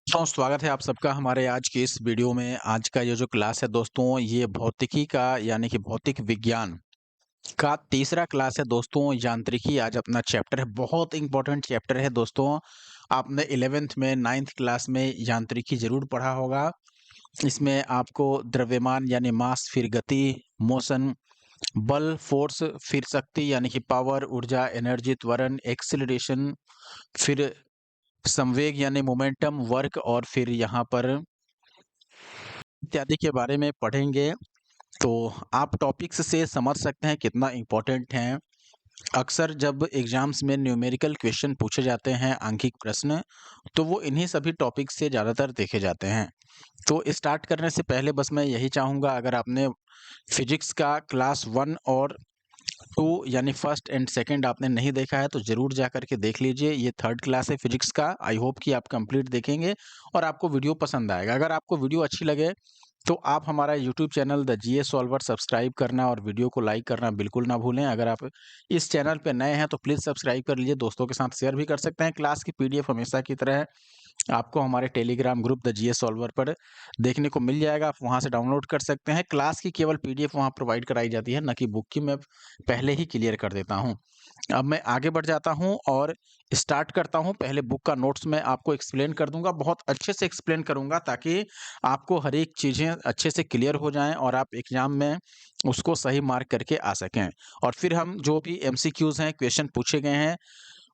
स्वागत है आप सबका हमारे आज की इस वीडियो में। आज का ये जो क्लास है दोस्तों, ये भौतिकी का यानी कि भौतिक विज्ञान का तीसरा क्लास है दोस्तों। यांत्रिकी आज अपना चैप्टर है, बहुत इंपॉर्टेंट चैप्टर है दोस्तों। आपने 11th में 9th क्लास में यांत्रिकी जरूर पढ़ा होगा। इसमें आपको द्रव्यमान यानी मास, फिर गति, मोशन, बल, फोर्स, फिर शक्ति यानी कि पावर, ऊर्जा, एनर्जी, त्वरण, एक्सिलरेशन, फिर संवेग यानी मोमेंटम, वर्क, और फिर यहाँ पर इत्यादि के बारे में पढ़ेंगे। तो आप टॉपिक्स से समझ सकते हैं कितना इम्पोर्टेंट है। अक्सर जब एग्जाम्स में न्यूमेरिकल क्वेश्चन पूछे जाते हैं, आंकिक प्रश्न, तो वो इन्हीं सभी टॉपिक से ज़्यादातर देखे जाते हैं। तो स्टार्ट करने से पहले बस मैं यही चाहूँगा, अगर आपने फिजिक्स का क्लास 1 और 2 यानी फर्स्ट एंड सेकंड आपने नहीं देखा है तो ज़रूर जा कर के देख लीजिए। ये थर्ड क्लास है फिजिक्स का। आई होप कि आप कंप्लीट देखेंगे और आपको वीडियो पसंद आएगा। अगर आपको वीडियो अच्छी लगे तो आप हमारा YouTube channel the GS solver subscribe करना और वीडियो को लाइक करना बिल्कुल ना भूलें। अगर आप इस चैनल पे नए हैं तो प्लीज़ सब्सक्राइब कर लीजिए, दोस्तों के साथ शेयर भी कर सकते हैं। क्लास की पीडीएफ हमेशा की तरह आपको हमारे Telegram group the GS solver पर देखने को मिल जाएगा, आप वहाँ से डाउनलोड कर सकते हैं। क्लास की केवल पीडीएफ वहाँ प्रोवाइड कराई जाती है, ना कि बुक की। मैं पहले ही क्लियर कर देता हूँ। अब मैं आगे बढ़ जाता हूँ और स्टार्ट करता हूँ। पहले बुक का नोट्स मैं आपको एक्सप्लेन कर दूंगा, बहुत अच्छे से एक्सप्लेन करूंगा ताकि आपको हर एक चीज़ें अच्छे से क्लियर हो जाएं और आप एग्जाम में उसको सही मार्क करके आ सकें। और फिर हम जो भी एमसीक्यूज हैं, क्वेश्चन पूछे गए हैं,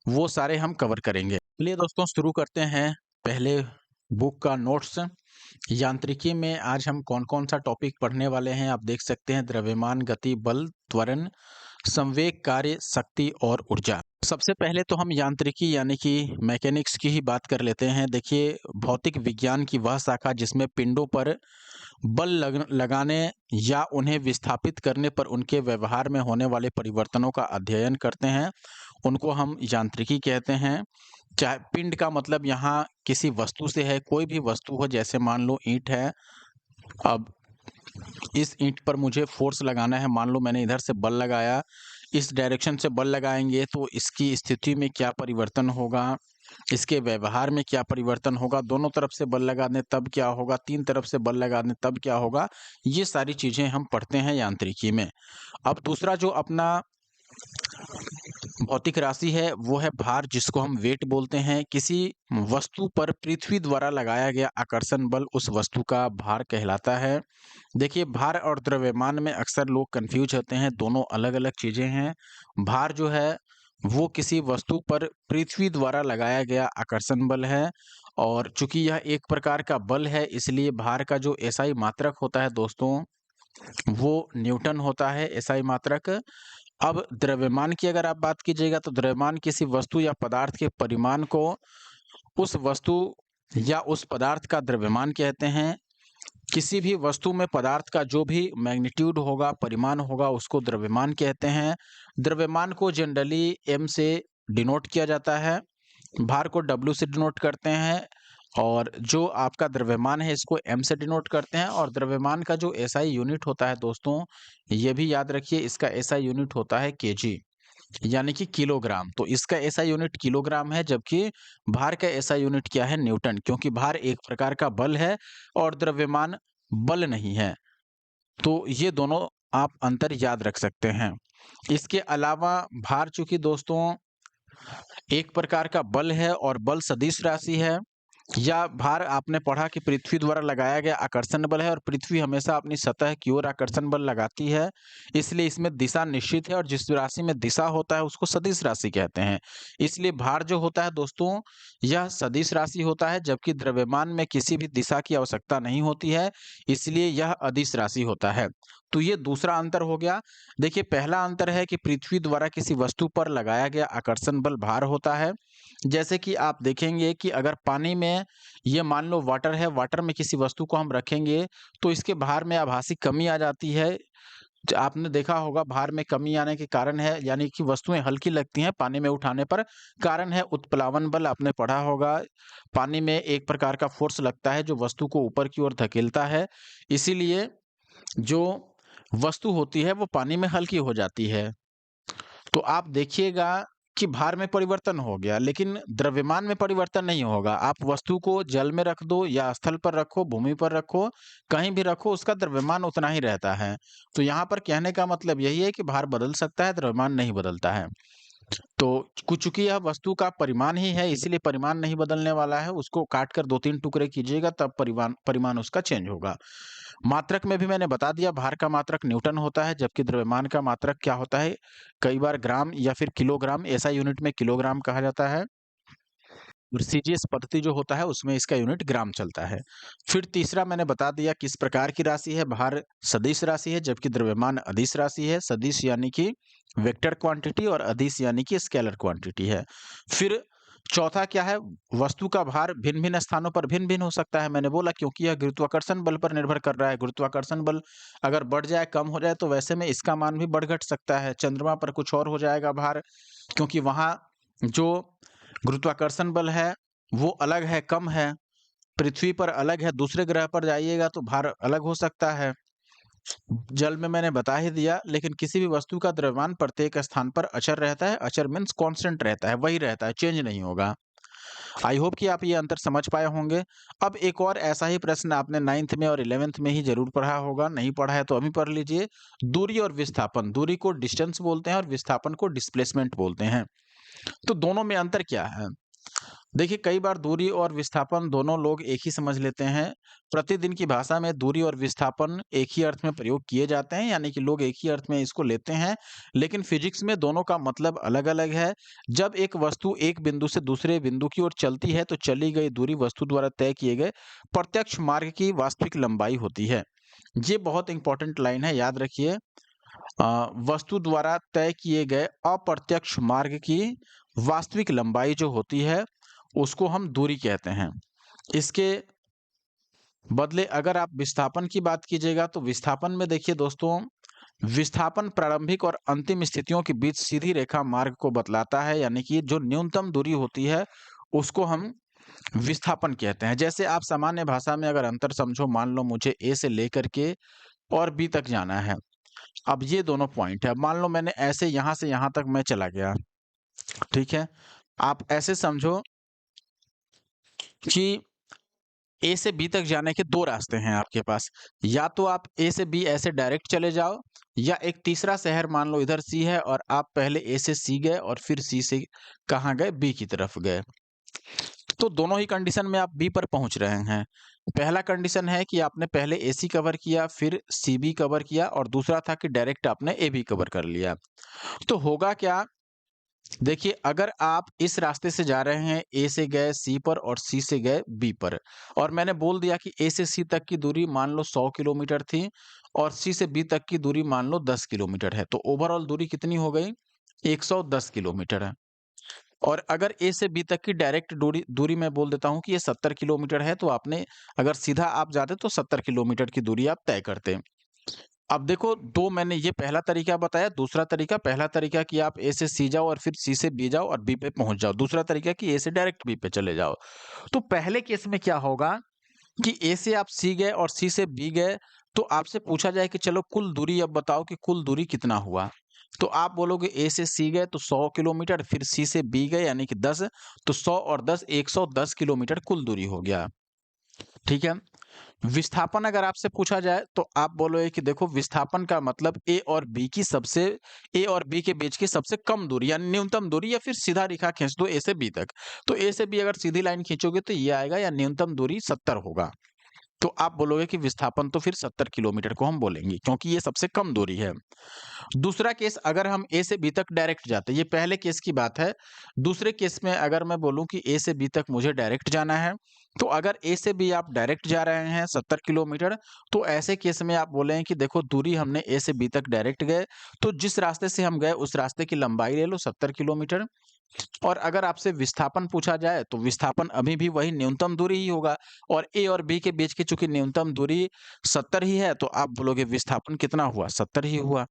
वो सारे हम कवर करेंगे। चलिए दोस्तों शुरू करते हैं। पहले बुक का नोट्स। यांत्रिकी में आज हम कौन-कौन सा टॉपिक पढ़ने वाले हैं आप देख सकते हैं। द्रव्यमान, गति, बल, त्वरण, संवेग, कार्य, शक्ति और ऊर्जा। सबसे पहले तो हम यांत्रिकी यानी कि मैकेनिक्स की ही बात कर लेते हैं। देखिए, भौतिक विज्ञान की वह शाखा जिसमें पिंडों पर बल लगाने या उन्हें विस्थापित करने पर उनके व्यवहार में होने वाले परिवर्तनों का अध्ययन करते हैं, उनको हम यांत्रिकी कहते हैं। चाहे पिंड का मतलब यहाँ किसी वस्तु से है, कोई भी वस्तु हो, जैसे मान लो ईंट है। अब इस ईंट पर मुझे फोर्स लगाना है, मान लो मैंने इधर से बल लगाया, इस डायरेक्शन से बल लगाएंगे तो इसकी स्थिति में क्या परिवर्तन होगा, इसके व्यवहार में क्या परिवर्तन होगा, दोनों तरफ से बल लगा दें तब क्या होगा, तीन तरफ से बल लगा दें तब क्या होगा। ये सारी चीजें हम पढ़ते हैं यांत्रिकी में। अब दूसरा जो अपना भौतिक राशि है वो है भार, जिसको हम वेट बोलते हैं। किसी वस्तु पर पृथ्वी द्वारा लगाया गया आकर्षण बल उस वस्तु का भार कहलाता है। देखिए, भार और द्रव्यमान में अक्सर लोग कंफ्यूज होते हैं, दोनों अलग अलग चीजें हैं। भार जो है वो किसी वस्तु पर पृथ्वी द्वारा लगाया गया आकर्षण बल है, और चूंकि यह एक प्रकार का बल है इसलिए भार का जो एसआई मात्रक होता है दोस्तों, वो न्यूटन होता है, एसआई मात्रक। अब द्रव्यमान की अगर आप बात कीजिएगा तो द्रव्यमान किसी वस्तु या पदार्थ के परिमाण को उस वस्तु या उस पदार्थ का द्रव्यमान कहते हैं। किसी भी वस्तु में पदार्थ का जो भी मैग्नीट्यूड होगा, परिमाण होगा, उसको द्रव्यमान कहते हैं। द्रव्यमान को जनरली एम से डिनोट किया जाता है, भार को डब्ल्यू से डिनोट करते हैं, और जो आपका द्रव्यमान है इसको एम से डिनोट करते हैं। और द्रव्यमान का जो एसआई यूनिट होता है दोस्तों, ये भी याद रखिए, इसका एसआई यूनिट होता है केजी यानी कि किलोग्राम। तो इसका एसआई यूनिट किलोग्राम है, जबकि भार का एसआई यूनिट क्या है, न्यूटन, क्योंकि भार एक प्रकार का बल है और द्रव्यमान बल नहीं है। तो ये दोनों आप अंतर याद रख सकते हैं। इसके अलावा भार चूंकि दोस्तों एक प्रकार का बल है और बल सदिश राशि है, या भार आपने पढ़ा कि पृथ्वी द्वारा लगाया गया आकर्षण बल है, और पृथ्वी हमेशा अपनी सतह की ओर आकर्षण बल लगाती है, इसलिए इसमें दिशा निश्चित है, और जिस राशि में दिशा होता है उसको सदिश राशि कहते हैं। इसलिए भार जो होता है दोस्तों, यह सदिश राशि होता है, जबकि द्रव्यमान में किसी भी दिशा की आवश्यकता नहीं होती है, इसलिए यह अदिश राशि होता है। तो ये दूसरा अंतर हो गया। देखिए, पहला अंतर है कि पृथ्वी द्वारा किसी वस्तु पर लगाया गया आकर्षण बल भार होता है। जैसे कि आप देखेंगे कि अगर पानी में, ये मान लो वाटर है, वाटर में किसी वस्तु को हम रखेंगे तो इसके भार में आभासी कमी आ जाती है। आपने देखा होगा, भार में कमी आने के कारण है, यानी कि वस्तुएं हल्की लगती हैं पानी में उठाने पर, कारण है उत्प्लावन बल। आपने पढ़ा होगा, पानी में एक प्रकार का फोर्स लगता है जो वस्तु को ऊपर की ओर धकेलता है, इसीलिए जो वस्तु होती है वो पानी में हल्की हो जाती है। तो आप देखिएगा कि भार में परिवर्तन हो गया, लेकिन द्रव्यमान में परिवर्तन नहीं होगा। आप वस्तु को जल में रख दो या स्थल पर रखो, भूमि पर रखो, कहीं भी रखो, उसका द्रव्यमान उतना ही रहता है। तो यहाँ पर कहने का मतलब यही है कि भार बदल सकता है, द्रव्यमान नहीं बदलता है। तो चूंकि यह वस्तु का परिमाण ही है, इसीलिए परिमाण नहीं बदलने वाला है। उसको काट कर 2-3 टुकड़े कीजिएगा, तब परिमाण परिमाण उसका चेंज होगा। मात्रक में भी मैंने बता दिया, भार का मात्रक न्यूटन होता है, जबकि द्रव्यमान का मात्रक क्या होता है, कई बार ग्राम या फिर किलोग्राम, ऐसा यूनिट में किलोग्राम कहा जाता है। और सीजीएस पद्धति जो होता है उसमें इसका यूनिट ग्राम चलता है। फिर तीसरा मैंने बता दिया किस प्रकार की राशि है, भार सदिश राशि है, जबकि द्रव्यमान अदिश राशि है। सदिश यानी कि वेक्टर क्वांटिटी और अदिश यानी कि स्केलर क्वांटिटी है। फिर चौथा क्या है, वस्तु का भार भिन्न भिन्न स्थानों पर भिन्न भिन्न हो सकता है। मैंने बोला क्योंकि यह गुरुत्वाकर्षण बल पर निर्भर कर रहा है। गुरुत्वाकर्षण बल अगर बढ़ जाए, कम हो जाए, तो वैसे में इसका मान भी बढ़ घट सकता है। चंद्रमा पर कुछ और हो जाएगा भार, क्योंकि वहां जो गुरुत्वाकर्षण बल है वो अलग है, कम है। पृथ्वी पर अलग है, दूसरे ग्रह पर जाइएगा तो भार अलग हो सकता है। जल में मैंने बता ही दिया, लेकिन किसी भी वस्तु का द्रव्यमान प्रत्येक स्थान पर अचर रहता है। अचर मीन्स कांस्टेंट रहता है, वही रहता है, चेंज नहीं होगा। आई होप कि आप ये अंतर समझ पाए होंगे। अब एक और ऐसा ही प्रश्न आपने 9th में और 11th में ही जरूर पढ़ा होगा, नहीं पढ़ा है तो अभी पढ़ लीजिए। दूरी और विस्थापन, दूरी को डिस्टेंस बोलते हैं और विस्थापन को डिस्प्लेसमेंट बोलते हैं। तो दोनों में अंतर क्या है? देखिए, कई बार दूरी और विस्थापन दोनों लोग एक ही समझ लेते हैं। प्रतिदिन की भाषा में दूरी और विस्थापन एक ही अर्थ में प्रयोग किए जाते हैं, यानी कि लोग एक ही अर्थ में इसको लेते हैं, लेकिन फिजिक्स में दोनों का मतलब अलग-अलग है। जब एक वस्तु एक बिंदु से दूसरे बिंदु की ओर चलती है, तो चली गई दूरी वस्तु द्वारा तय किए गए प्रत्यक्ष मार्ग की वास्तविक लंबाई होती है। ये बहुत इंपॉर्टेंट लाइन है, याद रखिए। वस्तु द्वारा तय किए गए अप्रत्यक्ष मार्ग की वास्तविक लंबाई जो होती है, उसको हम दूरी कहते हैं। इसके बदले अगर आप विस्थापन की बात कीजिएगा, तो विस्थापन में देखिए दोस्तों, विस्थापन प्रारंभिक और अंतिम स्थितियों के बीच सीधी रेखा मार्ग को बतलाता है, यानी कि जो न्यूनतम दूरी होती है उसको हम विस्थापन कहते हैं। जैसे आप सामान्य भाषा में अगर अंतर समझो, मान लो मुझे ए से लेकर के और बी तक जाना है। अब ये दोनों पॉइंट है, मान लो मैंने ऐसे यहाँ से यहाँ तक मैं चला गया, ठीक है। आप ऐसे समझो कि ए से बी तक जाने के दो रास्ते हैं आपके पास। या तो आप ए से बी ऐसे डायरेक्ट चले जाओ, या एक तीसरा शहर मान लो इधर सी है और आप पहले ए से सी गए और फिर सी से कहाँ गए, बी की तरफ गए। तो दोनों ही कंडीशन में आप बी पर पहुंच रहे हैं। पहला कंडीशन है कि आपने पहले ए सी कवर किया, फिर सी बी कवर किया, और दूसरा था कि डायरेक्ट आपने ए बी कवर कर लिया। तो होगा क्या, देखिए, अगर आप इस रास्ते से जा रहे हैं, ए से गए सी पर और सी से गए बी पर, और मैंने बोल दिया कि ए से सी तक की दूरी मान लो 100 किलोमीटर थी और सी से बी तक की दूरी मान लो 10 किलोमीटर है, तो ओवरऑल दूरी कितनी हो गई, 110 किलोमीटर है। और अगर ए से बी तक की डायरेक्ट दूरी दूरी मैं बोल देता हूं कि ये 70 किलोमीटर है, तो आपने अगर सीधा आप जाते तो 70 किलोमीटर की दूरी आप तय करते। अब देखो, 2 मैंने ये पहला तरीका बताया, दूसरा तरीका, पहला तरीका कि आप ए से सी जाओ और फिर सी से बी जाओ और बी पे पहुँच जाओ। दूसरा तरीका कि ए से डायरेक्ट बी पे चले जाओ। तो पहले केस में क्या होगा कि ए से आप सी गए और सी से बी गए, तो आपसे पूछा जाए कि चलो कुल दूरी अब बताओ कि कुल दूरी कितना हुआ? तो आप बोलोगे ए से सी गए तो 100 किलोमीटर, फिर सी से बी गए यानी कि 10, तो 100 और 10 110 किलोमीटर कुल दूरी हो गया। ठीक है? विस्थापन अगर आपसे पूछा जाए तो आप बोलोगे कि देखो, विस्थापन का मतलब ए और बी के बीच की सबसे कम दूरी यानी न्यूनतम दूरी, या फिर सीधा रेखा खींच दो ए से बी तक। तो ए से बी अगर सीधी लाइन खींचोगे तो ये आएगा, या न्यूनतम दूरी 70 होगा। तो आप बोलोगे कि विस्थापन तो फिर 70 किलोमीटर को हम बोलेंगे, क्योंकि ये सबसे कम दूरी है। दूसरा केस, अगर हम ए से बी तक डायरेक्ट जाते हैं, ये पहले केस की बात है। दूसरे केस में अगर मैं बोलूं कि ए से बी तक मुझे डायरेक्ट जाना है, तो अगर ए से बी आप डायरेक्ट जा रहे हैं 70 किलोमीटर, तो ऐसे केस में आप बोले कि देखो, दूरी हमने ए से बी तक डायरेक्ट गए, तो जिस रास्ते से हम गए उस रास्ते की लंबाई ले लो 70 किलोमीटर। और अगर आपसे विस्थापन पूछा जाए तो विस्थापन अभी भी वही न्यूनतम दूरी ही होगा, और ए और बी के बीच की चूंकि न्यूनतम दूरी 70 ही है, तो आप बोलोगे विस्थापन कितना हुआ, 70 ही हुआ,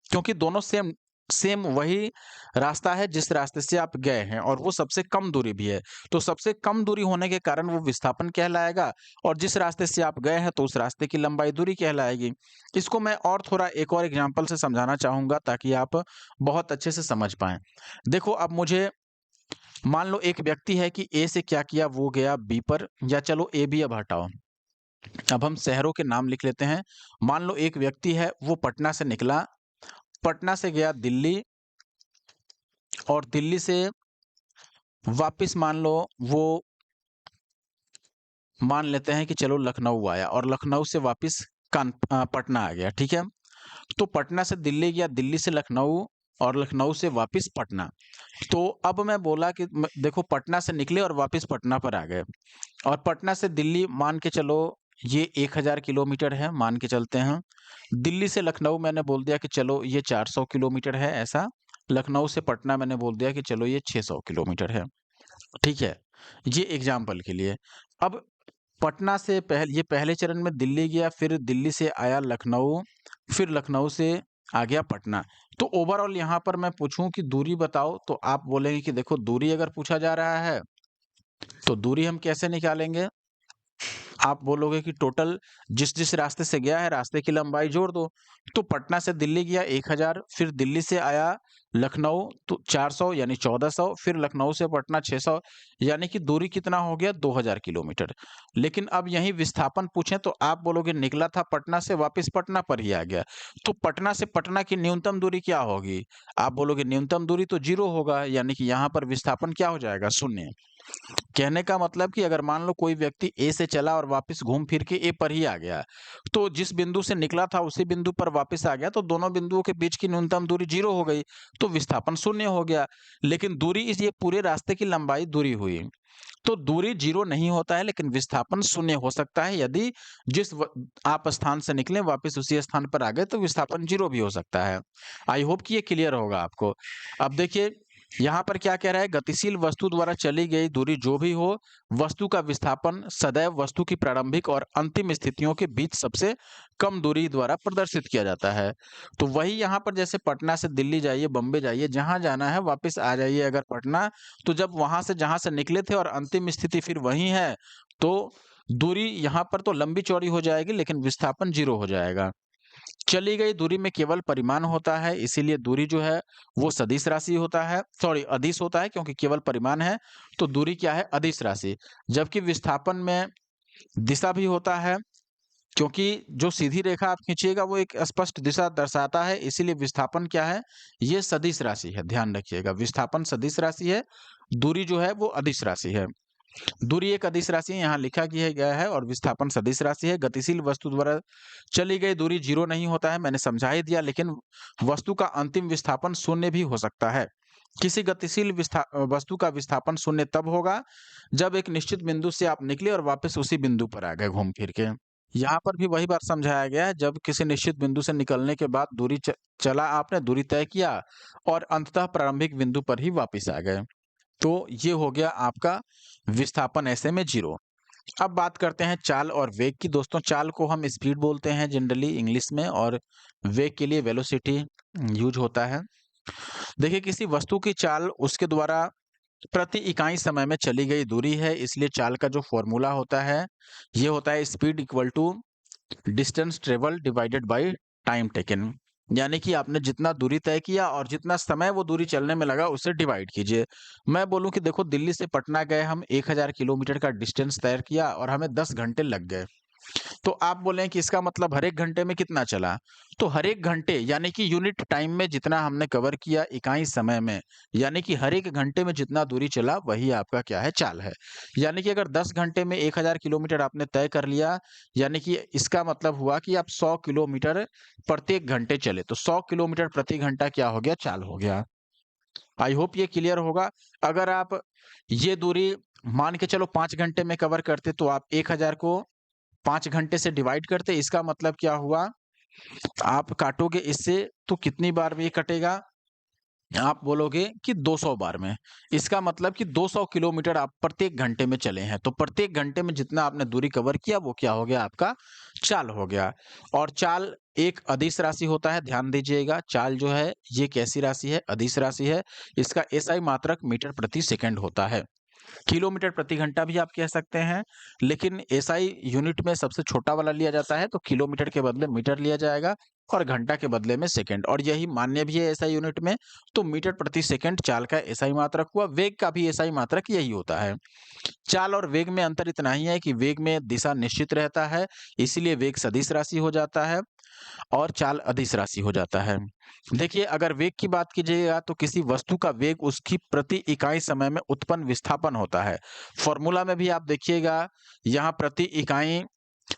क्योंकि दोनों सेम सेम वही रास्ता है जिस रास्ते से आप गए हैं और वो सबसे कम दूरी भी है। तो सबसे कम दूरी होने के कारण वो विस्थापन कहलाएगा और जिस रास्ते से आप गए हैं तो उस रास्ते की लंबाई दूरी कहलाएगी। इसको मैं और थोड़ा एक और एग्जांपल से समझाना चाहूँगा ताकि आप बहुत अच्छे से समझ पाएँ। देखो अब मुझे मान लो एक व्यक्ति है कि ए से क्या किया वो गया बी पर, या चलो ए बी अब हटाओ। अब हम शहरों के नाम लिख लेते हैं। मान लो एक व्यक्ति है वो पटना से निकला, पटना से गया दिल्ली और दिल्ली से वापिस मान लो वो मान लेते हैं कि चलो लखनऊ आया और लखनऊ से वापिस पटना आ गया, ठीक है? तो पटना से दिल्ली गया, दिल्ली से लखनऊ और लखनऊ से वापिस पटना। तो अब मैं बोला कि देखो पटना से निकले और वापिस पटना पर आ गए और पटना से दिल्ली मान के चलो ये 1000 किलोमीटर है, मान के चलते हैं। दिल्ली से लखनऊ मैंने बोल दिया कि चलो ये 400 किलोमीटर है ऐसा। लखनऊ से पटना मैंने बोल दिया कि चलो ये 600 किलोमीटर है। ठीक है? ये एग्ज़ाम्पल के लिए। अब पटना से ये पहले चरण में दिल्ली गया, फिर दिल्ली से आया लखनऊ, फिर लखनऊ से आ गया पटना। तो ओवरऑल यहाँ पर मैं पूछूँ कि दूरी बताओ, तो आप बोलेंगे कि देखो दूरी अगर पूछा जा रहा है, तो दूरी हम कैसे निकालेंगे? आप बोलोगे कि टोटल जिस-जिस रास्ते से गया है, रास्ते की लंबाई जोड़ दो। तो पटना से दिल्ली गया 1000, फिर दिल्ली से आया लखनऊ तो 400 यानी 1400, फिर लखनऊ से पटना 600 यानी कि दूरी कितना हो गया 2000 किलोमीटर। लेकिन अब यहीं विस्थापन पूछें तो आप बोलोगे निकला था पटना से वापस पटना पर ही आ गया। तो पटना से पटना की न्यूनतम दूरी क्या होगी? आप बोलोगे न्यूनतम दूरी तो 0 होगा यानी कि यहाँ पर विस्थापन क्या हो जाएगा? शून्य। कहने का मतलब कि अगर मान लो कोई व्यक्ति ए से चला और वापस घूम फिर के ए पर ही आ गया, तो जिस बिंदु से निकला था उसी बिंदु पर वापस आ गया, तो दोनों बिंदुओं के बीच की न्यूनतम दूरी 0 हो गई, तो विस्थापन शून्य हो गया। लेकिन दूरी इस ये पूरे रास्ते की लंबाई दूरी हुई। तो दूरी 0 नहीं होता है लेकिन विस्थापन शून्य हो सकता है यदि आप स्थान से निकले वापस उसी स्थान पर आ गए तो विस्थापन 0 भी हो सकता है। आई होप कि ये क्लियर होगा आपको। अब देखिए यहाँ पर क्या कह रहा है, गतिशील वस्तु द्वारा चली गई दूरी जो भी हो, वस्तु का विस्थापन सदैव वस्तु की प्रारंभिक और अंतिम स्थितियों के बीच सबसे कम दूरी द्वारा प्रदर्शित किया जाता है। तो वही यहाँ पर जैसे पटना से दिल्ली जाइए, बम्बे जाइए, जहाँ जाना है वापस आ जाइए अगर पटना, तो जब वहां से जहां से निकले थे और अंतिम स्थिति फिर वही है, तो दूरी यहाँ पर तो लंबी चौड़ी हो जाएगी लेकिन विस्थापन 0 हो जाएगा। चली गई दूरी में केवल परिमाण होता है, इसीलिए दूरी जो है वो सदिश राशि होता है, सॉरी अदिश होता है, क्योंकि केवल परिमाण है तो दूरी क्या है, अदिश राशि। जबकि विस्थापन में दिशा भी होता है, क्योंकि जो सीधी रेखा आप खींचिएगा वो एक स्पष्ट दिशा दर्शाता है, इसीलिए विस्थापन क्या है, ये सदिश राशि है। ध्यान रखिएगा, विस्थापन सदिश राशि है, दूरी जो है वो अदिश राशि है। दूरी एक अदिश राशि है, यहाँ लिखा गया है, और विस्थापन सदिश राशि है। गतिशील वस्तु द्वारा चली गई दूरी 0 नहीं होता है, मैंने समझा ही दिया, लेकिन वस्तु का अंतिम विस्थापन शून्य भी हो सकता है। किसी गतिशील वस्तु का विस्थापन शून्य तब होगा जब एक निश्चित बिंदु से आप निकले और वापस उसी बिंदु पर आ गए घूम फिर के। यहाँ पर भी वही बात समझाया गया है, जब किसी निश्चित बिंदु से निकलने के बाद चला आपने, दूरी तय किया और अंततः प्रारंभिक बिंदु पर ही वापस आ गए। तो ये हो गया आपका विस्थापन ऐसे में 0। अब बात करते हैं चाल और वेग की। दोस्तों चाल को हम स्पीड बोलते हैं जनरली इंग्लिश में, और वेग के लिए वेलोसिटी यूज होता है। देखिए किसी वस्तु की चाल उसके द्वारा प्रति इकाई समय में चली गई दूरी है, इसलिए चाल का जो फॉर्मूला होता है ये होता है speed equal to distance travel divided by time taken. यानी कि आपने जितना दूरी तय किया और जितना समय वो दूरी चलने में लगा उसे डिवाइड कीजिए। मैं बोलूं कि देखो दिल्ली से पटना गए हम, 1000 किलोमीटर का डिस्टेंस तय किया और हमें 10 घंटे लग गए। तो आप बोलें कि इसका मतलब हर एक घंटे में कितना चला? तो हर एक घंटे यानी कि यूनिट टाइम में जितना हमने कवर किया इकाई समय में, यानी कि हर एक घंटे में जितना दूरी चला वही आपका क्या है, चाल है। यानी कि अगर 10 घंटे में 1000 किलोमीटर आपने तय कर लिया, यानी कि इसका मतलब हुआ कि आप 100 किलोमीटर प्रत्येक घंटे चले, तो 100 किलोमीटर प्रति घंटा क्या हो गया, चाल हो गया। आई होप ये क्लियर होगा। अगर आप ये दूरी मान के चलो 5 घंटे में कवर करते तो आप 1000 को 5 घंटे से डिवाइड करते, इसका मतलब क्या हुआ, आप काटोगे इससे तो कितनी बार में ये कटेगा, आप बोलोगे कि 200 बार में। इसका मतलब कि 200 किलोमीटर आप प्रत्येक घंटे में चले हैं, तो प्रत्येक घंटे में जितना आपने दूरी कवर किया वो क्या हो गया, आपका चाल हो गया। और चाल एक अदिश राशि होता है, ध्यान दीजिएगा। चाल जो है ये कैसी राशि है? अदिश राशि है। इसका एसआई मात्रक मीटर प्रति सेकंड होता है। किलोमीटर प्रति घंटा भी आप कह सकते हैं, लेकिन एसआई यूनिट में सबसे छोटा वाला लिया जाता है, तो किलोमीटर के बदले मीटर लिया जाएगा और घंटा के बदले में सेकंड, और यही मान्य भी है एसआई यूनिट में। तो मीटर प्रति सेकंड चाल का एसआई मात्रक हुआ। वेग का भी एसआई मात्रक यही होता है। चाल और वेग में अंतर इतना ही है कि वेग में दिशा निश्चित रहता है, इसीलिए वेग सदिश राशि हो जाता है और चाल अदिश राशि हो जाता है। देखिए, अगर वेग की बात कीजिएगा तो किसी वस्तु का वेग उसकी प्रति इकाई समय में उत्पन्न विस्थापन होता है। फॉर्मूला में भी आप देखिएगा, यहाँ प्रति इकाई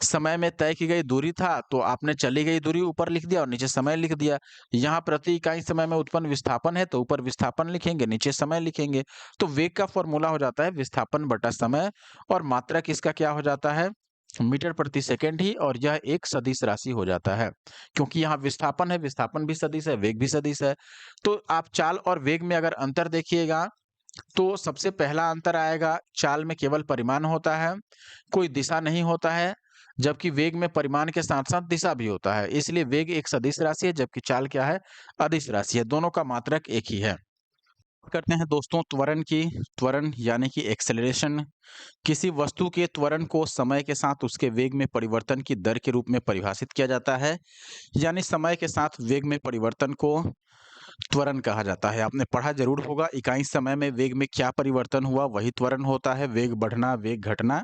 समय में तय की गई दूरी था, तो आपने चली गई दूरी ऊपर लिख दिया और नीचे समय लिख दिया। यहाँ प्रति इकाई समय में उत्पन्न विस्थापन है, तो ऊपर विस्थापन लिखेंगे, नीचे समय लिखेंगे। तो वेग का फॉर्मूला हो जाता है विस्थापन बटा समय, और मात्रक इसका क्या हो जाता है? मीटर प्रति सेकंड ही, और यह एक सदिश राशि हो जाता है। क्योंकि यहाँ विस्थापन है, विस्थापन भी सदिश है, वेग भी सदिश है। तो आप चाल और वेग में अगर अंतर देखिएगा, तो सबसे पहला अंतर आएगा, चाल में केवल परिमाण होता है, कोई दिशा नहीं होता है, जबकि वेग में परिमाण के साथ-साथ दिशा भी होता है। इसलिए वेग एक सदिश राशि है, जबकि चाल क्या है? अदिश राशि है। दोनों का मात्रक एक ही है। करते हैं दोस्तों त्वरण की। त्वरण यानी कि एक्सेलरेशन। किसी वस्तु के त्वरण को समय के साथ उसके वेग में परिवर्तन की दर के रूप में परिभाषित किया जाता है। यानी समय के साथ वेग में परिवर्तन को त्वरण कहा जाता है। आपने पढ़ा ज़रूर होगा, इकाई समय में वेग में क्या परिवर्तन हुआ वही त्वरण होता है, वेग बढ़ना, वेग घटना।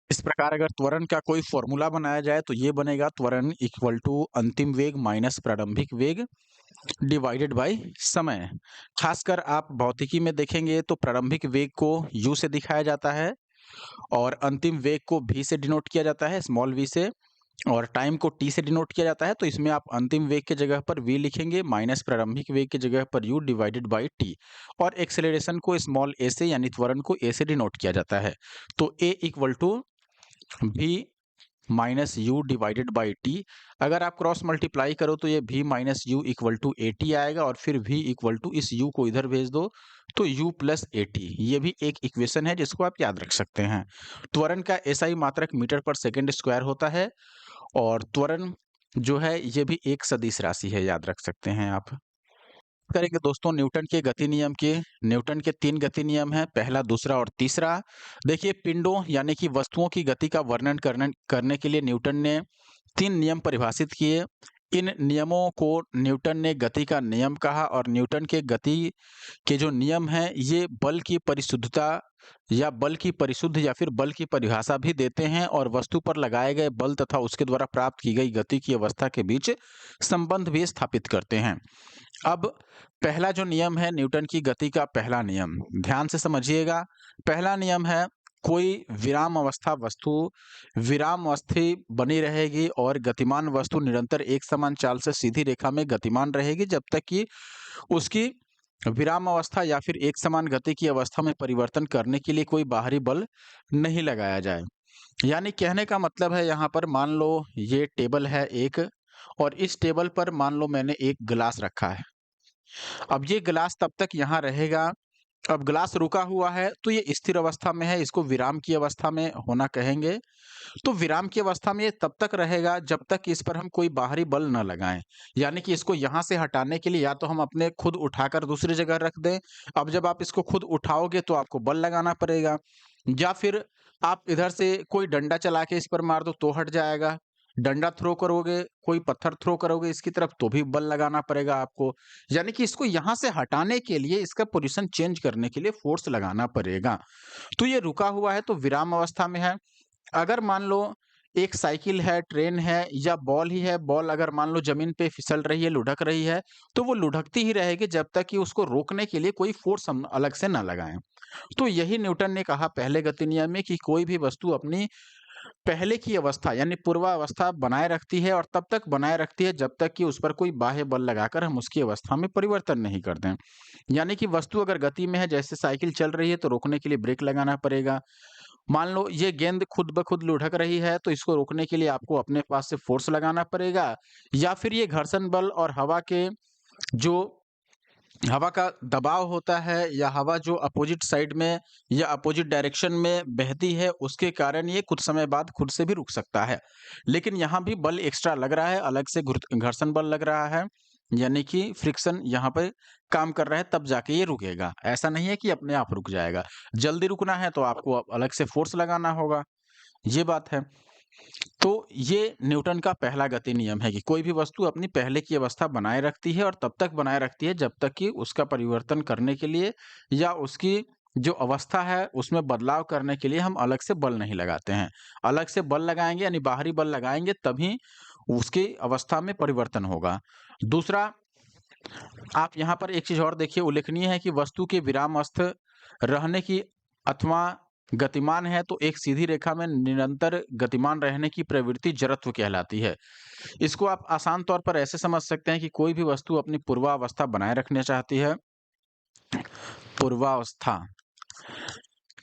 इस प्रकार अगर त्वरण का कोई फ़ॉर्मूला बनाया जाए तो ये बनेगा, त्वरण इक्वल टू अंतिम वेग माइनस प्रारंभिक वेग डिवाइडेड बाय समय। खासकर आप भौतिकी में देखेंगे तो प्रारंभिक वेग को u से दिखाया जाता है और अंतिम वेग को v से डिनोट किया जाता है, स्मॉल v से, और टाइम को t से डिनोट किया जाता है। तो इसमें आप अंतिम वेग की जगह पर v लिखेंगे, माइनस प्रारंभिक वेग की जगह पर u डिवाइडेड बाय t, और एक्सेलरेशन को स्मॉल a से यानी त्वरण को a से डिनोट किया जाता है। तो a equal to v minus u divided by t. अगर आप क्रॉस मल्टीप्लाई करो तो ये v minus u equal to a t आएगा, और फिर v इक्वल टू इस u को इधर भेज दो तो u प्लस ए टी। ये भी एक इक्वेशन है जिसको आप याद रख सकते हैं। त्वरण का एसआई मात्रक मीटर पर सेकंड स्क्वायर होता है, और त्वरण जो है ये भी एक सदिश राशि है, याद रख सकते हैं आप। करेंगे दोस्तों न्यूटन के गति नियम के। न्यूटन के 3 गति नियम हैं, पहला, दूसरा और तीसरा। देखिए, पिंडों यानी कि वस्तुओं की गति का वर्णन करने के लिए न्यूटन ने 3 नियम परिभाषित किए। इन नियमों को न्यूटन ने गति का नियम कहा, और न्यूटन के गति के जो नियम हैं ये बल की परिशुद्धता या बल की परिशुद्ध या फिर बल की परिभाषा भी देते हैं, और वस्तु पर लगाए गए बल तथा उसके द्वारा प्राप्त की गई गति की अवस्था के बीच संबंध भी स्थापित करते हैं। अब पहला जो नियम है न्यूटन की गति का पहला नियम, ध्यान से समझिएगा। पहला नियम है, कोई विराम अवस्था वस्तु विराम अवस्थी बनी रहेगी और गतिमान वस्तु निरंतर एक समान चाल से सीधी रेखा में गतिमान रहेगी जब तक कि उसकी विराम अवस्था या फिर एक समान गति की अवस्था में परिवर्तन करने के लिए कोई बाहरी बल नहीं लगाया जाए। यानी कहने का मतलब है, यहाँ पर मान लो ये टेबल है एक, और इस टेबल पर मान लो मैंने एक गिलास रखा है। अब ये गिलास तब तक यहाँ रहेगा। अब गिलास रुका हुआ है तो ये स्थिर अवस्था में है, इसको विराम की अवस्था में होना कहेंगे। तो विराम की अवस्था में ये तब तक रहेगा जब तक कि इस पर हम कोई बाहरी बल न लगाएं। यानी कि इसको यहाँ से हटाने के लिए या तो हम अपने खुद उठाकर दूसरी जगह रख दें। अब जब आप इसको खुद उठाओगे तो आपको बल लगाना पड़ेगा, या फिर आप इधर से कोई डंडा चला के इस पर मार दो तो हट जाएगा। डंडा थ्रो करोगे, कोई पत्थर थ्रो करोगे इसकी तरफ तो भी बल लगाना पड़ेगा आपको। यानी कि इसको यहाँ से हटाने के लिए, इसका पोजीशन चेंज करने के लिए फोर्स लगाना पड़ेगा। तो ये रुका हुआ है तो विराम अवस्था में है। अगर मान लो एक साइकिल है, ट्रेन है या बॉल ही है, बॉल अगर मान लो जमीन पे फिसल रही है, लुढ़क रही है, तो वो लुढ़कती ही रहेगी जब तक कि उसको रोकने के लिए कोई फोर्स हम अलग से ना लगाएं। तो यही न्यूटन ने कहा पहले गति नियम में कि कोई भी वस्तु अपनी पहले की अवस्था यानी पूर्वावस्था बनाए रखती है, और तब तक बनाए रखती है जब तक कि उस पर कोई बाह्य बल लगाकर हम उसकी अवस्था में परिवर्तन नहीं कर दें। यानी कि वस्तु अगर गति में है, जैसे साइकिल चल रही है तो रोकने के लिए ब्रेक लगाना पड़ेगा। मान लो ये गेंद खुद ब खुद लुढ़क रही है तो इसको रोकने के लिए आपको अपने पास से फोर्स लगाना पड़ेगा, या फिर ये घर्षण बल और हवा के जो हवा का दबाव होता है या हवा जो अपोजिट साइड में या अपोजिट डायरेक्शन में बहती है, उसके कारण ये कुछ समय बाद खुद से भी रुक सकता है। लेकिन यहाँ भी बल एक्स्ट्रा लग रहा है, अलग से घर्षण बल लग रहा है, यानी कि फ्रिक्शन यहाँ पे काम कर रहा है, तब जाके ये रुकेगा। ऐसा नहीं है कि अपने आप रुक जाएगा। जल्दी रुकना है तो आपको अलग से फोर्स लगाना होगा, ये बात है। तो ये न्यूटन का पहला गति नियम है कि कोई भी वस्तु अपनी पहले की अवस्था बनाए रखती है और तब तक बनाए रखती है जब तक कि उसका परिवर्तन करने के लिए या उसकी जो अवस्था है उसमें बदलाव करने के लिए हम अलग से बल नहीं लगाते हैं। अलग से बल लगाएंगे यानी बाहरी बल लगाएंगे तभी उसकी अवस्था में परिवर्तन होगा। दूसरा, आप यहाँ पर एक चीज और देखिए, उल्लेखनीय है कि वस्तु के विरामस्थ रहने की अथवा गतिमान है तो एक सीधी रेखा में निरंतर गतिमान रहने की प्रवृत्ति जड़त्व कहलाती है। इसको आप आसान तौर पर ऐसे समझ सकते हैं कि कोई भी वस्तु अपनी पूर्वावस्था बनाए रखना चाहती है। पूर्वावस्था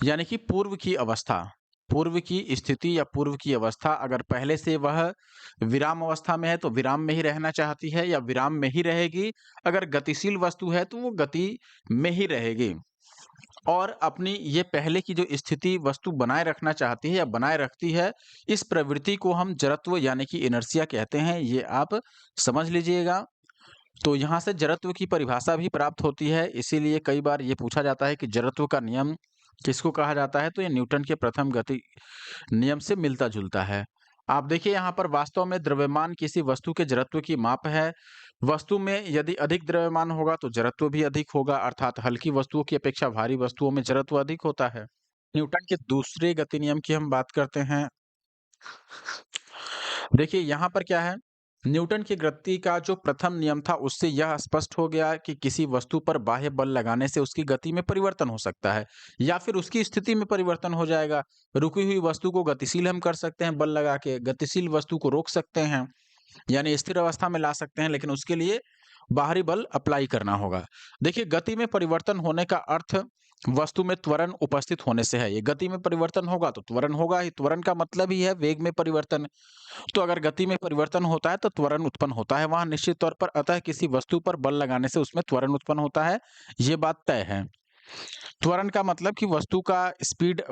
यानी कि पूर्व की अवस्था, पूर्व की स्थिति या पूर्व की अवस्था, अगर पहले से वह विराम अवस्था में है तो विराम में ही रहना चाहती है या विराम में ही रहेगी। अगर गतिशील वस्तु है तो वो गति में ही रहेगी और अपनी ये पहले की जो स्थिति वस्तु बनाए रखना चाहती है या बनाए रखती है, इस प्रवृत्ति को हम जड़त्व यानी कि इनर्शिया कहते हैं, ये आप समझ लीजिएगा। तो यहाँ से जड़त्व की परिभाषा भी प्राप्त होती है, इसीलिए कई बार ये पूछा जाता है कि जड़त्व का नियम किसको कहा जाता है, तो ये न्यूटन के प्रथम गति नियम से मिलता-जुलता है। आप देखिए यहाँ पर वास्तव में द्रव्यमान किसी वस्तु के जड़त्व की माप है। वस्तु में यदि अधिक द्रव्यमान होगा तो जड़त्व भी अधिक होगा, अर्थात हल्की वस्तुओं की अपेक्षा भारी वस्तुओं में जड़त्व अधिक होता है। न्यूटन के दूसरे गति नियम की हम बात करते हैं। देखिए यहाँ पर क्या है, न्यूटन की गति का जो प्रथम नियम था उससे यह स्पष्ट हो गया कि किसी वस्तु पर बाह्य बल लगाने से उसकी गति में परिवर्तन हो सकता है या फिर उसकी स्थिति में परिवर्तन हो जाएगा। रुकी हुई वस्तु को गतिशील हम कर सकते हैं बल लगा के, गतिशील वस्तु को रोक सकते हैं यानी स्थिर अवस्था में ला सकते हैं, लेकिन उसके लिए बाहरी बल अप्लाई करना होगा। देखिए गति में परिवर्तन होने का अर्थ वस्तु में त्वरण उपस्थित होने से है। ये गति में परिवर्तन होगा तो त्वरण होगा ही, त्वरण का मतलब ही है वेग में परिवर्तन। तो अगर गति में परिवर्तन होता है तो त्वरण उत्पन्न होता है वहां निश्चित तौर पर, अतः किसी वस्तु पर बल लगाने से उसमें त्वरण उत्पन्न होता है, ये बात तय है। त्वरण का मतलब कि वस्तु का स्पीड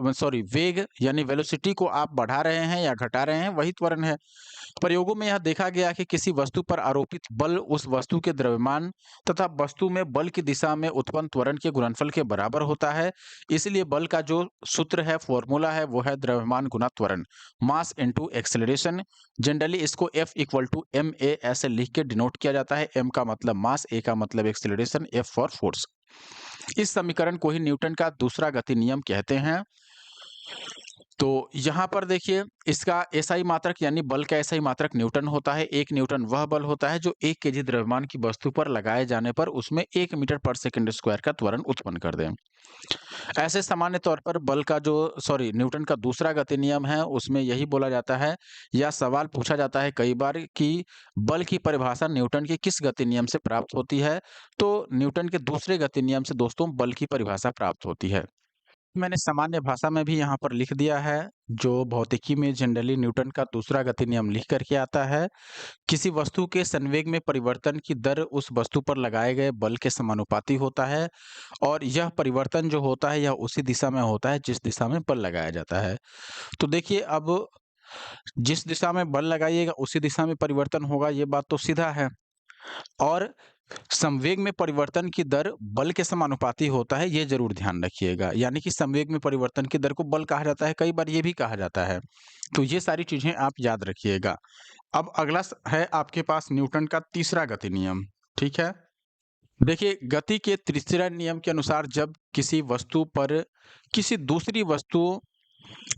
वेग यानी वेलोसिटी को आप बढ़ा रहे हैं या घटा रहे हैं, वही त्वरण है। प्रयोगों में यह देखा गया कि किसी वस्तु पर आरोपित बल उस वस्तु के द्रव्यमान तथा वस्तु में बल की दिशा में उत्पन्न त्वरण के गुणनफल के बराबर होता है। इसलिए बल का जो सूत्र है, फॉर्मूला है, वो है द्रव्यमान गुना त्वरण, मास इनटू एक्सेलरेशन। जनरली इसको F इक्वल टू ma ऐसे लिख के डिनोट किया जाता है। m का मतलब मास, a का मतलब एक्सेलरेशन, F फॉर फोर्स। इस समीकरण को ही न्यूटन का दूसरा गति नियम कहते हैं। तो यहाँ पर देखिए इसका एसआई मात्रक यानी बल का एसआई मात्रक न्यूटन होता है। 1 न्यूटन वह बल होता है जो 1 केजी द्रव्यमान की वस्तु पर लगाए जाने पर उसमें 1 मीटर पर सेकंड स्क्वायर का त्वरण उत्पन्न कर दे। ऐसे सामान्य तौर पर बल का जो न्यूटन का दूसरा गति नियम है उसमें यही बोला जाता है या सवाल पूछा जाता है कई बार कि बल की परिभाषा न्यूटन के किस गति नियम से प्राप्त होती है, तो न्यूटन के दूसरे गति नियम से दोस्तों बल की परिभाषा प्राप्त होती है। मैंने सामान्य भाषा में भी यहाँ पर लिख दिया है, जो भौतिकी में जनरली न्यूटन का दूसरा गति नियम लिख करके आता है। किसी वस्तु के संवेग में परिवर्तन की दर उस वस्तु पर लगाए गए बल के समानुपाती होता है और यह परिवर्तन जो होता है यह उसी दिशा में होता है जिस दिशा में बल लगाया जाता है। तो देखिए अब जिस दिशा में बल लगाइएगा उसी दिशा में परिवर्तन होगा, ये बात तो सीधा है। और संवेग में परिवर्तन की दर बल के समानुपाती होता है, ये जरूर ध्यान रखिएगा। यानी कि संवेग में परिवर्तन की दर को बल कहा जाता है, कई बार ये भी कहा जाता है। तो ये सारी चीजें आप याद रखिएगा। अब अगला है आपके पास न्यूटन का तीसरा गति नियम, ठीक है। देखिए गति के तीसरे नियम के अनुसार जब किसी वस्तु पर किसी दूसरी वस्तु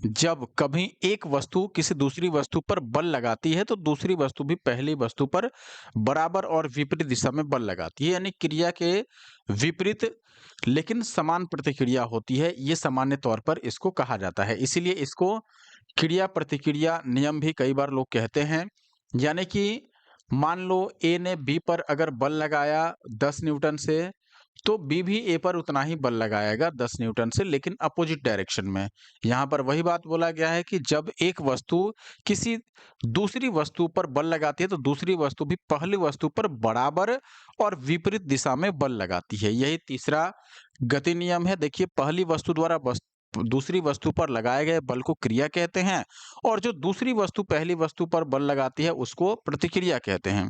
जब कभी एक वस्तु किसी दूसरी वस्तु पर बल लगाती है तो दूसरी वस्तु भी पहली वस्तु पर बराबर और विपरीत दिशा में बल लगाती है, यानी क्रिया के विपरीत लेकिन समान प्रतिक्रिया होती है। ये सामान्य तौर पर इसको कहा जाता है, इसीलिए इसको क्रिया प्रतिक्रिया नियम भी कई बार लोग कहते हैं। यानी कि मान लो ए ने बी पर अगर बल लगाया 10 न्यूटन से, तो बी भी ए पर उतना ही बल लगाएगा 10 न्यूटन से, लेकिन अपोजिट डायरेक्शन में। यहाँ पर वही बात बोला गया है कि जब एक वस्तु किसी दूसरी वस्तु पर बल लगाती है तो दूसरी वस्तु भी पहली वस्तु पर बराबर और विपरीत दिशा में बल लगाती है। यही तीसरा गति नियम है। देखिए, पहली वस्तु द्वारा दूसरी वस्तु पर लगाए गए बल को क्रिया कहते हैं, और जो दूसरी वस्तु पहली वस्तु पर बल लगाती है उसको प्रतिक्रिया कहते हैं।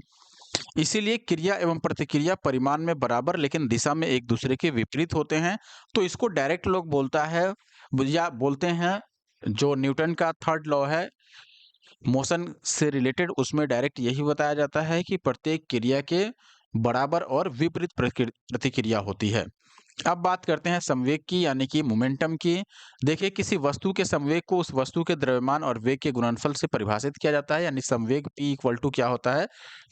इसीलिए क्रिया एवं प्रतिक्रिया परिमाण में बराबर लेकिन दिशा में एक दूसरे के विपरीत होते हैं। तो इसको डायरेक्ट लोग बोलता है या बोलते हैं, जो न्यूटन का थर्ड लॉ है मोशन से रिलेटेड, उसमें डायरेक्ट यही बताया जाता है कि प्रत्येक क्रिया के बराबर और विपरीत प्रतिक्रिया होती है। अब बात करते हैं संवेग की, यानी कि मोमेंटम की। देखिए, किसी वस्तु के संवेग को उस वस्तु के द्रव्यमान और वेग के गुणनफल से परिभाषित किया जाता है। यानी संवेग P इक्वल टू क्या होता है,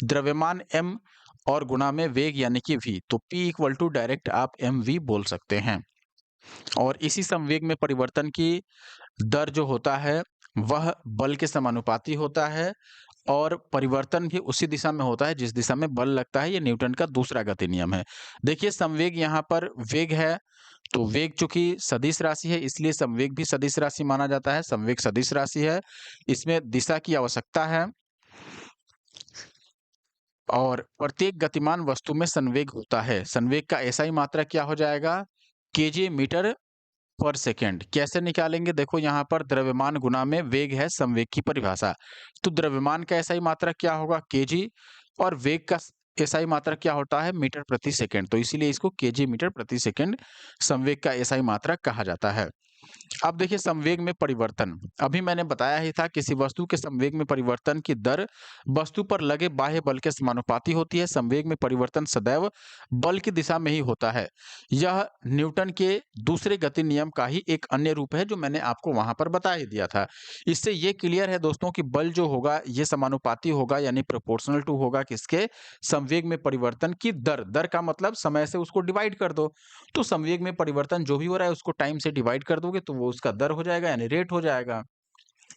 द्रव्यमान m और गुणा में वेग यानी कि v। तो P इक्वल टू डायरेक्ट आप mv बोल सकते हैं। और इसी संवेग में परिवर्तन की दर जो होता है वह बल के समानुपाती होता है, और परिवर्तन भी उसी दिशा में होता है जिस दिशा में बल लगता है। ये न्यूटन का दूसरा गति नियम है। देखिए, संवेग यहाँ पर वेग है, तो वेग चूंकि सदिश राशि है इसलिए संवेग भी सदिश राशि माना जाता है। संवेग सदिश राशि है, इसमें दिशा की आवश्यकता है, और प्रत्येक गतिमान वस्तु में संवेग होता है। संवेग का एसआई मात्रक क्या हो जाएगा, केजी मीटर पर सेकेंड। कैसे निकालेंगे, देखो यहाँ पर द्रव्यमान गुना में वेग है संवेग की परिभाषा। तो द्रव्यमान का एसआई मात्रक क्या होगा, केजी, और वेग का एसआई मात्रक क्या होता है, मीटर प्रति सेकंड। तो इसीलिए इसको केजी मीटर प्रति सेकंड संवेग का एसआई मात्रक कहा जाता है। अब देखिए, संवेग में परिवर्तन, अभी मैंने बताया ही था, किसी वस्तु के संवेग में परिवर्तन की दर वस्तु पर लगे बाह्य बल के समानुपाती होती है। संवेग में परिवर्तन सदैव बल की दिशा में ही होता है। यह न्यूटन के दूसरे गति नियम का ही एक अन्य रूप है जो मैंने आपको वहां पर बता ही दिया था। इससे ये क्लियर है दोस्तों कि बल जो होगा ये समानुपाती होगा, यानी प्रोपोर्शनल टू होगा किसके, संवेग में परिवर्तन की दर। दर का मतलब समय से उसको डिवाइड कर दो, तो संवेग में परिवर्तन जो भी हो रहा है उसको टाइम से डिवाइड कर दोगे तो वो उसका दर हो जाएगा, यानी रेट हो जाएगा,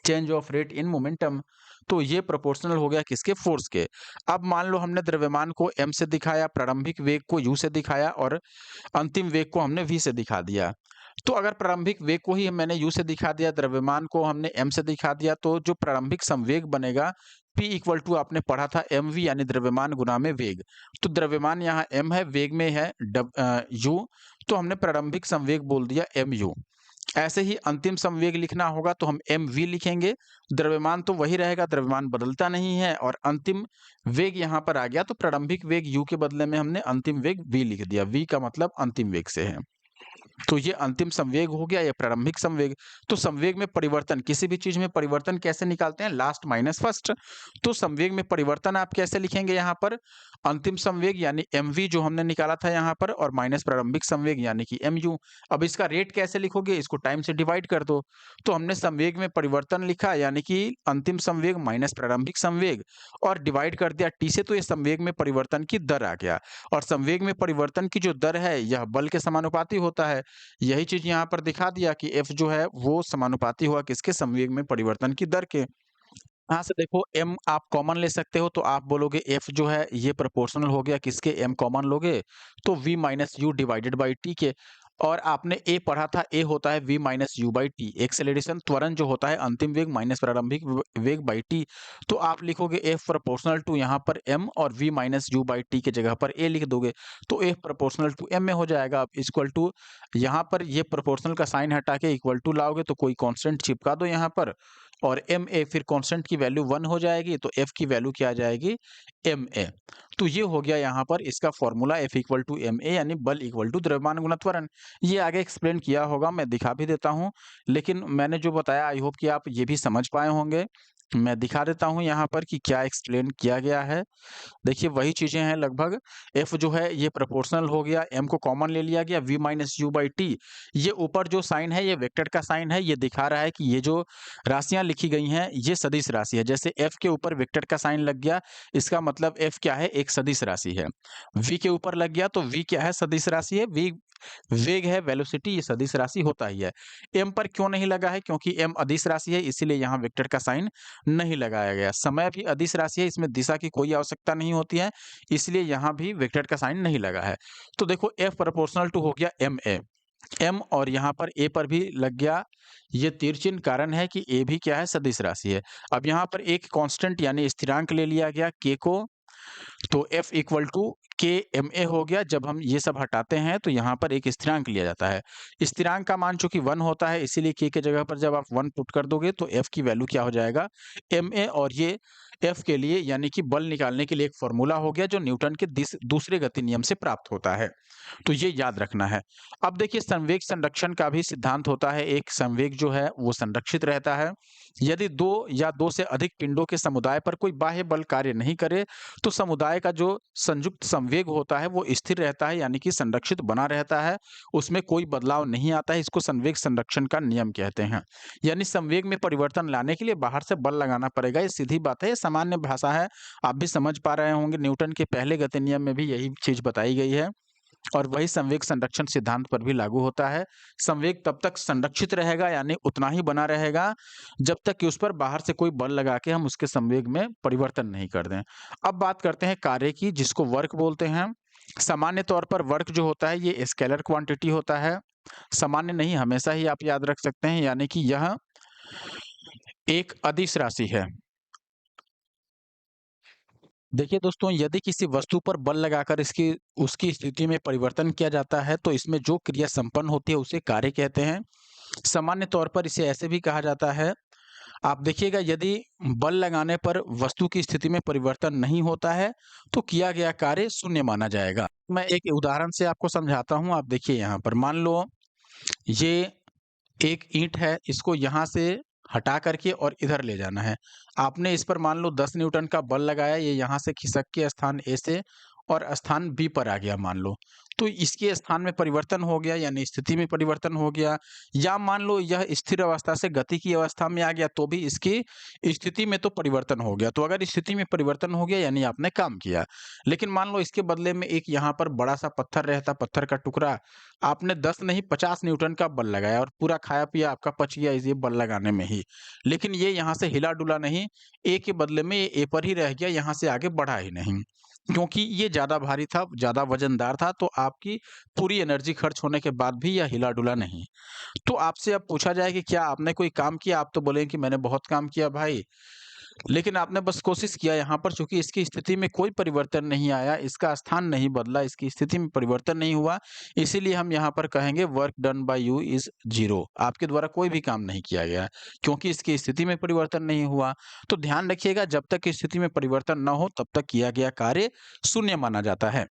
change of rate in momentum. तो ये प्रोपोर्शनल हो गया किसके, फोर्स के। अब मान लो हमने द्रव्यमान को m से दिखाया, प्रारंभिक वेग को u से दिखाया, और अंतिम वेग को हमने v से दिखा दिया। तो अगर प्रारंभिक वेग को ही मैंने u से दिखा दिया, द्रव्यमान को हमने m से दिखा दिया, तो जो प्रारंभिक संवेग बनेगा P इक्वल टू आपने पढ़ा था mv, यानी द्रव्यमान गुना में वेग। तो द्रव्यमान यहाँ m है, वेग में है u, तो हमने प्रारंभिक संवेग बोल दिया mu। ऐसे ही अंतिम संवेग लिखना होगा तो हम mv लिखेंगे। द्रव्यमान तो वही रहेगा, द्रव्यमान बदलता नहीं है, और अंतिम वेग यहाँ पर आ गया तो प्रारंभिक वेग u के बदले में हमने अंतिम वेग v लिख दिया। v का मतलब अंतिम वेग से है। तो ये अंतिम संवेग हो गया, ये प्रारंभिक संवेग। तो संवेग में परिवर्तन, किसी भी चीज में परिवर्तन कैसे निकालते हैं, लास्ट माइनस फर्स्ट। तो संवेग में परिवर्तन आप कैसे लिखेंगे, यहाँ पर अंतिम संवेग यानी mv जो हमने निकाला था यहाँ पर, और माइनस प्रारंभिक संवेग यानी कि mu। अब इसका रेट कैसे लिखोगे, इसको टाइम से डिवाइड कर दो। तो हमने संवेग में परिवर्तन लिखा, यानी कि अंतिम संवेग माइनस प्रारंभिक संवेग, और डिवाइड कर दिया t से, तो ये संवेग में परिवर्तन की दर आ गया। और संवेग में परिवर्तन की जो दर है यह बल के समानुपाती होता है। यही चीज यहाँ पर दिखा दिया कि F जो है वो समानुपाती हुआ किसके, संवेग में परिवर्तन की दर के। यहाँ से देखो m आप कॉमन ले सकते हो, तो आप बोलोगे F जो है ये प्रोपोर्शनल हो गया किसके, m कॉमन लोगे तो v minus u divided by T के। और आपने a पढ़ा था, a होता है v minus u by T, acceleration त्वरण जो होता है अंतिम वेग माइनस प्रारंभिक वेग बाई टी। तो आप लिखोगे F प्रोपोर्शनल टू यहाँ पर m, और v minus u by T के जगह पर a लिख दोगे, तो F प्रोपोर्शनल टू m में हो जाएगा। अब इक्वल टू यहाँ पर ये प्रोपोर्शनल का साइन हटा के इक्वल टू लाओगे तो कोई कांस्टेंट चिपका दो यहाँ पर, और एम ए, फिर कांस्टेंट की वैल्यू 1 हो जाएगी, तो एफ की वैल्यू क्या आ जाएगी, एम ए। तो ये हो गया यहाँ पर इसका formula, f equal to m a, यानी बल इक्वल टू द्रव्यमान गुना त्वरण। ये आगे एक्सप्लेन किया होगा, मैं दिखा भी देता हूँ, लेकिन मैंने जो बताया आई होप कि आप ये भी समझ पाए होंगे। मैं दिखा देता हूँ यहाँ पर कि क्या एक्सप्लेन किया गया है। देखिए, वही चीजें हैं लगभग। एफ जो है ये प्रोपोर्शनल हो गया, एम को कॉमन ले लिया गया, v minus u by t. ये ऊपर जो साइन है ये वेक्टर का साइन है, ये दिखा रहा है कि ये जो राशियां लिखी गई हैं ये सदिश राशि है। जैसे एफ के ऊपर वेक्टर का साइन लग गया, इसका मतलब एफ क्या है, एक सदिश राशि है। वी के ऊपर लग गया तो वी क्या है, सदिश राशि है। वी वेग है, वेलोसिटी, ये सदिश राशि होता ही है। m पर क्यों नहीं लगा है? क्योंकि m अदिश राशि है, इसीलिए यहाँ वेक्टर का साइन नहीं लगाया गया। समय भी अदिश राशि है, इसमें दिशा की कोई आवश्यकता नहीं होती है, इसलिए यहाँ भी वेक्टर का साइन नहीं लगा है। तो देखो F प्रोपोर्शनल टू हो गया ma, m और यहाँ पर a पर भी लग गया ये तीर चिन्ह, कारण है कि a भी क्या है? सदिश राशि है। अब यहाँ पर एक कांस्टेंट यानी स्थिरांक ले लिया गया k को, तो F इक्वल टू के एम ए हो गया। जब हम ये सब हटाते हैं तो यहाँ पर एक स्थिरांक लिया जाता है। स्थिरांक का मान चूंकि 1 होता है, इसीलिए के जगह पर जब आप 1 पुट कर दोगे तो F की वैल्यू क्या हो जाएगा? M a. और ये F के लिए यानी कि बल निकालने के लिए एक फॉर्मूला हो गया जो न्यूटन के दूसरे गति नियम से प्राप्त होता है। तो ये याद रखना है। अब देखिए संवेग संरक्षण का भी सिद्धांत होता है। एक संवेग जो है वो संरक्षित रहता है। यदि 2 या 2 से अधिक पिंडों के समुदाय पर कोई बाह्य बल कार्य नहीं करे तो समुदाय का जो संयुक्त संवेग होता है वो स्थिर रहता है, यानी कि संरक्षित बना रहता है, उसमें कोई बदलाव नहीं आता है। इसको संवेग संरक्षण का नियम कहते हैं। यानी संवेग में परिवर्तन लाने के लिए बाहर से बल लगाना पड़ेगा, ये सीधी बात है, ये सामान्य भाषा है, आप भी समझ पा रहे होंगे। न्यूटन के पहले गति नियम में भी यही चीज बताई गई है और वही संवेग संरक्षण सिद्धांत पर भी लागू होता है। संवेग तब तक संरक्षित रहेगा यानी उतना ही बना रहेगा जब तक कि उस पर बाहर से कोई बल लगा के हम उसके संवेग में परिवर्तन नहीं कर दें। अब बात करते हैं कार्य की, जिसको वर्क बोलते हैं। सामान्य तौर पर वर्क जो होता है ये स्केलर क्वांटिटी होता है, सामान्य नहीं, हमेशा ही आप याद रख सकते हैं, यानी कि यह एक अदिश राशि है। देखिए दोस्तों, यदि किसी वस्तु पर बल लगाकर इसकी उसकी स्थिति में परिवर्तन किया जाता है तो इसमें जो क्रिया संपन्न होती है उसे कार्य कहते हैं। सामान्य तौर पर इसे ऐसे भी कहा जाता है, आप देखिएगा यदि बल लगाने पर वस्तु की स्थिति में परिवर्तन नहीं होता है तो किया गया कार्य शून्य माना जाएगा। मैं एक उदाहरण से आपको समझाता हूं। आप देखिए यहाँ पर मान लो ये एक ईंट है, इसको यहाँ से हटा करके और इधर ले जाना है। आपने इस पर मान लो 10 न्यूटन का बल लगाया, ये यहाँ से खिसक के स्थान ए से और स्थान बी पर आ गया मान लो, तो इसके स्थान में परिवर्तन हो गया यानी स्थिति में परिवर्तन हो गया। या मान लो यह स्थिर अवस्था से गति की अवस्था में आ गया तो भी इसकी स्थिति में तो परिवर्तन हो गया। तो अगर स्थिति में परिवर्तन हो गया यानी आपने काम किया। लेकिन मान लो इसके बदले में एक यहाँ पर बड़ा सा पत्थर रहता, पत्थर का टुकड़ा, आपने 10 नहीं 50 न्यूटन का बल लगाया और पूरा खाया पिया आपका पच गया इस ये बल लगाने में ही। लेकिन ये यहाँ से हिला डुला नहीं, ए के बदले में ये ए पर ही रह गया, यहाँ से आगे बढ़ा ही नहीं, क्योंकि ये ज़्यादा भारी था, ज़्यादा वज़नदार था, तो आपकी पूरी एनर्जी खर्च होने के बाद भी यह हिला डुला नहीं। तो आपसे अब पूछा जाए कि क्या आपने कोई काम किया? आप तो बोलेंगे कि मैंने बहुत काम किया भाई। लेकिन आपने बस कोशिश किया, यहाँ पर चूँकि इसकी स्थिति में कोई परिवर्तन नहीं आया, इसका स्थान नहीं बदला, इसकी स्थिति में परिवर्तन नहीं हुआ, इसीलिए हम यहाँ पर कहेंगे work done by you is zero. आपके द्वारा कोई भी काम नहीं किया गया, क्योंकि इसकी स्थिति में परिवर्तन नहीं हुआ। तो ध्यान रखिएगा, जब तक स्थिति में परिवर्तन न हो तब तक किया गया कार्य शून्य माना जाता है।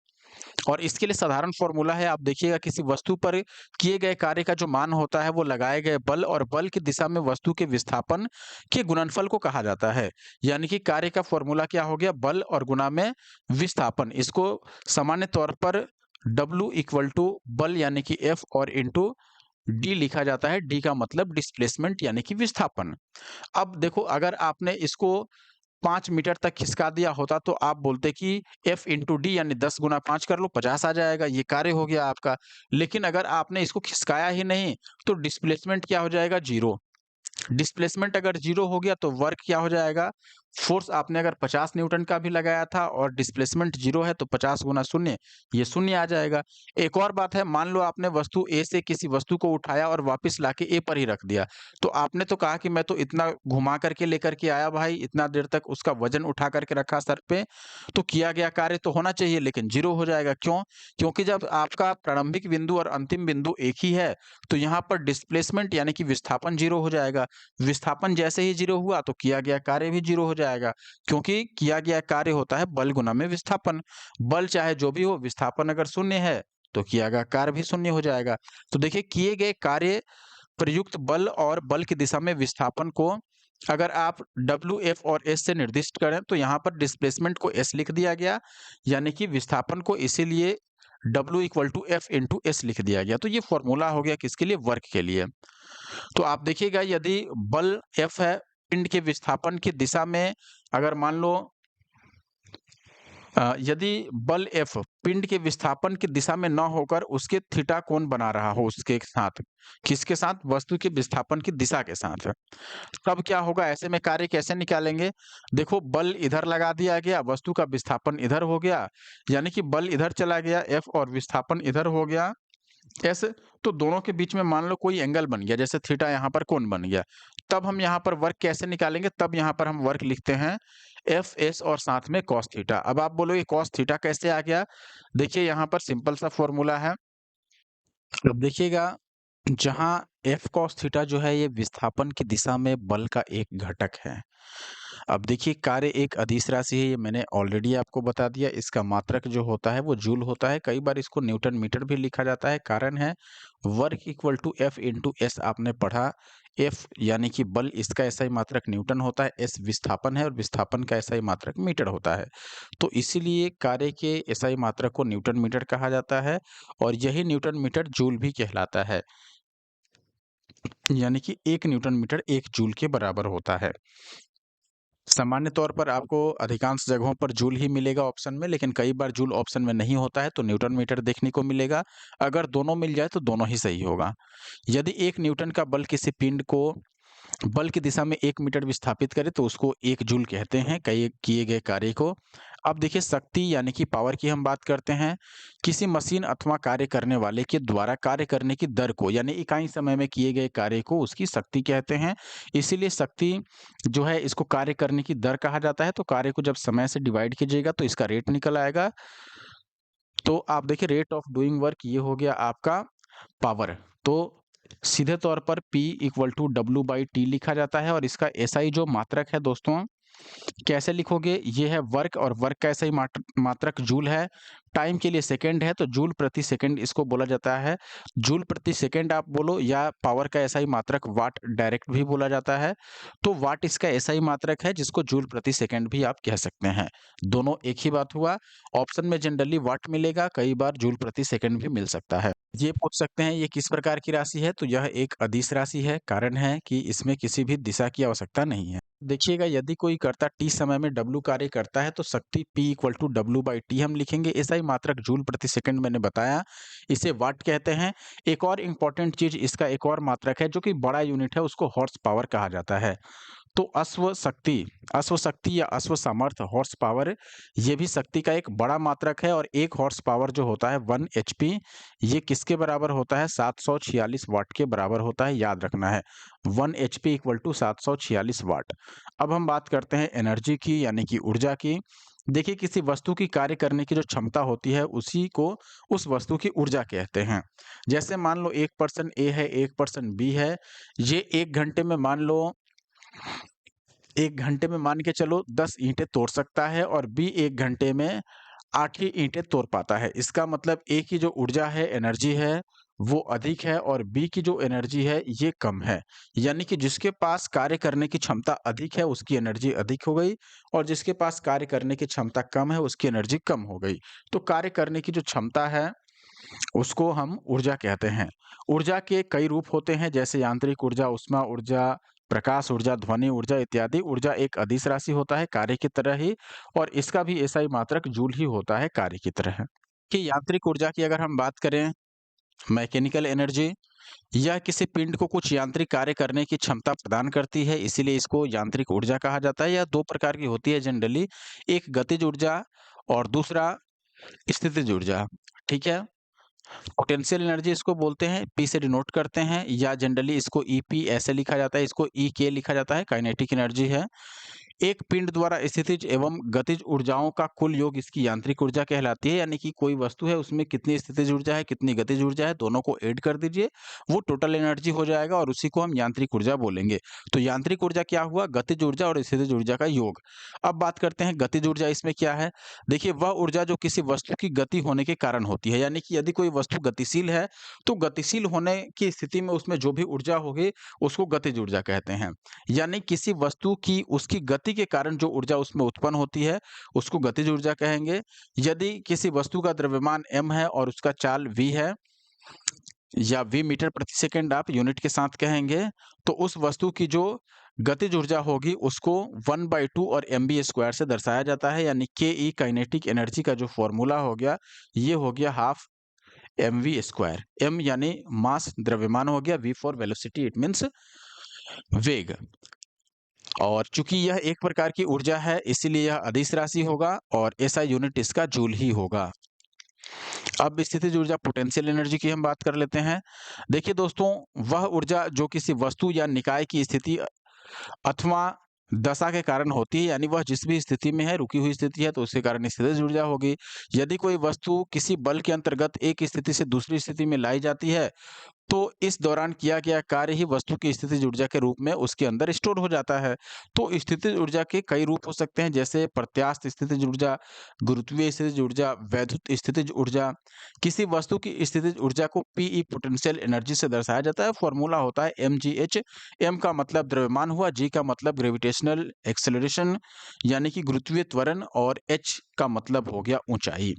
और इसके लिए साधारण फॉर्मूला है, आप देखिएगा किसी वस्तु पर किए गए कार्य का जो मान होता है वो लगाए गए बल और बल की दिशा में वस्तु के विस्थापन के गुणनफल को कहा जाता है। यानी कि कार्य का फॉर्मूला क्या हो गया? बल और गुणा में विस्थापन। इसको सामान्य तौर पर W इक्वल टू बल यानी कि F और इंटू डी लिखा जाता है। डी का मतलब डिस्प्लेसमेंट यानी कि विस्थापन। अब देखो, अगर आपने इसको 5 मीटर तक खिसका दिया होता तो आप बोलते कि F इंटू डी यानी 10 गुना 5 कर लो, 50 आ जाएगा, ये कार्य हो गया आपका। लेकिन अगर आपने इसको खिसकाया ही नहीं तो डिस्प्लेसमेंट क्या हो जाएगा? जीरो। डिस्प्लेसमेंट अगर जीरो हो गया तो वर्क क्या हो जाएगा? फोर्स आपने अगर 50 न्यूटन का भी लगाया था और डिस्प्लेसमेंट जीरो है तो 50 गुना शून्य, ये शून्य आ जाएगा। एक और बात है, मान लो आपने वस्तु ए से किसी वस्तु को उठाया और वापस लाके ए पर ही रख दिया, तो आपने तो कहा कि मैं तो इतना घुमा करके लेकर के आया भाई, इतना देर तक उसका वजन उठा करके रखा सर पे, तो किया गया कार्य तो होना चाहिए, लेकिन जीरो हो जाएगा। क्यों? क्योंकि जब आपका प्रारंभिक बिंदु और अंतिम बिंदु एक ही है तो यहाँ पर डिस्प्लेसमेंट यानी कि विस्थापन जीरो हो जाएगा। विस्थापन जैसे ही जीरो हुआ तो किया गया कार्य भी जीरो हो जाएगा, क्योंकि किया गया कार्य होता है बल गुना में विस्थापन। बल चाहे जो भी हो, विस्थापन अगर शून्य है तो किया गया कार्य भी शून्य हो जाएगा। तो देखिए, किए गए कार्य प्रयुक्त बल और बल की दिशा में विस्थापन को अगर आप W, F और S से निर्दिष्ट करें तो यहाँ पर डिस्प्लेसमेंट को S लिख दिया गया, यानी कि विस्थापन को इसीलिए W equal to F into S लिख दिया गया। तो ये फॉर्मूला हो गया किसके लिए? वर्क के लिए। तो आप देखिएगा, यदि बल F है, पिंड के विस्थापन की दिशा में अगर मान लो यदि बल F पिंड के विस्थापन की दिशा में न होकर उसके थीटा कोण बना रहा हो उसके साथ, किसके साथ? वस्तु के विस्थापन की दिशा के साथ। तब क्या होगा? ऐसे में कार्य कैसे निकालेंगे? देखो, बल इधर लगा दिया गया, वस्तु का विस्थापन इधर हो गया, यानी कि बल इधर चला गया F और विस्थापन इधर हो गया S। तो दोनों के बीच में मान लो कोई एंगल बन गया, जैसे थीटा यहाँ पर कोण बन गया। तब हम यहाँ पर वर्क कैसे निकालेंगे? तब यहाँ पर हम वर्क लिखते हैं एफ एस और साथ में कॉस थीटा। अब आप बोलोगे कॉस थीटा कैसे आ गया? देखिए यहाँ पर सिंपल सा फॉर्मूला है। अब देखिएगा, जहाँ एफ कॉस थीटा जो है ये विस्थापन की दिशा में बल का एक घटक है। अब देखिए, कार्य एक अदिश राशि है, ये मैंने ऑलरेडी आपको बता दिया। इसका मात्रक जो होता है वो जूल होता है, कई बार इसको न्यूटन मीटर भी लिखा जाता है। कारण है work equal to f into s, आपने पढ़ा। एफ यानी कि बल, इसका ऐसा ही मात्रक न्यूटन होता है। एस विस्थापन है और विस्थापन का ऐसा ही मात्रक मीटर होता है। तो इसीलिए कार्य के ऐसा ही मात्रक को न्यूटन मीटर कहा जाता है और यही न्यूटन मीटर जूल भी कहलाता है, यानी कि 1 न्यूटन मीटर 1 जूल के बराबर होता है। सामान्य तौर पर आपको अधिकांश जगहों पर जूल ही मिलेगा ऑप्शन में, लेकिन कई बार जूल ऑप्शन में नहीं होता है तो न्यूटन मीटर देखने को मिलेगा। अगर दोनों मिल जाए तो दोनों ही सही होगा। यदि 1 न्यूटन का बल किसी पिंड को बल की दिशा में 1 मीटर विस्थापित करे तो उसको 1 जूल कहते हैं, कई किए गए कार्य को। अब देखिए, शक्ति यानी कि पावर की हम बात करते हैं। किसी मशीन अथवा कार्य करने वाले के द्वारा कार्य करने की दर को, यानी इकाई समय में किए गए कार्य को उसकी शक्ति कहते हैं। इसीलिए शक्ति जो है इसको कार्य करने की दर कहा जाता है। तो कार्य को जब समय से डिवाइड कीजिएगा तो इसका रेट निकल आएगा। तो आप देखिए, रेट ऑफ डूइंग वर्क ये हो गया आपका पावर। तो सीधे तौर पर P इक्वल टू W/T लिखा जाता है और इसका SI जो मात्रक है दोस्तों, कैसे लिखोगे? ये है वर्क और वर्क का SI मात्रक जूल है। टाइम के लिए सेकंड है तो जूल प्रति सेकंड इसको बोला जाता है। जूल प्रति सेकंड आप बोलो या पावर का SI मात्रक वाट डायरेक्ट भी बोला जाता है। तो वाट इसका SI मात्रक है जिसको जूल प्रति सेकंड भी आप कह सकते हैं। दोनों एक ही बात हुआ। ऑप्शन में जनरली वाट मिलेगा, कई बार जूल प्रति सेकंड भी मिल सकता है। ये पूछ सकते हैं ये किस प्रकार की राशि है? तो यह एक अदिश राशि है। कारण है कि इसमें किसी भी दिशा की आवश्यकता नहीं है। देखिएगा, यदि कोई कर्ता t समय में W कार्य करता है तो शक्ति P इक्वल टू W/T हम लिखेंगे। ऐसा ही मात्रक जूल प्रति सेकंड मैंने बताया, इसे वाट कहते हैं। एक और इम्पोर्टेंट चीज, इसका एक और मात्रक है जो कि बड़ा यूनिट है, उसको हॉर्स पावर कहा जाता है। तो अश्व शक्ति या अश्व सामर्थ्य, हॉर्स पावर, ये भी शक्ति का एक बड़ा मात्रक है। और 1 हॉर्स पावर जो होता है 1 HP, ये किसके बराबर होता है? 746 वाट के बराबर होता है, याद रखना है। 1 HP इक्वल टू 746 वाट। अब हम बात करते हैं एनर्जी की, यानी कि ऊर्जा की। देखिए, किसी वस्तु की कार्य करने की जो क्षमता होती है उसी को उस वस्तु की ऊर्जा कहते हैं। जैसे मान लो 1% A है, 1% B है। ये 1 घंटे में मान लो 1 घंटे में मान के चलो 10 ईंटें तोड़ सकता है और बी 1 घंटे में 8 ही ईंटें तोड़ पाता है। इसका मतलब ए की जो ऊर्जा है, एनर्जी है, वो अधिक है और बी की जो एनर्जी है ये कम है। यानी कि जिसके पास कार्य करने की क्षमता अधिक है उसकी एनर्जी अधिक हो गई और जिसके पास कार्य करने की क्षमता कम है उसकी एनर्जी कम हो गई। तो कार्य करने की जो क्षमता है उसको हम ऊर्जा कहते हैं। ऊर्जा के कई रूप होते हैं, जैसे यांत्रिक ऊर्जा, ऊष्मा ऊर्जा, प्रकाश ऊर्जा, ध्वनि ऊर्जा इत्यादि। ऊर्जा एक अदिश राशि होता है कार्य की तरह ही, और इसका भी ऐसा ही मात्रक जूल ही होता है कार्य की तरह। कि यांत्रिक ऊर्जा की अगर हम बात करें, मैकेनिकल एनर्जी, यह किसी पिंड को कुछ यांत्रिक कार्य करने की क्षमता प्रदान करती है, इसीलिए इसको यांत्रिक ऊर्जा कहा जाता है। यह 2 प्रकार की होती है जनरली, एक गतिज ऊर्जा और दूसरा स्थितिज ऊर्जा। ठीक है? पोटेंशियल एनर्जी इसको बोलते हैं, पी से डिनोट करते हैं, या जनरली इसको ईपी ऐसे लिखा जाता है, इसको ईके लिखा जाता है, काइनेटिक एनर्जी है। एक पिंड द्वारा स्थितिज एवं गतिज ऊर्जाओं का कुल योग इसकी यांत्रिक ऊर्जा कहलाती है। यानी कि कोई वस्तु है उसमें कितनी स्थितिज ऊर्जा है, कितनी गतिज ऊर्जा है, दोनों को ऐड कर दीजिए, वो टोटल एनर्जी हो जाएगा और उसी को हम यांत्रिक ऊर्जा बोलेंगे। तो यांत्रिक ऊर्जा क्या हुआ? गतिज ऊर्जा और स्थितिज ऊर्जा का योग। अब बात करते हैं गतिज ऊर्जा, इसमें क्या है? देखिए, वह ऊर्जा जो किसी वस्तु की गति होने के कारण होती है। यानी कि यदि कोई वस्तु गतिशील है तो गतिशील होने की स्थिति में उसमें जो भी ऊर्जा होगी उसको गतिज ऊर्जा कहते हैं। यानी किसी वस्तु की उसकी गति के कारण जो ऊर्जा उसमें उत्पन्न होती है उसको गतिज ऊर्जा कहेंगे। यदि किसी वस्तु का द्रव्यमान m है और उसका चाल v है, या वी मीटर प्रति सेकंड आप यूनिट के साथ कहेंगे, तो उस वस्तु की जो गतिज ऊर्जा होगी उसको 1/2 और mv² से दर्शाया जाता है, यानी ke काइनेटिक एनर्जी का जो फॉर्मूला हो गया, ये हो गया हाफ mv²। m यानी मास द्रव्यमान हो गया, v for velocity it means वेग। और चूंकि यह एक प्रकार की ऊर्जा है इसीलिए यह अदिश राशि होगा और एसआई यूनिट इसका जूल ही होगा। अब स्थितिज ऊर्जा पोटेंशियल एनर्जी की हम बात कर लेते हैं। देखिए दोस्तों, वह ऊर्जा जो किसी वस्तु या निकाय की स्थिति अथवा दशा के कारण होती है, यानी वह जिस भी स्थिति में है, रुकी हुई स्थिति है तो उसके कारण स्थितिज ऊर्जा होगी। यदि कोई वस्तु किसी बल के अंतर्गत एक स्थिति से दूसरी स्थिति में लाई जाती है, तो इस दौरान किया गया कार्य ही वस्तु की स्थितिज ऊर्जा के रूप में उसके अंदर स्टोर हो जाता है। तो स्थितिज ऊर्जा के कई रूप हो सकते हैं, जैसे प्रत्यास्थ स्थितिज ऊर्जा, गुरुत्वीय स्थितिज ऊर्जा, वैद्युत स्थितिज ऊर्जा। किसी वस्तु की स्थितिज ऊर्जा को पीई पोटेंशियल एनर्जी से दर्शाया जाता है। फॉर्मूला होता है mgh। m का मतलब द्रव्यमान हुआ, g का मतलब ग्रेविटेशनल एक्सेलरेशन यानी कि गुरुत्वीय त्वरण, और h का मतलब हो गया ऊंचाई।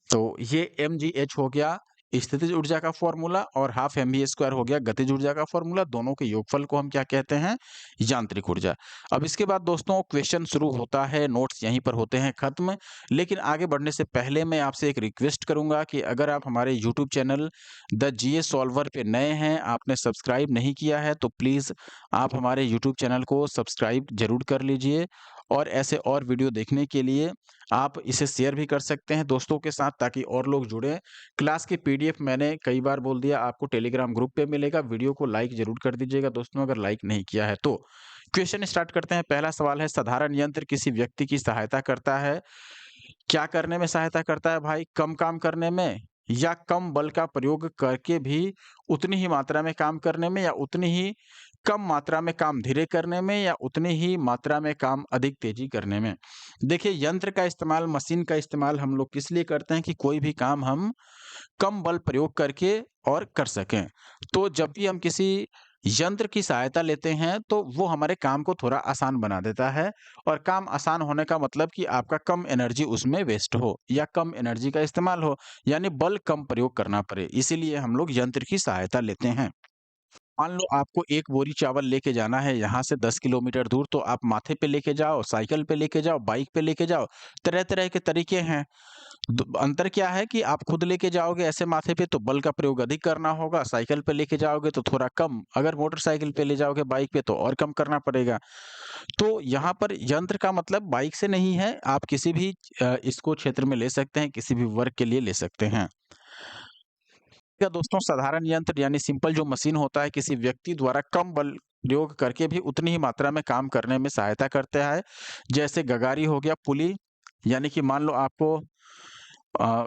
तो ये mgh हो गया स्थितिज ऊर्जा का फॉर्मूला, और हाफ mv² हो गया गतिज ऊर्जा का फॉर्मूला। दोनों के योगफल को हम क्या कहते हैं? यांत्रिक ऊर्जा। अब इसके बाद दोस्तों क्वेश्चन शुरू होता है, नोट्स यहीं पर होते हैं खत्म। लेकिन आगे बढ़ने से पहले मैं आपसे एक रिक्वेस्ट करूंगा कि अगर आप हमारे YouTube channel the GS solver पे नए हैं, आपने सब्सक्राइब नहीं किया है, तो प्लीज़ आप हमारे यूट्यूब चैनल को सब्सक्राइब जरूर कर लीजिए। और ऐसे और वीडियो देखने के लिए आप इसे शेयर भी कर सकते हैं दोस्तों के साथ, ताकि और लोग जुड़ें। क्लास की पीडीएफ मैंने कई बार बोल दिया, आपको टेलीग्राम ग्रुप पे मिलेगा। वीडियो को लाइक जरूर कर दीजिएगा दोस्तों, अगर लाइक नहीं किया है तो। क्वेश्चन स्टार्ट करते हैं। पहला सवाल है, साधारण यंत्र किसी व्यक्ति की सहायता करता है। क्या करने में सहायता करता है भाई? कम काम करने में, या कम बल का प्रयोग करके भी उतनी ही मात्रा में काम करने में, या उतनी ही कम मात्रा में काम धीरे करने में, या उतनी ही मात्रा में काम अधिक तेजी करने में। देखिए, यंत्र का इस्तेमाल, मशीन का इस्तेमाल हम लोग किस लिए करते हैं? कि कोई भी काम हम कम बल प्रयोग करके और कर सकें। तो जब भी हम किसी यंत्र की सहायता लेते हैं तो वो हमारे काम को थोड़ा आसान बना देता है, और काम आसान होने का मतलब कि आपका कम एनर्जी उसमें वेस्ट हो या कम एनर्जी का इस्तेमाल हो, यानी बल कम प्रयोग करना पड़े, इसीलिए हम लोग यंत्र की सहायता लेते हैं। मान लो आपको एक बोरी चावल लेके जाना है यहाँ से 10 किलोमीटर दूर, तो आप माथे पे लेके जाओ, साइकिल पे लेके जाओ, बाइक पे लेके जाओ, तरह-तरह के तरीके हैं। अंतर क्या है कि आप खुद लेके जाओगे ऐसे माथे पे तो बल का प्रयोग अधिक करना होगा, साइकिल पे लेके जाओगे तो थोड़ा कम, अगर मोटरसाइकिल पे ले जाओगे, बाइक पे, तो और कम करना पड़ेगा। तो यहाँ पर यंत्र का मतलब बाइक से नहीं है, आप किसी भी इसको क्षेत्र में ले सकते हैं, किसी भी वर्ग के लिए ले सकते हैं। क्या दोस्तों, साधारण यंत्र यानी सिंपल जो मशीन होता है, किसी व्यक्ति द्वारा कम बल प्रयोग करके भी उतनी ही मात्रा में काम करने में सहायता करता है। जैसे गगारी हो गया, पुली, यानी कि मान लो आपको अ,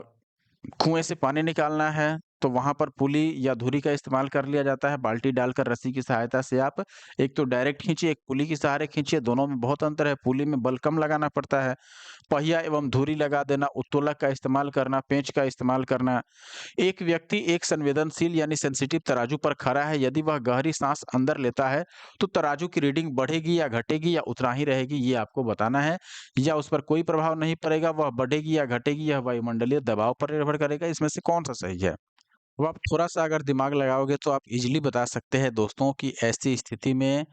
कुएँ से पानी निकालना है, तो वहाँ पर पुली या धुरी का इस्तेमाल कर लिया जाता है। बाल्टी डालकर रस्सी की सहायता से आप एक तो डायरेक्ट खींचिए, एक पुली के सहारे खींचिए, दोनों में बहुत अंतर है। पुली में बल कम लगाना पड़ता है। पहिया एवं धुरी लगा देना, उत्तोलक का इस्तेमाल करना, पेंच का इस्तेमाल करना। एक व्यक्ति एक संवेदनशील यानी सेंसिटिव तराजू पर खड़ा है, यदि वह गहरी सांस अंदर लेता है, तो तराजू की रीडिंग बढ़ेगी या घटेगी, या उतना ही रहेगी, ये आपको बताना है। या उस पर कोई प्रभाव नहीं पड़ेगा, वह बढ़ेगी या घटेगी, यह वायुमंडलीय दबाव पर निर्भर करेगा। इसमें से कौन सा सही है? अब आप थोड़ा-सा अगर दिमाग लगाओगे तो आप इज़िली बता सकते हैं दोस्तों कि ऐसी स्थिति में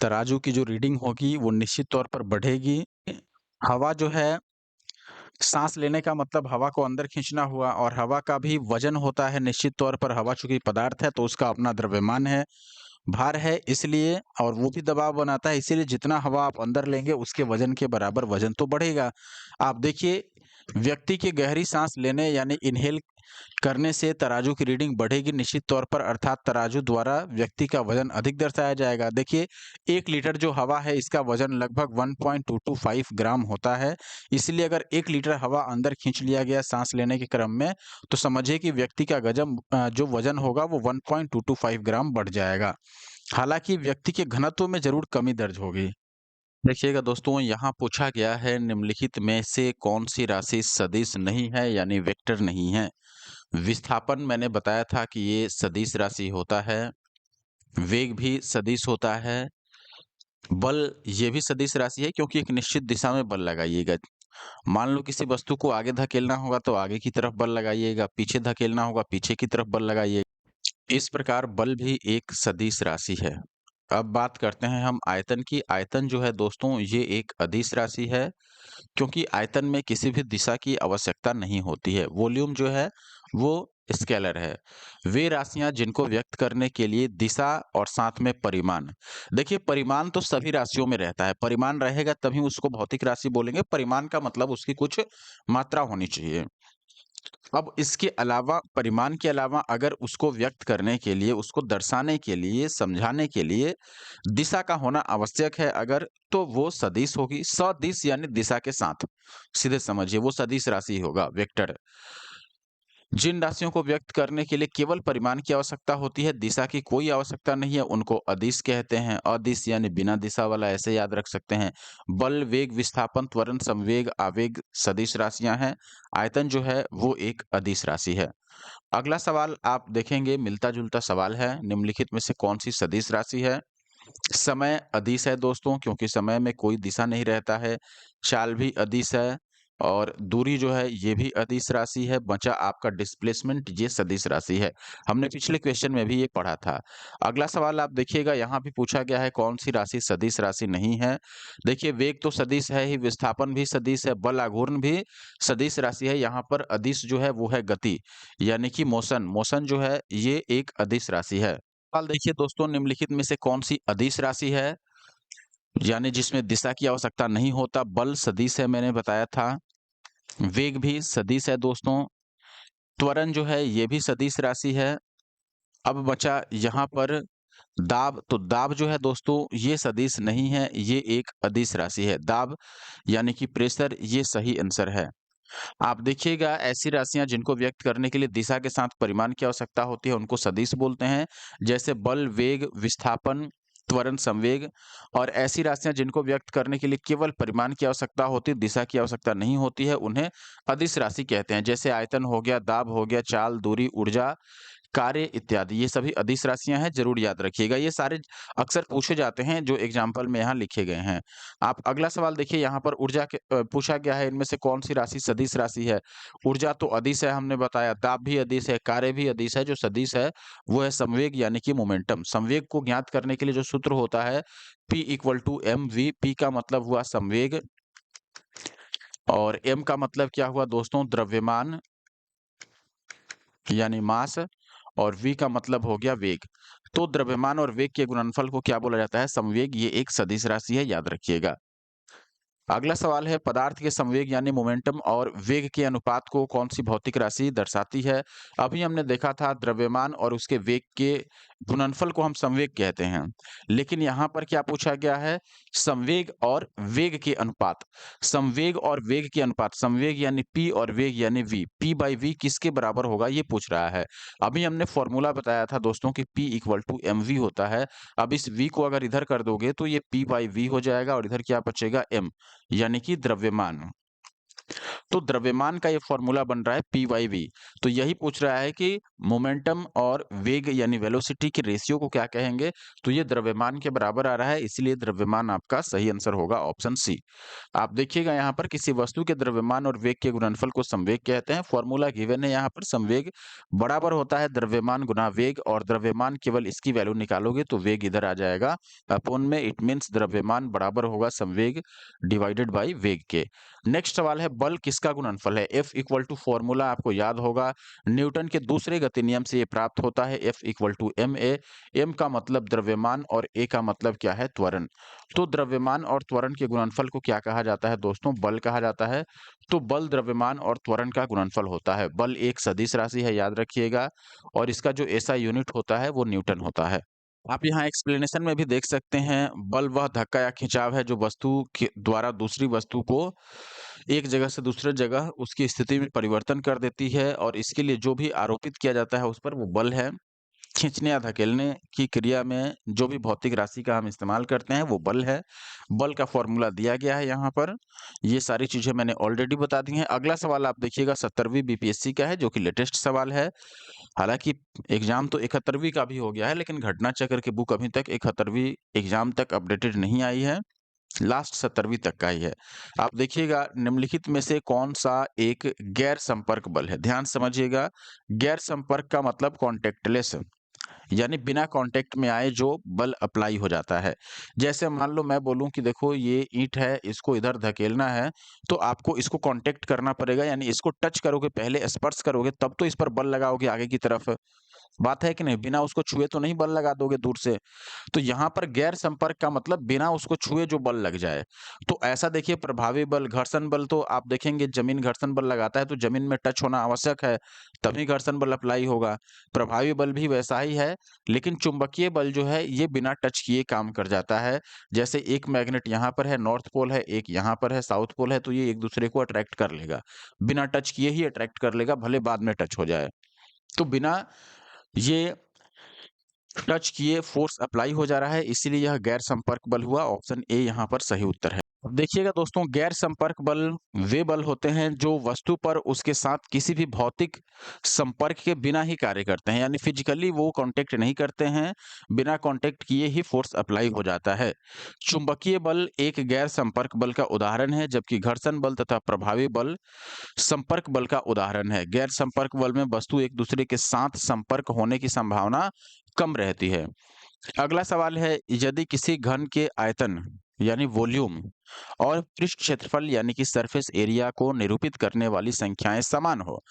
तराजू की जो रीडिंग होगी वो निश्चित तौर पर बढ़ेगी। हवा जो है, साँस लेने का मतलब हवा को अंदर खींचना हुआ, और हवा का भी वज़न होता है निश्चित तौर पर। हवा चूँकि पदार्थ है तो उसका अपना द्रव्यमान है, भार है, इसलिए, और वो भी दबाव बनाता है, इसीलिए जितना हवा आप अंदर लेंगे उसके वज़न के बराबर वज़न तो बढ़ेगा। आप देखिए, व्यक्ति की गहरी साँस लेने यानी इन्हेल करने से तराजू की रीडिंग बढ़ेगी निश्चित तौर पर, अर्थात तराजू द्वारा व्यक्ति का वज़न अधिक दर्शाया जाएगा। देखिए, 1 लीटर जो हवा है इसका वज़न लगभग 1.225 ग्राम होता है। इसलिए अगर 1 लीटर हवा अंदर खींच लिया गया साँस लेने के क्रम में, तो समझिए कि व्यक्ति का जो वज़न होगा वो 1.225 ग्राम बढ़ जाएगा। हालाँकि व्यक्ति के घनत्व में ज़रूर कमी दर्ज होगी। देखिएगा दोस्तों, यहाँ पूछा गया है निम्नलिखित में से कौन-सी राशि सदिश नहीं है, यानी वेक्टर नहीं है। विस्थापन मैंने बताया था कि ये सदिश राशि होता है, वेग भी सदिश होता है, बल ये भी सदिश राशि है, क्योंकि एक निश्चित दिशा में बल लगाइएगा। मान लो किसी वस्तु को आगे धकेलना होगा तो आगे की तरफ बल लगाइएगा, पीछे धकेलना होगा पीछे की तरफ बल लगाइएगा। इस प्रकार बल भी एक सदिश राशि है। अब बात करते हैं हम आयतन की। आयतन जो है दोस्तों ये एक अदिश राशि है, क्योंकि आयतन में किसी भी दिशा की आवश्यकता नहीं होती है। वॉल्यूम जो है वो स्केलर है। वे राशियां जिनको व्यक्त करने के लिए दिशा और साथ में परिमाण। देखिए परिमाण तो सभी राशियों में रहता है, परिमाण रहेगा तभी उसको भौतिक राशि बोलेंगे। परिमाण का मतलब उसकी कुछ मात्रा होनी चाहिए। अब इसके अलावा परिमाण के अलावा अगर उसको व्यक्त करने के लिए, उसको दर्शाने के लिए, समझाने के लिए दिशा का होना आवश्यक है अगर, तो वो सदिश होगी। सदिश यानी दिशा के साथ, सीधे समझिए वो सदिश राशि होगा, वेक्टर। जिन राशियों को व्यक्त करने के लिए केवल परिमाण की आवश्यकता होती है, दिशा की कोई आवश्यकता नहीं है, उनको अदिश कहते हैं। अदिश यानी बिना दिशा वाला, ऐसे याद रख सकते हैं। बल, वेग, विस्थापन, त्वरण, संवेग, आवेग सदिश राशियां हैं। आयतन जो है वो एक अदिश राशि है। अगला सवाल आप देखेंगे, मिलता जुलता सवाल है, निम्नलिखित में से कौन सी सदिश राशि है? समय अदिश है दोस्तों, क्योंकि समय में कोई दिशा नहीं रहता है। चाल भी अदिश है और दूरी जो है ये भी अदिश राशि है। बचा आपका डिस्प्लेसमेंट, ये सदिश राशि है। हमने पिछले क्वेश्चन में भी ये पढ़ा था। अगला सवाल आप देखिएगा, यहाँ भी पूछा गया है कौन सी राशि सदिश राशि नहीं है। देखिए वेग तो सदिश है ही, विस्थापन भी सदिश है, बल आघूर्ण भी सदिश राशि है। यहाँ पर अदिश जो है वो है गति, यानी कि मोशन। मोशन जो है ये एक अदिश राशि है। सवाल देखिए दोस्तों, निम्नलिखित में से कौन सी अदिश राशि है, यानी जिसमें दिशा की आवश्यकता नहीं होता? बल सदिश है, मैंने बताया था। वेग भी सदिश है दोस्तों। त्वरण जो है ये भी सदिश राशि है। अब बचा यहाँ पर दाब, तो दाब जो है दोस्तों ये सदिश नहीं है, ये एक अदिश राशि है। दाब यानी कि प्रेशर, ये सही आंसर है। आप देखिएगा ऐसी राशियां जिनको व्यक्त करने के लिए दिशा के साथ परिमाण की आवश्यकता होती है उनको सदिश बोलते हैं, जैसे बल, वेग, विस्थापन, त्वरण, संवेग। और ऐसी राशियां जिनको व्यक्त करने के लिए केवल परिमाण की आवश्यकता होती है, दिशा की आवश्यकता नहीं होती है, उन्हें अदिश राशि कहते हैं। जैसे आयतन हो गया, दाब हो गया, चाल, दूरी, ऊर्जा, कार्य इत्यादि, ये सभी अदिश राशियां हैं, जरूर याद रखिएगा। ये सारे अक्सर पूछे जाते हैं जो एग्जाम्पल में यहाँ लिखे गए हैं। आप अगला सवाल देखिए, यहाँ पर ऊर्जा के पूछा गया है इनमें से कौन सी राशि सदिश राशि है? ऊर्जा तो अदिश है, हमने बताया। दाब भी अदिश है, कार्य भी अदिश है। जो सदिश है वो है संवेग यानी कि मोमेंटम। संवेग को ज्ञात करने के लिए जो सूत्र होता है P equal to m v. P का मतलब हुआ संवेग और एम का मतलब क्या हुआ दोस्तों? द्रव्यमान यानी मास, और v का मतलब हो गया वेग। तो द्रव्यमान और वेग के गुणनफल को क्या बोला जाता है? संवेग। ये एक सदिश राशि है, याद रखिएगा। अगला सवाल है, पदार्थ के संवेग यानी मोमेंटम और वेग के अनुपात को कौन सी भौतिक राशि दर्शाती है? अभी हमने देखा था द्रव्यमान और उसके वेग के गुणनफल को हम संवेग कहते हैं, लेकिन यहाँ पर क्या पूछा गया है? संवेग और वेग के अनुपात। संवेग और वेग के अनुपात, संवेग यानी p और वेग यानी v। p बाई v किसके बराबर होगा ये पूछ रहा है। अभी हमने फॉर्मूला बताया था दोस्तों कि p equal to m v होता है। अब इस v को अगर इधर कर दोगे तो ये p बाई v हो जाएगा और इधर क्या बचेगा? m, यानी कि द्रव्यमान। तो द्रव्यमान का ये फॉर्मूला बन रहा है पी बाई वी। तो यही पूछ रहा है कि मोमेंटम और वेग यानी वेलोसिटी के रेशियो को क्या कहेंगे? तो ये द्रव्यमान के बराबर आ रहा है, इसलिए द्रव्यमान आपका सही आंसर होगा ऑप्शन सी। आप देखिएगा यहाँ पर किसी वस्तु के द्रव्यमान और वेग के गुणनफल को संवेग कहते हैं। फॉर्मूला गिवन है यहाँ पर, संवेग बराबर होता है द्रव्यमान गुना वेग, और द्रव्यमान केवल इसकी वैल्यू निकालोगे तो वेग इधर आ जाएगा अपोन में। इट मीन्स द्रव्यमान बराबर होगा संवेग डिवाइडेड बाई वेग के। नेक्स्ट सवाल है, बल किसका गुणनफल है? एफ इक्वल टू, फॉर्मूला आपको याद होगा, न्यूटन के दूसरे गति नियम से ये प्राप्त होता है। F equal to m a. M का मतलब द्रव्यमान और ए का मतलब क्या है? त्वरण। तो द्रव्यमान और त्वरण के गुणनफल को क्या कहा जाता है दोस्तों? बल कहा जाता है। तो बल द्रव्यमान और त्वरण का गुणनफल होता है। बल एक सदिश राशि है, याद रखिएगा, और इसका जो ऐसा यूनिट होता है वो न्यूटन होता है। आप यहाँ एक्सप्लेनेशन में भी देख सकते हैं, बल वह धक्का या खिंचाव है जो वस्तु के द्वारा दूसरी वस्तु को एक जगह से दूसरे जगह उसकी स्थिति में परिवर्तन कर देती है, और इसके लिए जो भी आरोपित किया जाता है उस पर वो बल है। खींचने या धकेलने की क्रिया में जो भी भौतिक राशि का हम इस्तेमाल करते हैं वो बल है। बल का फॉर्मूला दिया गया है यहाँ पर। ये सारी चीजें मैंने ऑलरेडी बता दी हैं। अगला सवाल आप देखिएगा 70वीं बीपीएससी का है, जो कि लेटेस्ट सवाल है। हालांकि एग्जाम तो 71वीं का भी हो गया है, लेकिन घटना चक्र की बुक अभी तक 71वीं एग्जाम तक अपडेटेड नहीं आई है। लास्ट 17वीं तक का ही है। आप देखिएगा निम्नलिखित में से कौन-सा एक गैर संपर्क बल है? ध्यान से समझिएगा, गैर संपर्क का मतलब कॉन्टैक्टलेस यानी बिना कॉन्टैक्ट में आए जो बल अप्लाई हो जाता है। जैसे मान लो मैं बोलूँ कि देखो ये ईंट है, इसको इधर धकेलना है, तो आपको इसको कॉन्टैक्ट करना पड़ेगा यानी इसको टच करोगे, पहले स्पर्श करोगे तब तो इस पर बल लगाओगे आगे की तरफ। बात है कि नहीं? बिना उसको छुए तो नहीं बल लगा दोगे दूर से। तो यहाँ पर गैर संपर्क का मतलब बिना उसको छुए जो बल लग जाए। तो ऐसा देखिए प्रभावी बल, घर्षण बल तो आप देखेंगे ज़मीन घर्षण बल लगाता है तो ज़मीन में टच होना आवश्यक है, तभी घर्षण बल अप्लाई होगा। प्रभावी बल भी वैसा ही है, लेकिन चुंबकीय बल जो है ये बिना टच किए काम कर जाता है। जैसे एक मैग्नेट यहाँ पर है, नॉर्थ पोल है, एक यहाँ पर है, साउथ पोल है, तो ये एक-दूसरे को अट्रैक्ट कर लेगा। बिना टच किए ही अट्रैक्ट कर लेगा, भले बाद में टच हो जाए। तो बिना ये टच किए फ़ोर्स अप्लाई हो जा रहा है, इसीलिए यह गैर संपर्क बल हुआ। ऑप्शन ए यहाँ पर सही उत्तर है। अब देखिएगा दोस्तों, गैर संपर्क बल वे बल होते हैं जो वस्तु पर उसके साथ किसी भी भौतिक संपर्क के बिना ही कार्य करते हैं, यानी फिजिकली वो कांटेक्ट नहीं करते हैं, बिना कांटेक्ट किए ही फोर्स अप्लाई हो जाता है। चुंबकीय बल एक गैर संपर्क बल का उदाहरण है, जबकि घर्षण बल तथा प्रभावी बल संपर्क बल का उदाहरण है। गैर संपर्क बल में वस्तु एक दूसरे के साथ संपर्क होने की संभावना कम रहती है। अगला सवाल है, यदि किसी घन के आयतन यानी वॉल्यूम और पृष्ठ क्षेत्रफल यानी कि सरफेस एरिया को निरूपित करने वाली संख्याएं समान हो।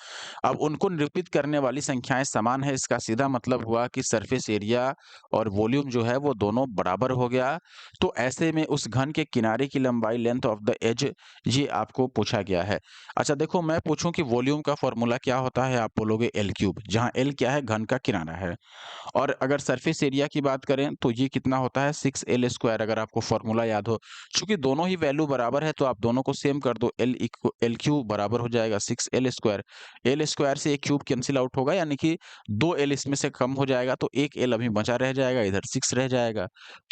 अब उनको निरूपित करने वाली संख्याएं समान है, इसका सीधा मतलब हुआ कि सरफेस एरिया और वॉल्यूम जो है वो दोनों बराबर हो गया। तो ऐसे में उस घन के किनारे की लंबाई लेंथ ऑफ द एज ये आपको पूछा गया है। अच्छा देखो, मैं पूछूं कि वॉल्यूम का फॉर्मूला क्या होता है, आप बोलोगे एल क्यूब, जहां एल क्या है, घन का किनारा है। और अगर सरफेस एरिया की बात करें तो ये कितना होता है, 6l स्क्वायर, अगर आपको फॉर्मूला याद हो। चूंकि दोनों ही वैल्यू बराबर है तो आप दोनों को सेम कर दो, एल क्यूब बराबर हो जाएगा 6l स्क्वायर। एल स्क्वायर से एक क्यूब कैंसिल आउट होगा, यानी कि 2l इसमें से कम हो जाएगा, तो एक एल अभी बचा रह जाएगा, इधर 6 रह जाएगा।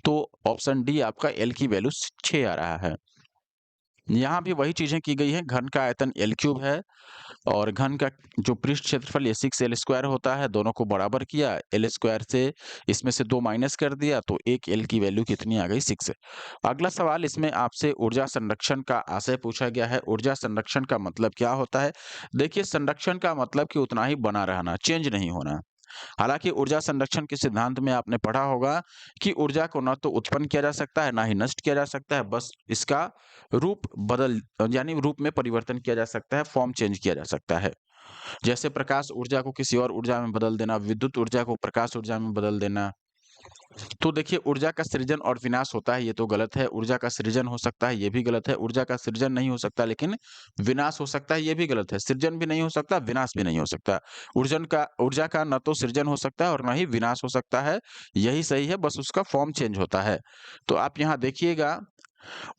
तो ऑप्शन डी आपका एल की वैल्यू 6 आ रहा है। यहाँ भी वही चीजें की गई हैं, घन का आयतन एल क्यूब है और घन का जो पृष्ठ क्षेत्रफल ये 6l स्क्वायर होता है, दोनों को बराबर किया, एल स्क्वायर से इसमें से 2 माइनस कर दिया, तो एक एल की वैल्यू कितनी आ गई, 6। अगला सवाल, इसमें आपसे ऊर्जा संरक्षण का आशय पूछा गया है। ऊर्जा संरक्षण का मतलब क्या होता है? देखिए, संरक्षण का मतलब कि उतना ही बना रहना, चेंज नहीं होना। हालांकि ऊर्जा संरक्षण के सिद्धांत में आपने पढ़ा होगा कि ऊर्जा को न तो उत्पन्न किया जा सकता है, ना ही नष्ट किया जा सकता है, बस इसका रूप बदल यानी रूप में परिवर्तन किया जा सकता है, फॉर्म चेंज किया जा सकता है। जैसे प्रकाश ऊर्जा को किसी और ऊर्जा में बदल देना, विद्युत ऊर्जा को प्रकाश ऊर्जा में बदल देना। तो देखिए, ऊर्जा का सृजन और विनाश होता है, ये तो गलत है। ऊर्जा का सृजन हो सकता है, ये भी गलत है। ऊर्जा का सृजन नहीं हो सकता लेकिन विनाश हो सकता है, ये भी गलत है। सृजन भी नहीं हो सकता, विनाश भी नहीं हो सकता। ऊर्जा का न तो सृजन हो सकता है और न ही विनाश हो सकता है, यही सही है, बस उसका फॉर्म चेंज होता है। तो आप यहाँ देखिएगा,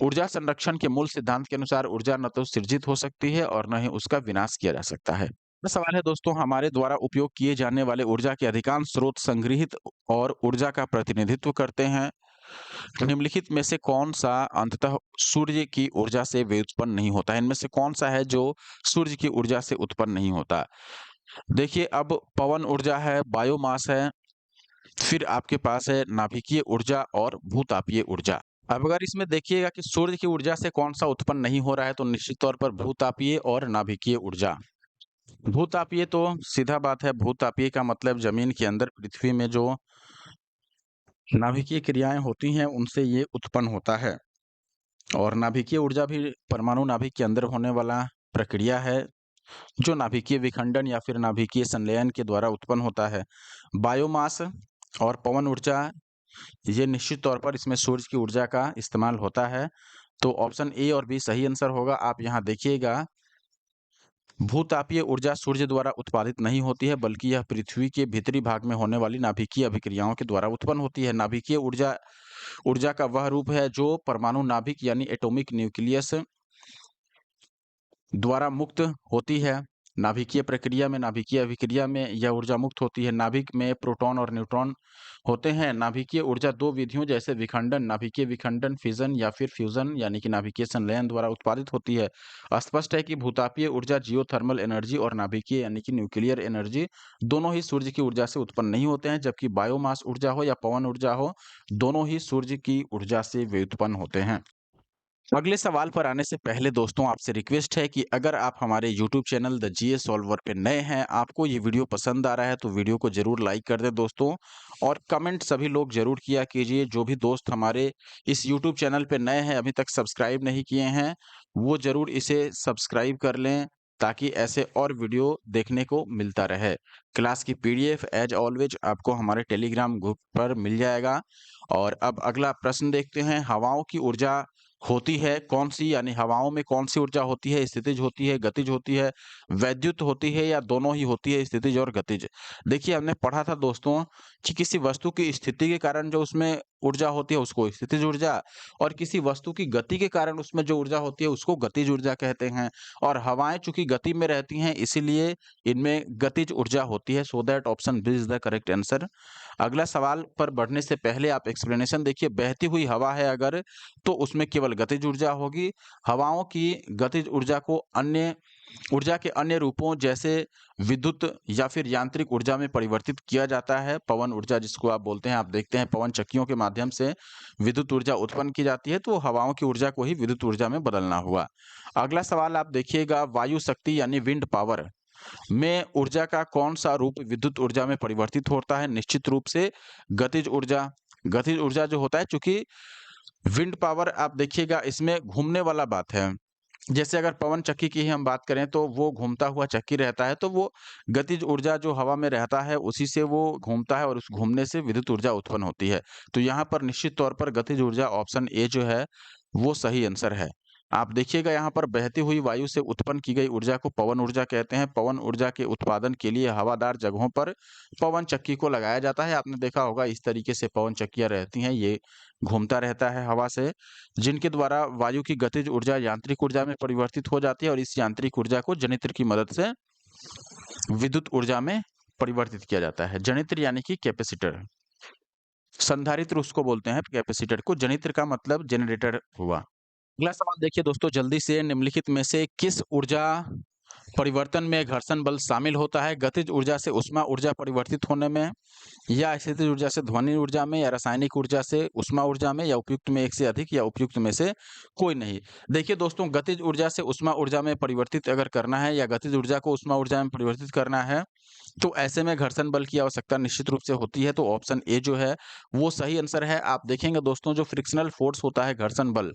ऊर्जा संरक्षण के मूल सिद्धांत के अनुसार ऊर्जा न तो सृजित हो सकती है और न ही उसका विनाश किया जा सकता है। अगला सवाल है दोस्तों, हमारे द्वारा उपयोग किए जाने वाले ऊर्जा के अधिकांश स्रोत संग्रहित और ऊर्जा का प्रतिनिधित्व करते हैं। निम्नलिखित में से कौन सा अंततः सूर्य की ऊर्जा से व्युत्पन्न नहीं होता है? इनमें से कौन सा है जो सूर्य की ऊर्जा से उत्पन्न नहीं होता? देखिए, अब पवन ऊर्जा है, बायोमास है, फिर आपके पास है नाभिकीय ऊर्जा और भूतापीय ऊर्जा। अब अगर इसमें देखिएगा कि सूर्य की ऊर्जा से कौन सा उत्पन्न नहीं हो रहा है, तो निश्चित तौर पर भूतापीय और नाभिकीय ऊर्जा। भूतापीय तो सीधा बात है, भूतापीय का मतलब जमीन के अंदर पृथ्वी में जो नाभिकीय क्रियाएं होती हैं उनसे ये उत्पन्न होता है। और नाभिकीय ऊर्जा भी परमाणु नाभिक के अंदर होने वाला प्रक्रिया है, जो नाभिकीय विखंडन या फिर नाभिकीय संलयन के द्वारा उत्पन्न होता है। बायोमास और पवन ऊर्जा, ये निश्चित तौर पर इसमें सूर्य की ऊर्जा का इस्तेमाल होता है। तो ऑप्शन ए और बी सही आंसर होगा। आप यहाँ देखिएगा, भूतापीय ऊर्जा सूर्य द्वारा उत्पादित नहीं होती है, बल्कि यह पृथ्वी के भीतरी भाग में होने वाली नाभिकीय अभिक्रियाओं के द्वारा उत्पन्न होती है। नाभिकीय ऊर्जा ऊर्जा का वह रूप है जो परमाणु नाभिक यानी एटॉमिक न्यूक्लियस द्वारा मुक्त होती है। नाभिकीय प्रक्रिया में, नाभिकीय अभिक्रिया में यह ऊर्जा मुक्त होती है। नाभिक में प्रोटॉन और न्यूट्रॉन होते हैं। नाभिकीय ऊर्जा दो विधियों जैसे विखंडन, नाभिकीय विखंडन, फिजन या फिर फ्यूजन यानी कि नाभिकीय संलयन द्वारा उत्पादित होती है। स्पष्ट है कि भूतापीय ऊर्जा जियोथर्मल एनर्जी और नाभिकीय यानी कि न्यूक्लियर एनर्जी दोनों ही सूर्य की ऊर्जा से उत्पन्न नहीं होते हैं, जबकि बायोमास ऊर्जा हो या पवन ऊर्जा हो, दोनों ही सूर्य की ऊर्जा से व्युत्पन्न होते हैं। अगले सवाल पर आने से पहले दोस्तों आपसे रिक्वेस्ट है कि अगर आप हमारे YouTube channel the GS solver पे नए हैं, आपको ये वीडियो पसंद आ रहा है तो वीडियो को ज़रूर लाइक कर दें दोस्तों, और कमेंट सभी लोग ज़रूर किया कीजिए। जो भी दोस्त हमारे इस यूट्यूब चैनल पे नए हैं, अभी तक सब्सक्राइब नहीं किए हैं, वो ज़रूर इसे सब्सक्राइब कर लें, ताकि ऐसे और वीडियो देखने को मिलता रहे। क्लास की पीडीएफ एज़ ऑलवेज आपको हमारे टेलीग्राम ग्रुप पर मिल जाएगा। और अब अगला प्रश्न देखते हैं, हवाओं की ऊर्जा होती है कौन-सी, यानी हवाओं में कौन-सी ऊर्जा होती है? स्थितिज होती है, गतिज होती है, वैद्युत होती है, या दोनों ही होती है, स्थितिज और गतिज? देखिए, हमने पढ़ा था दोस्तों कि किसी वस्तु की स्थिति के कारण जो उसमें ऊर्जा होती है उसको स्थितिज ऊर्जा, और किसी वस्तु की गति के कारण उसमें जो ऊर्जा होती है उसको गतिज ऊर्जा कहते हैं। और हवाएँ चूँकि गति में रहती हैं, इसीलिए इनमें गतिज ऊर्जा होती है। So that option B is the correct answer. अगला सवाल पर बढ़ने से पहले आप एक्सप्लेनेशन देखिए, बहती हुई हवा है अगर, तो उसमें केवल गतिज ऊर्जा होगी। हवाओं की गतिज ऊर्जा को अन्य ऊर्जा के अन्य रूपों जैसे विद्युत या फिर यांत्रिक ऊर्जा में परिवर्तित किया जाता है। पवन ऊर्जा जिसको आप बोलते हैं, आप देखते हैं पवन चक्कियों के माध्यम से विद्युत ऊर्जा उत्पन्न की जाती है, तो हवाओं की ऊर्जा को ही विद्युत ऊर्जा में बदलना हुआ। अगला सवाल आप देखिएगा, वायु शक्ति यानी विंड पावर में ऊर्जा का कौन-सा रूप विद्युत ऊर्जा में परिवर्तित होता है? निश्चित रूप से गतिज ऊर्जा। गतिज ऊर्जा जो होता है, चूँकि विंड पावर आप देखिएगा इसमें घूमने वाला बात है। जैसे अगर पवन चक्की की ही हम बात करें तो वो घूमता हुआ चक्की रहता है, तो वो गतिज ऊर्जा जो हवा में रहता है उसी से वो घूमता है और उस घूमने से विद्युत ऊर्जा उत्पन्न होती है। तो यहाँ पर निश्चित तौर पर गतिज ऊर्जा ऑप्शन ए जो है वो सही आंसर है। आप देखिएगा यहाँ पर बहती हुई वायु से उत्पन्न की गई ऊर्जा को पवन ऊर्जा कहते हैं। पवन ऊर्जा के उत्पादन के लिए हवादार जगहों पर पवन चक्की को लगाया जाता है। आपने देखा होगा इस तरीके से पवन चक्कियाँ रहती हैं, ये घूमता रहता है हवा से, जिनके द्वारा वायु की गतिज ऊर्जा यांत्रिक ऊर्जा में परिवर्तित हो जाती है, और इस यांत्रिक ऊर्जा को जनित्र की मदद से विद्युत ऊर्जा में परिवर्तित किया जाता है। जनित्र यानी कि कैपेसिटर, संधारित्र उसको बोलते हैं कैपेसिटर को, जनित्र का मतलब जनरेटर हुआ। अगला सवाल देखिए दोस्तों जल्दी से, निम्नलिखित में से किस ऊर्जा परिवर्तन में घर्षण बल शामिल होता है? गतिज ऊर्जा से ऊष्मा ऊर्जा परिवर्तित होने में, या स्थितिज ऊर्जा से ध्वनि ऊर्जा में, या रासायनिक ऊर्जा से ऊष्मा ऊर्जा में, या उपयुक्त में एक से अधिक, या उपयुक्त में से कोई नहीं। देखिए दोस्तों, गतिज ऊर्जा से ऊष्मा ऊर्जा में परिवर्तित अगर करना है, या गतिज ऊर्जा को ऊष्मा ऊर्जा में परिवर्तित करना है, तो ऐसे में घर्षण बल की आवश्यकता निश्चित रूप से होती है। तो ऑप्शन ए जो है वो सही आंसर है। आप देखेंगे दोस्तों, जो फ्रिक्शनल फोर्स होता है, घर्षण बल,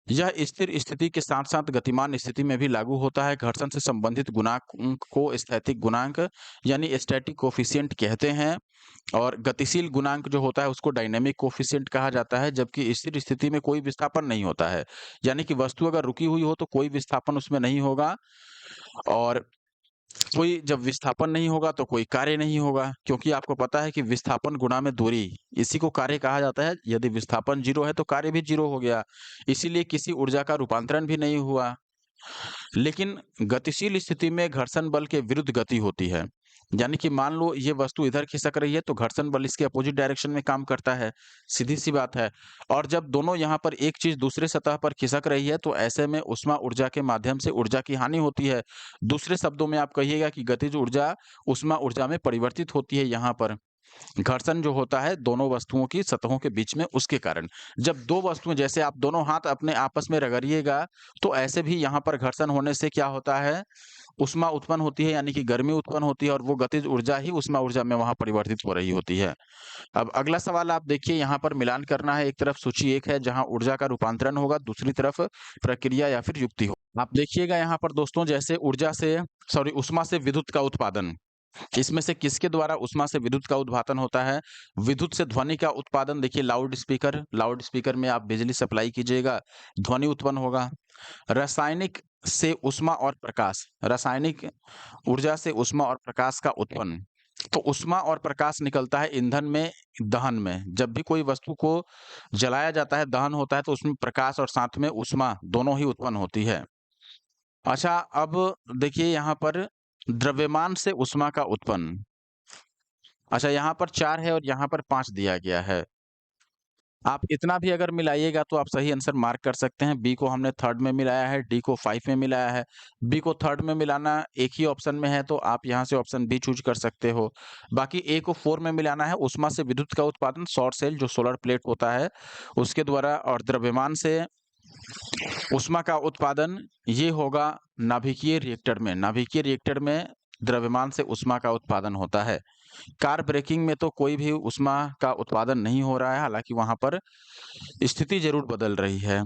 यह स्थिर स्थिति के साथ-साथ गतिमान स्थिति में भी लागू होता है। घर्षण से संबंधित गुणांक को स्थैतिक गुणांक यानी स्टैटिक कोएफिशिएंट कहते हैं, और गतिशील गुणांक जो होता है उसको डायनामिक कोएफिशिएंट कहा जाता है। जबकि स्थिर स्थिति में कोई विस्थापन नहीं होता है, यानी कि वस्तु अगर रुकी हुई हो तो कोई विस्थापन उसमें नहीं होगा, और कोई जब विस्थापन नहीं होगा तो कोई कार्य नहीं होगा, क्योंकि आपको पता है कि विस्थापन गुणा में दूरी, इसी को कार्य कहा जाता है। यदि विस्थापन 0 है तो कार्य भी 0 हो गया, इसीलिए किसी ऊर्जा का रूपांतरण भी नहीं हुआ। लेकिन गतिशील स्थिति में घर्षण बल के विरुद्ध गति होती है, यानी कि मान लो ये वस्तु इधर खिसक रही है तो घर्षण बल इसके अपोजिट डायरेक्शन में काम करता है, सीधी सी बात है। और जब दोनों यहाँ पर एक चीज दूसरे सतह पर खिसक रही है तो ऐसे में उष्मा ऊर्जा के माध्यम से ऊर्जा की हानि होती है। दूसरे शब्दों में आप कहिएगा कि गतिज ऊर्जा उष्मा ऊर्जा में परिवर्तित होती है। यहाँ पर घर्षण जो होता है दोनों वस्तुओं की सतहों के बीच में, उसके कारण। जब दो वस्तुएं, जैसे आप दोनों हाथ अपने आपस में रगड़िएगा, तो ऐसे भी यहाँ पर घर्षण होने से क्या होता है, ऊष्मा उत्पन्न होती है, यानी कि गर्मी उत्पन्न होती है, और वो गतिज ऊर्जा ही ऊष्मा ऊर्जा में वहां परिवर्तित हो रही होती है। अब अगला सवाल आप देखिए, यहाँ पर मिलान करना है। एक तरफ सूची 1 है जहां ऊर्जा का रूपांतरण होगा, दूसरी तरफ प्रक्रिया या फिर युक्ति हो। आप देखिएगा यहाँ पर दोस्तों, जैसे ऊष्मा से विद्युत का उत्पादन, इसमें से किसके द्वारा ऊष्मा से विद्युत का उत्पादन होता है? विद्युत से ध्वनि का उत्पादन, देखिए लाउड स्पीकर में आप बिजली सप्लाई कीजिएगा, ध्वनि उत्पन्न होगा। रासायनिक से ऊष्मा और प्रकाश, रासायनिक ऊर्जा से ऊष्मा और प्रकाश का उत्पन्न, तो ऊष्मा और प्रकाश निकलता है ईंधन में, दहन में। जब भी कोई वस्तु को जलाया जाता है, दहन होता है, तो उसमें प्रकाश और साथ में ऊष्मा दोनों ही उत्पन्न होती है। अच्छा, अब देखिए यहाँ पर द्रव्यमान से ऊष्मा का उत्पन्न। अच्छा, यहाँ पर 4 है और यहाँ पर 5 दिया गया है। आप इतना भी अगर मिलाइएगा तो आप सही आंसर मार्क कर सकते हैं। बी को हमने थर्ड में मिलाया है, डी को 5 में मिलाया है। बी को थर्ड में मिलाना एक ही ऑप्शन में है, तो आप यहाँ से ऑप्शन बी चूज़ कर सकते हो। बाकी ए को 4 में मिलाना है, ऊष्मा से विद्युत का उत्पादन, सौर सेल जो सोलर प्लेट होता है, उसके द्वारा, और द्रव्यमान से ऊष्मा का उत्पादन ये होगा नाभिकीय रिएक्टर में। नाभिकीय रिएक्टर में द्रव्यमान से ऊष्मा का उत्पादन होता है। कार ब्रेकिंग में तो कोई भी ऊष्मा का उत्पादन नहीं हो रहा है, हालांकि वहां पर स्थिति जरूर बदल रही है।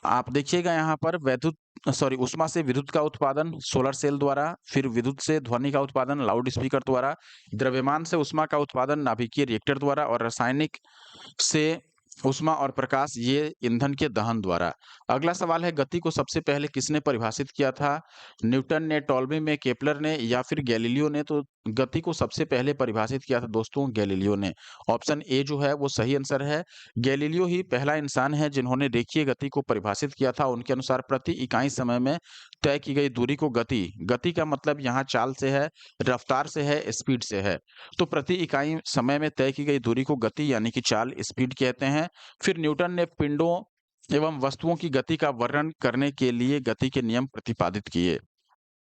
आप देखिएगा यहाँ पर ऊष्मा से विद्युत का उत्पादन सोलर सेल द्वारा, फिर विद्युत से ध्वनि का उत्पादन लाउड स्पीकर द्वारा, द्रव्यमान से ऊष्मा का उत्पादन नाभिकीय रिएक्टर द्वारा, और रासायनिक से ऊष्मा और प्रकाश ये ईंधन के दहन द्वारा। अगला सवाल है, गति को सबसे पहले किसने परिभाषित किया था? न्यूटन ने, टॉल्मी में, केपलर ने या फिर गैलीलियो ने? तो गति को सबसे पहले परिभाषित किया था दोस्तों गैलीलियो ने। ऑप्शन ए जो है वो सही आंसर है। गैलीलियो ही पहला इंसान है जिन्होंने रेखीय गति को परिभाषित किया था। उनके अनुसार प्रति इकाई समय में तय की गई दूरी को गति का मतलब यहाँ चाल से है, रफ्तार से है, स्पीड से है। तो प्रति इकाई समय में तय की गई दूरी को गति यानी कि चाल, स्पीड कहते हैं। फिर न्यूटन ने पिंडों एवं वस्तुओं की गति का वर्णन करने के लिए गति के नियम प्रतिपादित किए।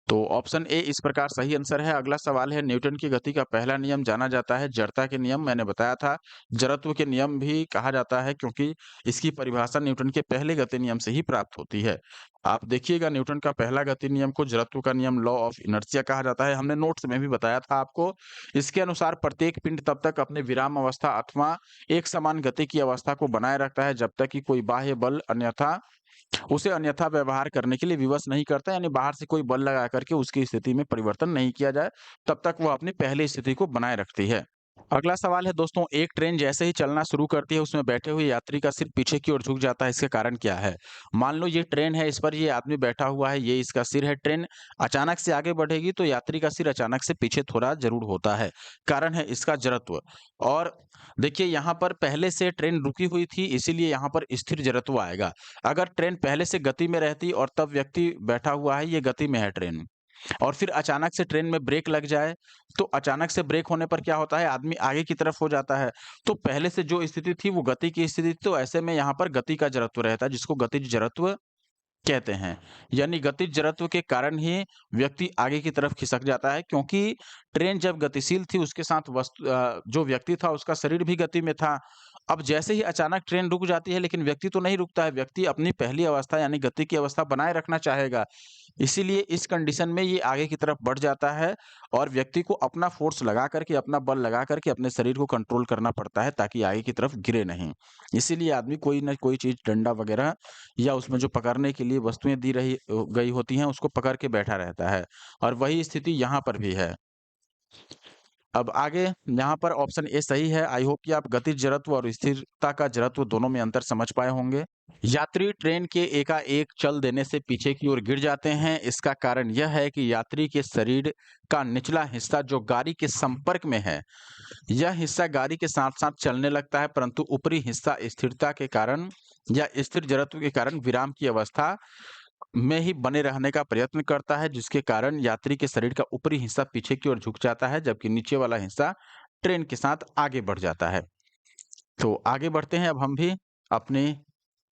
तो ऑप्शन ए इस प्रकार सही आंसर है। अगला सवाल है, न्यूटन की गति का पहला नियम जाना जाता है जड़ता के नियम। मैंने बताया था जड़त्व के नियम भी कहा जाता है क्योंकि इसकी परिभाषा न्यूटन के पहले गति नियम से ही प्राप्त होती है। आप देखिएगा न्यूटन का पहला गति नियम को जड़त्व का नियम, लॉ ऑफ इनर्शिया कहा जाता है। हमने नोट्स में भी बताया था आपको। इसके अनुसार प्रत्येक पिंड तब तक अपने विराम अवस्था अथवा एक समान गति की अवस्था को बनाए रखता है जब तक कि कोई बाह्य बल उसे अन्यथा व्यवहार करने के लिए विवश नहीं करता, यानी बाहर से कोई बल लगा करके उसकी स्थिति में परिवर्तन नहीं किया जाए, तब तक वह अपनी पहली स्थिति को बनाए रखती है। अगला सवाल है दोस्तों, एक ट्रेन जैसे ही चलना शुरू करती है उसमें बैठे हुए यात्री का सिर पीछे की ओर झुक जाता है, इसका कारण क्या है? मान लो ये ट्रेन है, इस पर ये आदमी बैठा हुआ है, ये इसका सिर है। ट्रेन अचानक से आगे बढ़ेगी तो यात्री का सिर अचानक से पीछे थोड़ा जरूर होता है। कारण है इसका जड़त्व। और देखिए यहाँ पर पहले से ट्रेन रुकी हुई थी, इसीलिए यहाँ पर स्थिर जड़त्व आएगा। अगर ट्रेन पहले से गति में रहती और तब व्यक्ति बैठा हुआ है, ये गति में है ट्रेन, और फिर अचानक से ट्रेन में ब्रेक लग जाए, तो अचानक से ब्रेक होने पर क्या होता है, आदमी आगे की तरफ हो जाता है। तो पहले से जो स्थिति थी वो गति की स्थिति थी, तो ऐसे में यहाँ पर गति का जड़त्व रहता है, जिसको गतिज जड़त्व कहते हैं। यानी गतिज जड़त्व के कारण ही व्यक्ति आगे की तरफ खिसक जाता है, क्योंकि ट्रेन जब गतिशील थी उसके साथ जो व्यक्ति था उसका शरीर भी गति में था। अब जैसे ही अचानक ट्रेन रुक जाती है, लेकिन व्यक्ति तो नहीं रुकता है, व्यक्ति अपनी पहली अवस्था यानी गति की अवस्था बनाए रखना चाहेगा। इसीलिए इस कंडीशन में ये आगे की तरफ बढ़ जाता है और व्यक्ति को अपना फोर्स लगा करके, अपना बल लगा करके अपने शरीर को कंट्रोल करना पड़ता है ताकि आगे की तरफ गिरे नहीं। इसीलिए आदमी कोई ना कोई चीज़, डंडा वगैरह या उसमें जो पकड़ने के लिए वस्तुएँ दी रही गई होती हैं, उसको पकड़ के बैठा रहता है, और वही स्थिति यहाँ पर भी है। अब आगे यहाँ पर ऑप्शन ए सही है। आई होप कि आप गतिज जड़त्व और स्थिरता का जड़त्व दोनों में अंतर समझ पाए होंगे। यात्री ट्रेन के एकाएक चल देने से पीछे की ओर गिर जाते हैं। इसका कारण यह है कि यात्री के शरीर का निचला हिस्सा जो गाड़ी के संपर्क में है, यह हिस्सा गाड़ी के साथ साथ चलने लगता है, परंतु ऊपरी हिस्सा स्थिरता के कारण या स्थिर जड़त्व के कारण विराम की अवस्था में ही बने रहने का प्रयत्न करता है, जिसके कारण यात्री के शरीर का ऊपरी हिस्सा पीछे की ओर झुक जाता है, जबकि नीचे वाला हिस्सा ट्रेन के साथ आगे बढ़ जाता है। तो आगे बढ़ते हैं अब हम भी अपने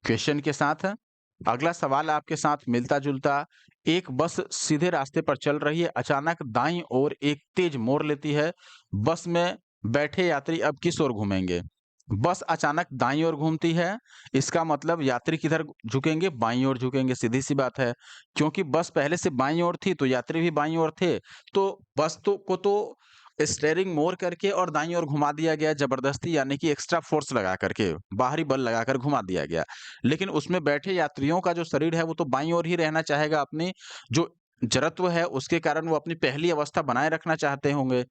क्वेश्चन के साथ। अगला सवाल आपके साथ मिलता-जुलता। एक बस सीधे रास्ते पर चल रही है, अचानक दाईं ओर एक तेज मोड़ लेती है। बस में बैठे यात्री अब किस ओर घूमेंगे? बस अचानक दाईं ओर घूमती है, इसका मतलब यात्री किधर झुकेंगे? बाईं ओर झुकेंगे, सीधी-सी बात है। क्योंकि बस पहले से बाईं ओर थी, तो यात्री भी बाईं ओर थे, तो बस को स्टीयरिंग मोड़ करके और दाईं ओर घुमा दिया गया ज़बरदस्ती, यानी कि एक्स्ट्रा फ़ोर्स लगा करके, बाहरी बल लगाकर घुमा दिया गया। लेकिन उसमें बैठे यात्रियों का जो शरीर है वो तो बाईं ओर ही रहना चाहेगा, अपनी जो जड़त्व है उसके कारण वो अपनी पहली अवस्था बनाए रखना चाहते होंगे।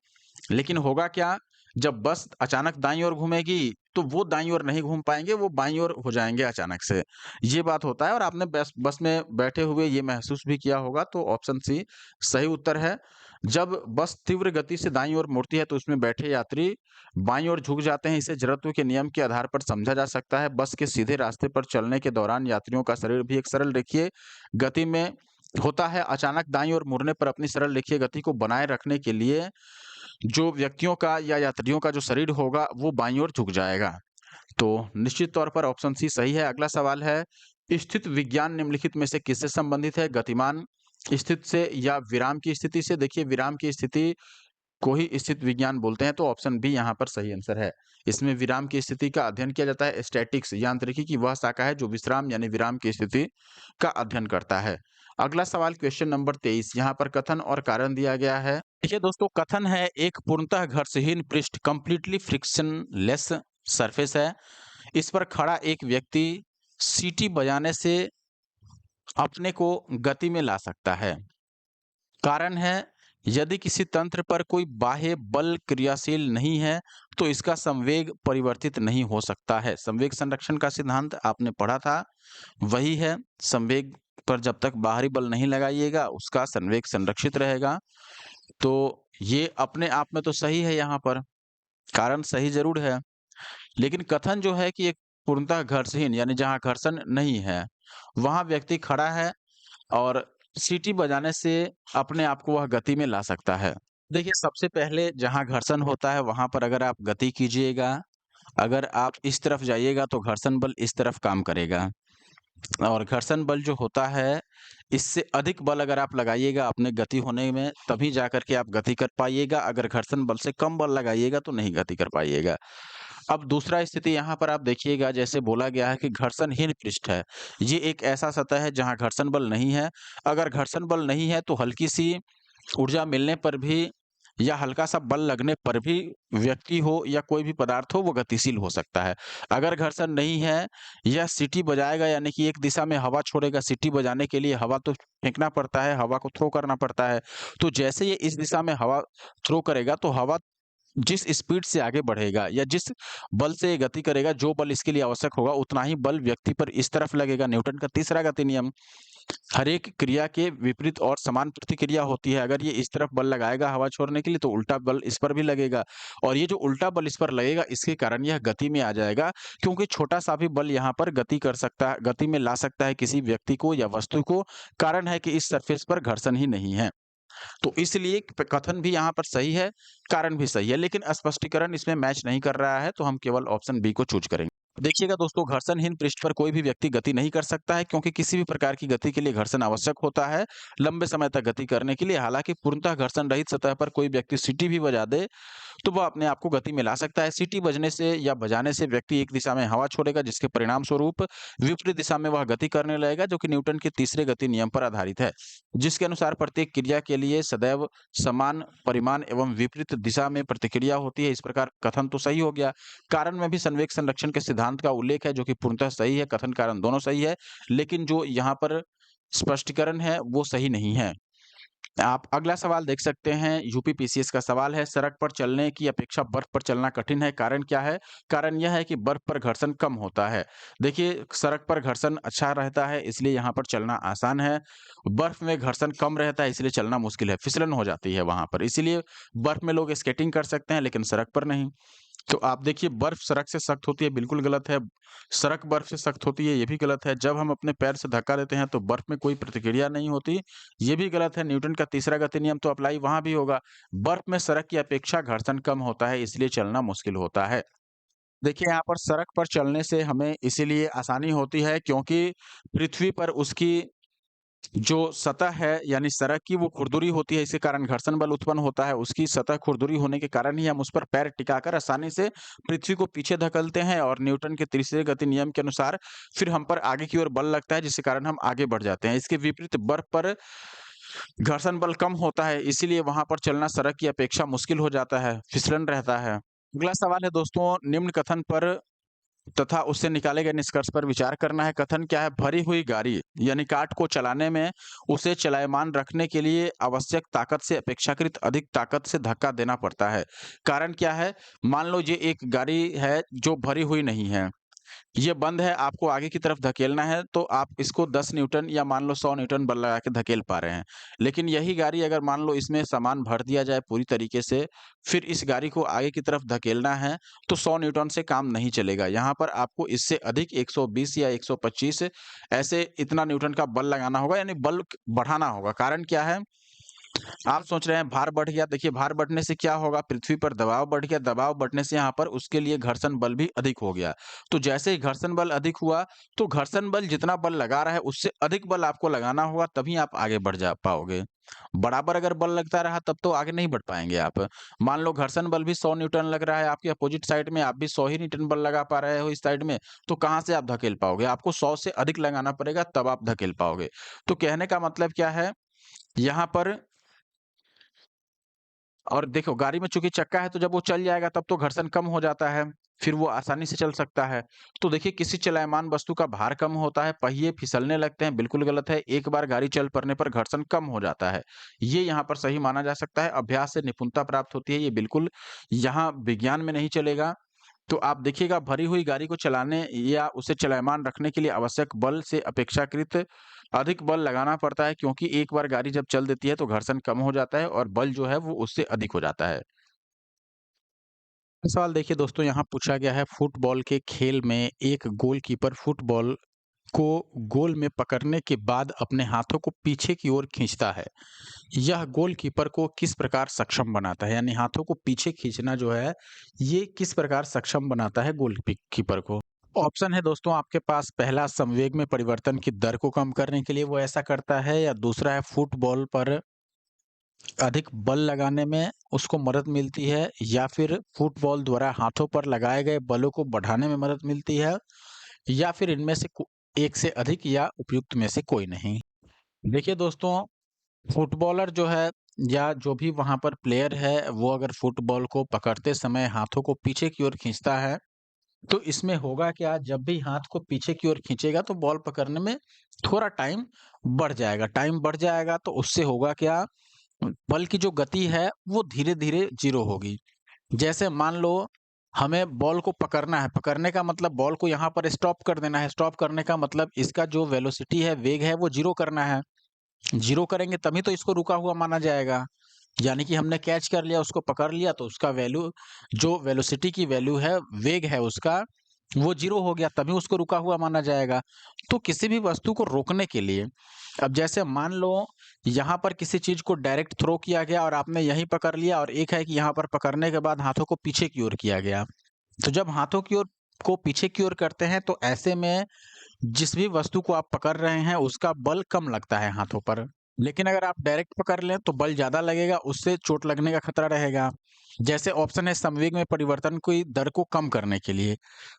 लेकिन होगा क्या, जब बस अचानक दाईं ओर घूमेगी, तो वो दाईं ओर नहीं घूम पाएँगे, वो बाईं ओर हो जाएँगे अचानक से। ये बात होता है और आपने बस बस में बैठे हुए ये महसूस भी किया होगा, तो ऑप्शन सी सही उत्तर है। जब बस तीव्र गति से दाईं ओर मुड़ती है, तो उसमें बैठे यात्री बाईं ओर झुक जाते हैं। इसे जड़त्व के नियम के आधार पर समझा जा सकता है। बस के सीधे रास्ते पर चलने के दौरान यात्रियों का शरीर भी एक सरल रेखीय गति में होता है। अचानक दाईं ओर मुड़ने पर अपनी सरल रेखीय गति को बनाए रखने के लिए जो व्यक्तियों का या यात्रियों का जो शरीर होगा वो बाईं ओर झुक जाएगा। तो निश्चित तौर पर ऑप्शन सी सही है। अगला सवाल है, स्थित विज्ञान निम्नलिखित में से किससे संबंधित है? गतिमान स्थिति से या विराम की स्थिति से? देखिए विराम की स्थिति को ही स्थिति विज्ञान बोलते हैं, तो ऑप्शन बी यहाँ पर सही आंसर है। इसमें विराम की स्थिति का अध्ययन किया जाता है। स्टैटिक्स यांत्रिकी की वह शाखा है जो विश्राम यानी विराम की स्थिति का अध्ययन करता है। अगला सवाल क्वेश्चन नंबर 23, यहाँ पर कथन और कारण दिया गया है। देखिए दोस्तों, कथन है एक पूर्णतः घर्षणहीन पृष्ठ कंप्लीटली फ्रिक्शनलेस सरफेस है। इस पर खड़ा एक व्यक्ति सीटी बजाने से अपने को गति में ला सकता है। कारण है यदि किसी तंत्र पर कोई बाह्य बल क्रियाशील नहीं है तो इसका संवेग परिवर्तित नहीं हो सकता है। संवेग संरक्षण का सिद्धांत आपने पढ़ा था, वही है। संवेग पर जब तक बाहरी बल नहीं लगाइएगा उसका संवेग संरक्षित रहेगा। तो ये अपने आप में तो सही है, यहाँ पर कारण सही जरूर है, लेकिन कथन जो है कि एक पूर्णतः घर्षहीन यानी जहाँ घर्षण नहीं है वहां व्यक्ति खड़ा है और सीटी बजाने से अपने आप को वह गति में ला सकता है। देखिए, सबसे पहले जहाँ घर्षण होता है वहां पर अगर आप गति कीजिएगा, अगर आप इस तरफ जाइएगा तो घर्षण बल इस तरफ काम करेगा, और घर्षण बल जो होता है इससे अधिक बल अगर आप लगाइएगा अपने गति होने में तभी जाकर के आप गति कर पाइएगा। अगर घर्षण बल से कम बल लगाइएगा तो नहीं गति कर पाइएगा। अब दूसरा स्थिति यहाँ पर आप देखिएगा, जैसे बोला गया है कि घर्षणहीन पृष्ठ है। ये एक ऐसा सतह है जहाँ घर्षण बल नहीं है। अगर घर्षण बल नहीं है तो हल्की सी ऊर्जा मिलने पर भी या हल्का सा बल लगने पर भी व्यक्ति हो या कोई भी पदार्थ हो वो गतिशील हो सकता है। अगर घर्षण नहीं है, यह सीटी बजाएगा यानी कि एक दिशा में हवा छोड़ेगा। सीटी बजाने के लिए हवा तो फेंकना पड़ता है, हवा को थ्रो करना पड़ता है। तो जैसे ये इस दिशा में हवा थ्रो करेगा तो हवा जिस स्पीड से आगे बढ़ेगा या जिस बल से ये गति करेगा, जो बल इसके लिए आवश्यक होगा उतना ही बल व्यक्ति पर इस तरफ लगेगा। न्यूटन का तीसरा गति नियम, हर एक क्रिया के विपरीत और समान प्रतिक्रिया होती है। अगर ये इस तरफ बल लगाएगा हवा छोड़ने के लिए तो उल्टा बल इस पर भी लगेगा, और ये जो उल्टा बल इस पर लगेगा इसके कारण यह गति में आ जाएगा, क्योंकि छोटा सा भी बल यहाँ पर गति कर सकता है, गति में ला सकता है किसी व्यक्ति को या वस्तु को। कारण है कि इस सरफेस पर घर्षण ही नहीं है। तो इसलिए कथन भी यहाँ पर सही है, कारण भी सही है, लेकिन स्पष्टीकरण इसमें मैच नहीं कर रहा है, तो हम केवल ऑप्शन बी को चूज करेंगे। देखिएगा दोस्तों, घर्षणहीन पृष्ठ पर कोई भी व्यक्ति गति नहीं कर सकता है, क्योंकि किसी भी प्रकार की गति के लिए घर्षण आवश्यक होता है लंबे समय तक गति करने के लिए। हालांकि पूर्णतः घर्षण रहित सतह पर कोई व्यक्ति सीटी भी बजा दे तो वह अपने आप को गति में ला सकता है। सीटी बजने से या बजाने से व्यक्ति एक दिशा में हवा छोड़ेगा, जिसके परिणाम स्वरूप विपरीत दिशा में वह गति करने लगेगा, जो कि न्यूटन के तीसरे गति नियम पर आधारित है, जिसके अनुसार प्रत्येक क्रिया के लिए सदैव समान परिमाण एवं विपरीत दिशा में प्रतिक्रिया होती है। इस प्रकार कथन तो सही हो गया। कारण में भी संवेग संरक्षण के सिद्धांत का उल्लेख है, जो कि पूर्णतः सही है। कथन कारण दोनों सही है, लेकिन जो यहाँ पर स्पष्टीकरण है वो सही नहीं है। आप अगला सवाल देख सकते हैं, यूपी पीसीएस का सवाल है, सड़क पर चलने की अपेक्षा बर्फ पर चलना कठिन है, कारण क्या है? कारण यह है कि बर्फ पर घर्षण कम होता है। देखिए, सड़क पर घर्षण अच्छा रहता है इसलिए यहाँ पर चलना आसान है। बर्फ में घर्षण कम रहता है इसलिए चलना मुश्किल है, फिसलन हो जाती है वहां पर, इसीलिए बर्फ में लोग स्केटिंग कर सकते हैं लेकिन सड़क पर नहीं। तो आप देखिए, बर्फ सड़क से सख्त होती है, बिल्कुल गलत है। सड़क बर्फ से सख्त होती है, ये भी गलत है। जब हम अपने पैर से धक्का देते हैं तो बर्फ में कोई प्रतिक्रिया नहीं होती, ये भी गलत है। न्यूटन का तीसरा गति नियम तो अप्लाई वहां भी होगा। बर्फ में सड़क की अपेक्षा घर्षण कम होता है इसलिए चलना मुश्किल होता है। देखिए, यहाँ पर सड़क पर चलने से हमें इसीलिए आसानी होती है क्योंकि पृथ्वी पर उसकी जो सतह है यानी सड़क की वो खुरदुरी होती है, इसी कारण घर्षण बल उत्पन्न होता है। उसकी सतह खुरदुरी होने के कारण ही हम उस पर पैर टिकाकर आसानी से पृथ्वी को पीछे धकेलते हैं, और न्यूटन के तीसरे गति नियम के अनुसार फिर हम पर आगे की ओर बल लगता है, जिसके कारण हम आगे बढ़ जाते हैं। इसके विपरीत बर्फ पर घर्षण बल कम होता है, इसीलिए वहां पर चलना सड़क की अपेक्षा मुश्किल हो जाता है, फिसलन रहता है। अगला सवाल है दोस्तों, निम्न कथन पर तथा उससे निकाले गए निष्कर्ष पर विचार करना है। कथन क्या है? भरी हुई गाड़ी यानी कार्ट को चलाने में उसे चलायमान रखने के लिए आवश्यक ताकत से अपेक्षाकृत अधिक ताकत से धक्का देना पड़ता है। कारण क्या है? मान लो ये एक गाड़ी है जो भरी हुई नहीं है, ये बंद है, आपको आगे की तरफ धकेलना है तो आप इसको 10 न्यूटन या मान लो 100 न्यूटन बल लगा के धकेल पा रहे हैं। लेकिन यही गाड़ी अगर मान लो इसमें सामान भर दिया जाए पूरी तरीके से, फिर इस गाड़ी को आगे की तरफ धकेलना है तो 100 न्यूटन से काम नहीं चलेगा। यहाँ पर आपको इससे अधिक 120 या 125 ऐसे इतना न्यूटन का बल लगाना होगा, यानी बल बढ़ाना होगा। कारण क्या है? आप सोच रहे हैं भार बढ़ गया, देखिए भार बढ़ने से क्या होगा, पृथ्वी पर दबाव बढ़ गया, दबाव बढ़ने से यहाँ पर उसके लिए घर्षण बल भी अधिक हो गया। तो जैसे ही घर्षण बल अधिक हुआ, तो घर्षण बल जितना बल लगा रहा है उससे अधिक बल आपको लगाना होगा, तभी आप आगे बढ़ जा पाओगे। बराबर अगर बल लगता रहा तब तो आगे नहीं बढ़ पाएँगे आप। मान लो घर्षण बल भी 100 न्यूटन लग रहा है आपके अपोजिट साइड में, आप भी 100 ही न्यूटन बल लगा पा रहे हो इस साइड में, तो कहाँ से आप धकेल पाओगे? आपको 100 से अधिक लगाना पड़ेगा तब आप धकेल पाओगे। तो कहने का मतलब क्या है, यहाँ पर और देखो गाड़ी में चूँकि चक्का है तो जब वो चल जाएगा तब तो घर्षण कम हो जाता है, फिर वो आसानी से चल सकता है। तो देखिए किसी चलायमान वस्तु का भार कम होता है, पहिए फिसलने लगते हैं, बिल्कुल गलत है। एक बार गाड़ी चल पड़ने पर घर्षण कम हो जाता है। ये यहाँ पर सही माना जा सकता है, अभ्यास से निपुणता प्राप्त होती है, ये बिल्कुल यहाँ विज्ञान में नहीं चलेगा। तो आप देखिएगा भरी हुई गाड़ी को चलाने या उसे चलायमान रखने के लिए आवश्यक बल से अपेक्षाकृत अधिक बल लगाना पड़ता है, क्योंकि एक बार गाड़ी जब चल देती है तो घर्षण कम हो जाता है और बल जो है वो उससे अधिक हो जाता है। सवाल देखिए दोस्तों, यहाँ पूछा गया है फुटबॉल के खेल में एक गोलकीपर फुटबॉल को गोल में पकड़ने के बाद अपने हाथों को पीछे की ओर खींचता है। यह गोलकीपर को किस प्रकार सक्षम बनाता है? यानी हाथों को पीछे खींचना जो है, ये किस प्रकार सक्षम बनाता है कीपर को? ऑप्शन है दोस्तों आपके पास, पहला संवेग में परिवर्तन की दर को कम करने के लिए वो ऐसा करता है, या दूसरा है फुटबॉल पर अधिक बल लगाने में उसको मदद मिलती है, या फिर फुटबॉल द्वारा हाथों पर लगाए गए बलों को बढ़ाने में मदद मिलती है, या फिर इनमें से एक से अधिक या उपयुक्त में से कोई नहीं। देखिए दोस्तों, फुटबॉलर जो है या जो भी वहाँ पर प्लेयर है, वो अगर फुटबॉल को पकड़ते समय हाथों को पीछे की ओर खींचता है, तो इसमें होगा क्या, जब भी हाथ को पीछे की ओर खींचेगा तो बॉल पकड़ने में थोड़ा टाइम बढ़ जाएगा। टाइम बढ़ जाएगा तो उससे होगा क्या, बल की जो गति है वो धीरे-धीरे 0 होगी। जैसे मान लो हमें बॉल को पकड़ना है, पकड़ने का मतलब बॉल को यहाँ पर स्टॉप कर देना है, स्टॉप करने का मतलब इसका जो वेलोसिटी है, वेग है वो 0 करना है। 0 करेंगे तभी तो इसको रुका हुआ माना जाएगा। यानी कि हमने कैच कर लिया, उसको पकड़ लिया तो उसका वैल्यू, जो वेलोसिटी की वैल्यू है, वेग है उसका, वो 0 हो गया तभी उसको रुका हुआ माना जाएगा। तो किसी भी वस्तु को रोकने के लिए, अब जैसे मान लो यहाँ पर किसी चीज़ को डायरेक्ट थ्रो किया गया और आपने यहीं पकड़ लिया, और एक है कि यहाँ पर पकड़ने के बाद हाथों को पीछे की ओर किया गया। तो जब हाथों की ओर को पीछे की ओर करते हैं तो ऐसे में जिस भी वस्तु को आप पकड़ रहे हैं उसका बल कम लगता है हाथों पर। लेकिन अगर आप डायरेक्ट पकड़ लें तो बल ज़्यादा लगेगा, उससे चोट लगने का खतरा रहेगा। जैसे ऑप्शन है संवेग में परिवर्तन की दर को कम करने के लिए।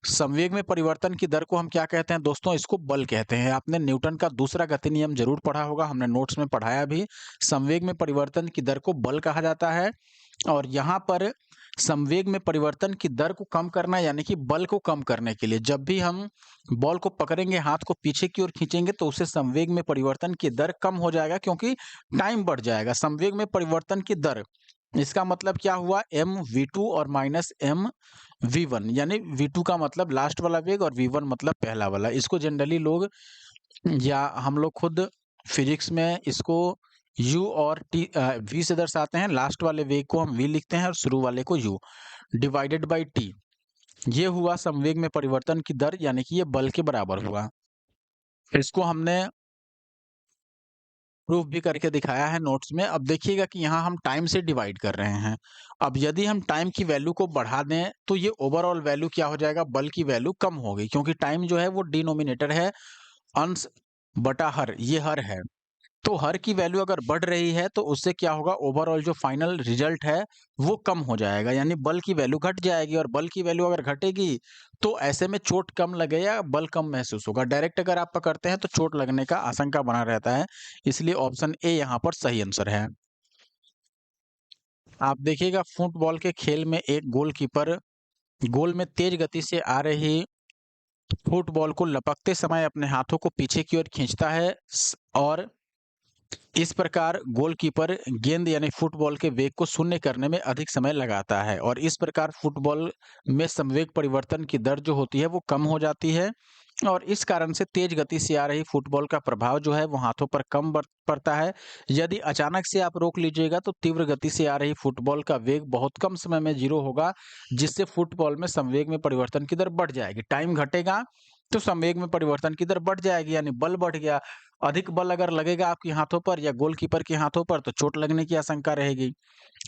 संवेग में परिवर्तन की दर को हम क्या कहते हैं दोस्तों? इसको बल कहते हैं। आपने न्यूटन का दूसरा गति नियम ज़रूर पढ़ा होगा, हमने नोट्स में पढ़ाया भी। संवेग में परिवर्तन की दर को बल कहा जाता है, और यहाँ पर संवेग में परिवर्तन की दर को कम करना यानी कि बल को कम करने के लिए, जब भी हम बॉल को पकड़ेंगे, हाथ को पीछे की ओर खींचेंगे तो उससे संवेग में परिवर्तन की दर कम हो जाएगा, क्योंकि टाइम बढ़ जाएगा। संवेग में परिवर्तन की दर, इसका मतलब क्या हुआ, एम वी टू और माइनस एम वी वन, यानी वी टू का मतलब लास्ट वाला वेग और वी वन मतलब पहला वाला। इसको जनरली लोग या हम लोग खुद फिजिक्स में इसको यू और वी से दर्शाते हैं। लास्ट वाले वेग को हम वी लिखते हैं और शुरू वाले को यू, डिवाइडेड बाई टी। ये हुआ संवेग में परिवर्तन की दर, यानी कि ये बल के बराबर हुआ। इसको हमने प्रूफ भी करके दिखाया है नोट्स में। अब देखिएगा कि यहाँ हम टाइम से डिवाइड कर रहे हैं। अब यदि हम टाइम की वैल्यू को बढ़ा दें तो ये ओवरऑल वैल्यू क्या हो जाएगा, बल की वैल्यू कम हो गई, क्योंकि टाइम जो है वो डिनोमिनेटर है, अंश बटा हर, ये हर है। तो हर की वैल्यू अगर बढ़ रही है तो उससे क्या होगा, ओवरऑल जो फाइनल रिजल्ट है वो कम हो जाएगा, यानी बल की वैल्यू घट जाएगी, और बल की वैल्यू अगर घटेगी तो ऐसे में चोट कम लगेगा, बल कम महसूस होगा। डायरेक्ट अगर आप पकड़ते हैं तो चोट लगने का आशंका बना रहता है, इसलिए ऑप्शन ए यहाँ पर सही आंसर है। आप देखिएगा फुटबॉल के खेल में एक गोलकीपर गोल में तेज गति से आ रही फुटबॉल को लपकते समय अपने हाथों को पीछे की ओर खींचता है, और इस प्रकार गोलकीपर गेंद यानी फुटबॉल के वेग को शून्य करने में अधिक समय लगाता है, और इस प्रकार फुटबॉल में संवेग परिवर्तन की दर जो होती है वो कम हो जाती है, और इस कारण से तेज गति से आ रही फुटबॉल का प्रभाव जो है वो हाथों पर कम पड़ता है। यदि अचानक से आप रोक लीजिएगा तो तीव्र गति से आ रही फुटबॉल का वेग बहुत कम समय में 0 होगा, जिससे फुटबॉल में संवेग में परिवर्तन की दर बढ़ जाएगी। टाइम घटेगा तो संवेग में परिवर्तन की दर बढ़ जाएगी, यानी बल बढ़ गया। अधिक बल अगर लगेगा आपके हाथों पर या गोलकीपर के हाथों पर तो चोट लगने की आशंका रहेगी।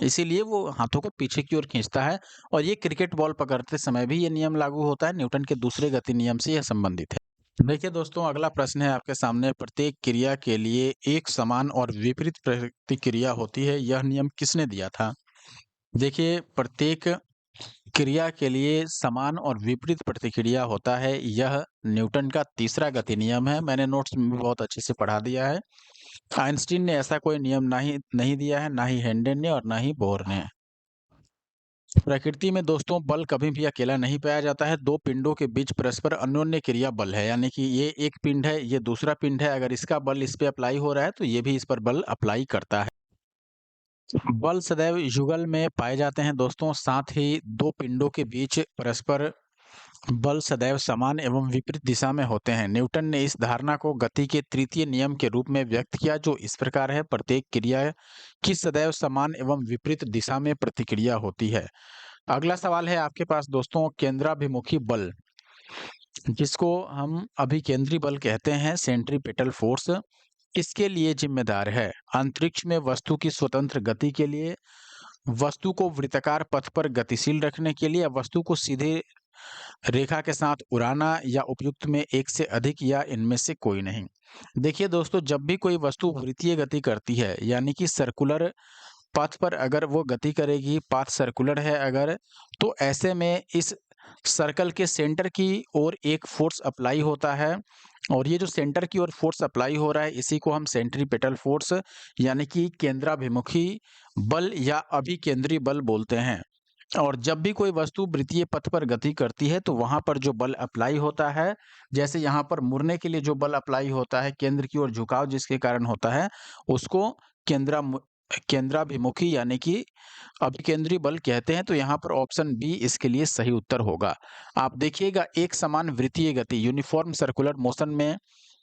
इसीलिए वो हाथों को पीछे की ओर खींचता है और ये क्रिकेट बॉल पकड़ते समय भी ये नियम लागू होता है। न्यूटन के दूसरे गति नियम से यह संबंधित है। देखिए दोस्तों, अगला प्रश्न है आपके सामने, प्रत्येक क्रिया के लिए एक समान और विपरीत प्रतिक्रिया होती है, यह नियम किसने दिया था? देखिए, प्रत्येक क्रिया के लिए समान और विपरीत प्रतिक्रिया होता है, यह न्यूटन का तीसरा गति नियम है। मैंने नोट्स में भी बहुत अच्छे से पढ़ा दिया है। आइंस्टीन ने ऐसा कोई नियम नहीं नहीं दिया है, ना ही हेंडन ने और ना ही बोर ने। प्रकृति में दोस्तों बल कभी भी अकेला नहीं पाया जाता है। दो पिंडों के बीच परस्पर अन्योन्य क्रिया बल है, यानी कि ये एक पिंड है, ये दूसरा पिंड है। अगर इसका बल इस पे अप्लाई हो रहा है तो ये भी इस पर बल अप्लाई करता है। बल सदैव युगल में पाए जाते हैं दोस्तों, साथ ही दो पिंडों के बीच परस्पर बल सदैव समान एवं विपरीत दिशा में होते हैं। न्यूटन ने इस धारणा को गति के तृतीय नियम के रूप में व्यक्त किया, जो इस प्रकार है, प्रत्येक क्रिया की सदैव समान एवं विपरीत दिशा में प्रतिक्रिया होती है। अगला सवाल है आपके पास दोस्तों, केंद्राभिमुखी बल, जिसको हम अभिकेंद्री बल कहते हैं, सेंट्रीपेटल फोर्स, इसके लिए जिम्मेदार है? अंतरिक्ष में वस्तु की स्वतंत्र गति के लिए, वस्तु को वृत्ताकार पथ पर गतिशील रखने के लिए, या वस्तु को सीधे रेखा के साथ उड़ाना, या उपयुक्त में एक से अधिक, या इनमें से कोई नहीं? देखिए दोस्तों, जब भी कोई वस्तु वृत्तीय गति करती है, यानी कि सर्कुलर पथ पर अगर वो गति करेगी, पाथ सर्कुलर है अगर, तो ऐसे में इस सर्कल के सेंटर की ओर एक फोर्स अप्लाई होता है, और ये जो सेंटर की ओर फोर्स अप्लाई हो रहा है, इसी को हम सेंट्रीपेटल फोर्स यानी कि केंद्राभिमुखी बल या अभिकेंद्री बल बोलते हैं। और जब भी कोई वस्तु वृत्तीय पथ पर गति करती है तो वहां पर जो बल अप्लाई होता है, जैसे यहाँ पर मुड़ने के लिए जो बल अप्लाई होता है, केंद्र की ओर झुकाव जिसके कारण होता है, उसको केंद्रा केंद्राभिमुखी यानी कि अभिकेंद्री बल कहते हैं। तो यहाँ पर ऑप्शन बी इसके लिए सही उत्तर होगा। आप देखिएगा, एक समान वृत्तीय गति यूनिफॉर्म सर्कुलर मोशन में